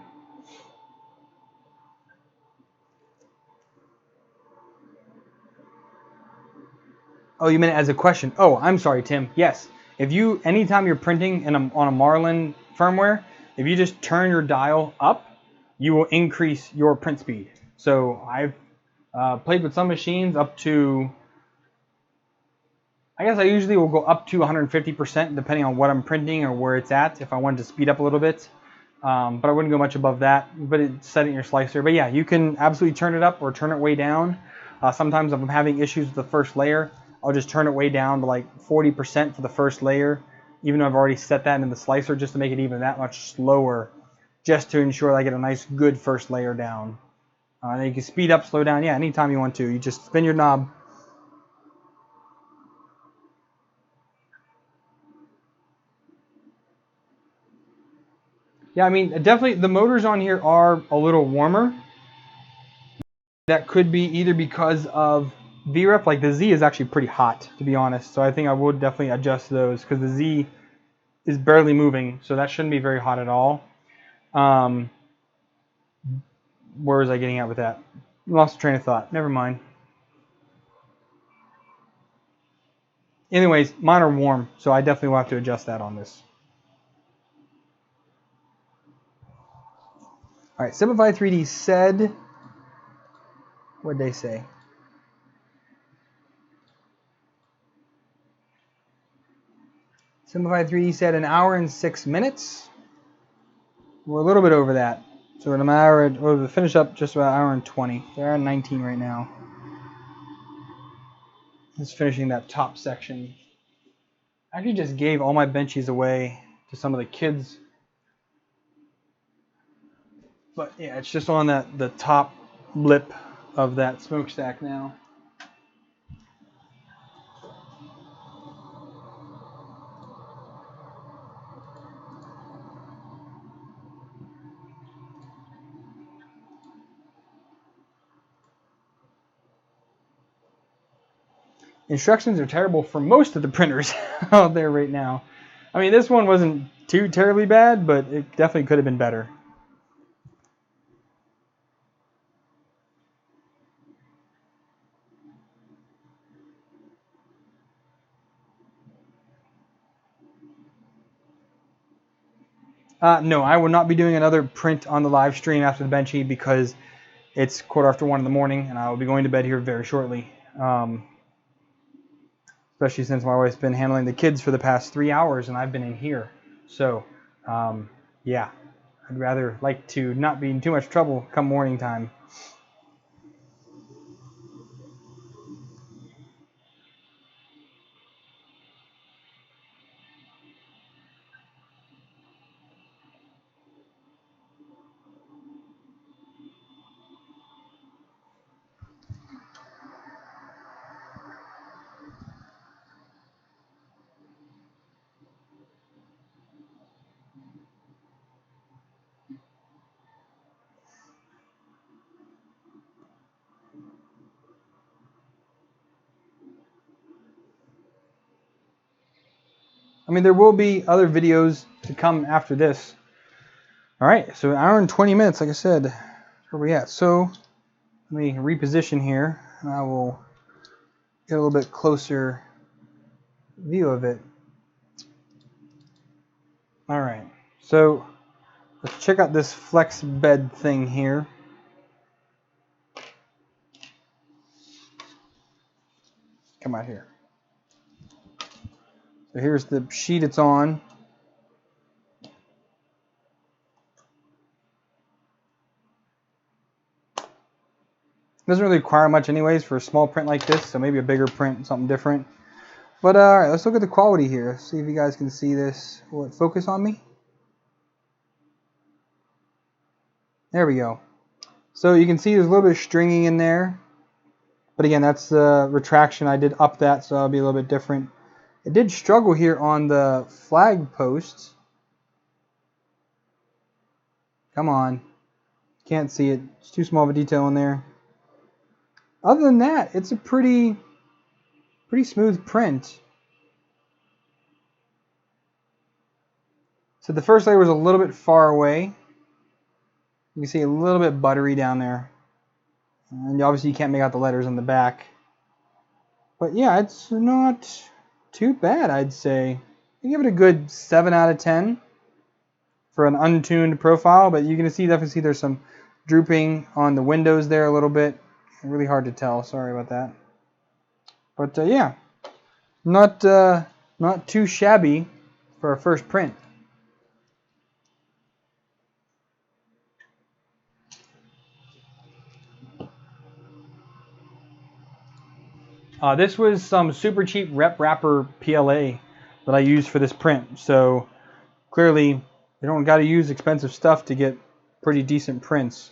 Oh, you meant it as a question. Oh, I'm sorry, Tim. Yes. If you, anytime you're printing on a Marlin firmware, if you just turn your dial up, you will increase your print speed. So I've played with some machines up to, I guess I usually will go up to 150% depending on what I'm printing or where it's at, if I wanted to speed up a little bit. But I wouldn't go much above that, but it's set in your slicer. But yeah, you can absolutely turn it up or turn it way down. Sometimes if I'm having issues with the first layer, I'll just turn it way down to like 40% for the first layer, even though I've already set that in the slicer just to make it even that much slower, just to ensure I get a nice good first layer down. And you can speed up, slow down, yeah, anytime you want to. You just spin your knob. Yeah, I mean, definitely the motors on here are a little warmer. That could be either because of VREF, like the Z is actually pretty hot, to be honest. So I think I would definitely adjust those because the Z is barely moving, so that shouldn't be very hot at all. Where was I getting at with that? Lost the train of thought. Never mind. Anyways, mine are warm, so I definitely will have to adjust that on this. All right, Simplify 3D said, what did they say? Simplify 3D said an hour and 6 minutes. We're a little bit over that. So we're an hour, we'll finish up just about an hour and 20. They're at 19 right now. Just finishing that top section. I actually just gave all my benchies away to some of the kids. But yeah, it's just on the top lip of that smokestack now. Instructions are terrible for most of the printers out there right now. I mean, this one wasn't too terribly bad, but it definitely could have been better. No, I will not be doing another print on the live stream after the Benchy because it's 1:15 in the morning, and I will be going to bed here very shortly. Especially since my wife's been handling the kids for the past 3 hours, and I've been in here. So, yeah, I'd rather like to not be in too much trouble come morning time. I mean, there will be other videos to come after this. All right, so an hour and 20 minutes, like I said. Where we at? So let me reposition here, and I will get a little bit closer view of it. All right, so let's check out this flex bed thing here. Come out here. So here's the sheet it's on. Doesn't really require much anyways for a small print like this, so maybe a bigger print, something different. But all right, let's look at the quality here. See if you guys can see this. Will it focus on me? There we go. So you can see there's a little bit of stringing in there. But again, that's the retraction. I did up that, so that'll be a little bit different. It did struggle here on the flag posts. Come on. Can't see it. It's too small of a detail in there. Other than that, it's a pretty smooth print. So the first layer was a little bit far away. You can see a little bit buttery down there. And obviously you can't make out the letters on the back. But yeah, it's not too bad, I'd say. I give it a good 7 out of 10 for an untuned profile. But you can definitely see there's some drooping on the windows there a little bit. Really hard to tell. Sorry about that. But yeah, not too shabby for a first print. This was some super cheap rep wrapper PLA that I used for this print. So clearly, you don't got to use expensive stuff to get pretty decent prints.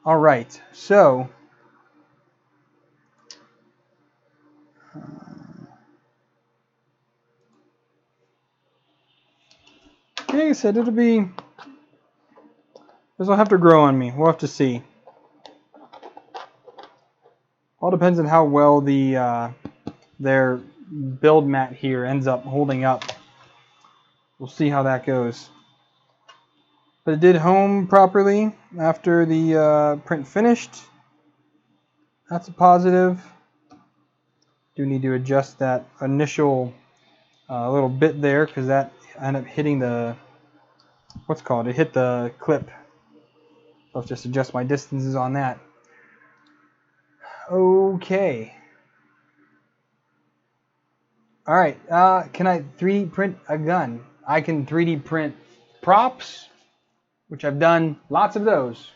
All right, so like I said, this will have to grow on me. We'll have to see. All depends on how well their build mat here ends up holding up. We'll see how that goes. But it did home properly after the print finished. That's a positive. Do need to adjust that initial little bit there because that ended up hitting the, what's called, it hit the clip. I'll just adjust my distances on that. Okay. All right. Can I 3D print a gun? I can 3D print props, which I've done lots of those.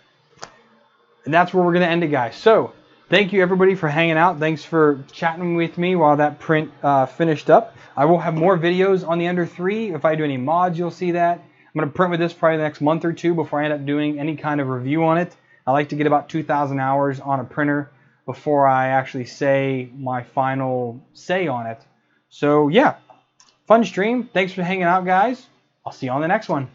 And that's where we're going to end it, guys. So thank you, everybody, for hanging out. Thanks for chatting with me while that print finished up. I will have more videos on the Ender 3. If I do any mods, you'll see that. I'm going to print with this probably the next month or two before I end up doing any kind of review on it. I like to get about 2,000 hours on a printer before I actually say my final say on it. So yeah, fun stream. Thanks for hanging out, guys. I'll see you on the next one.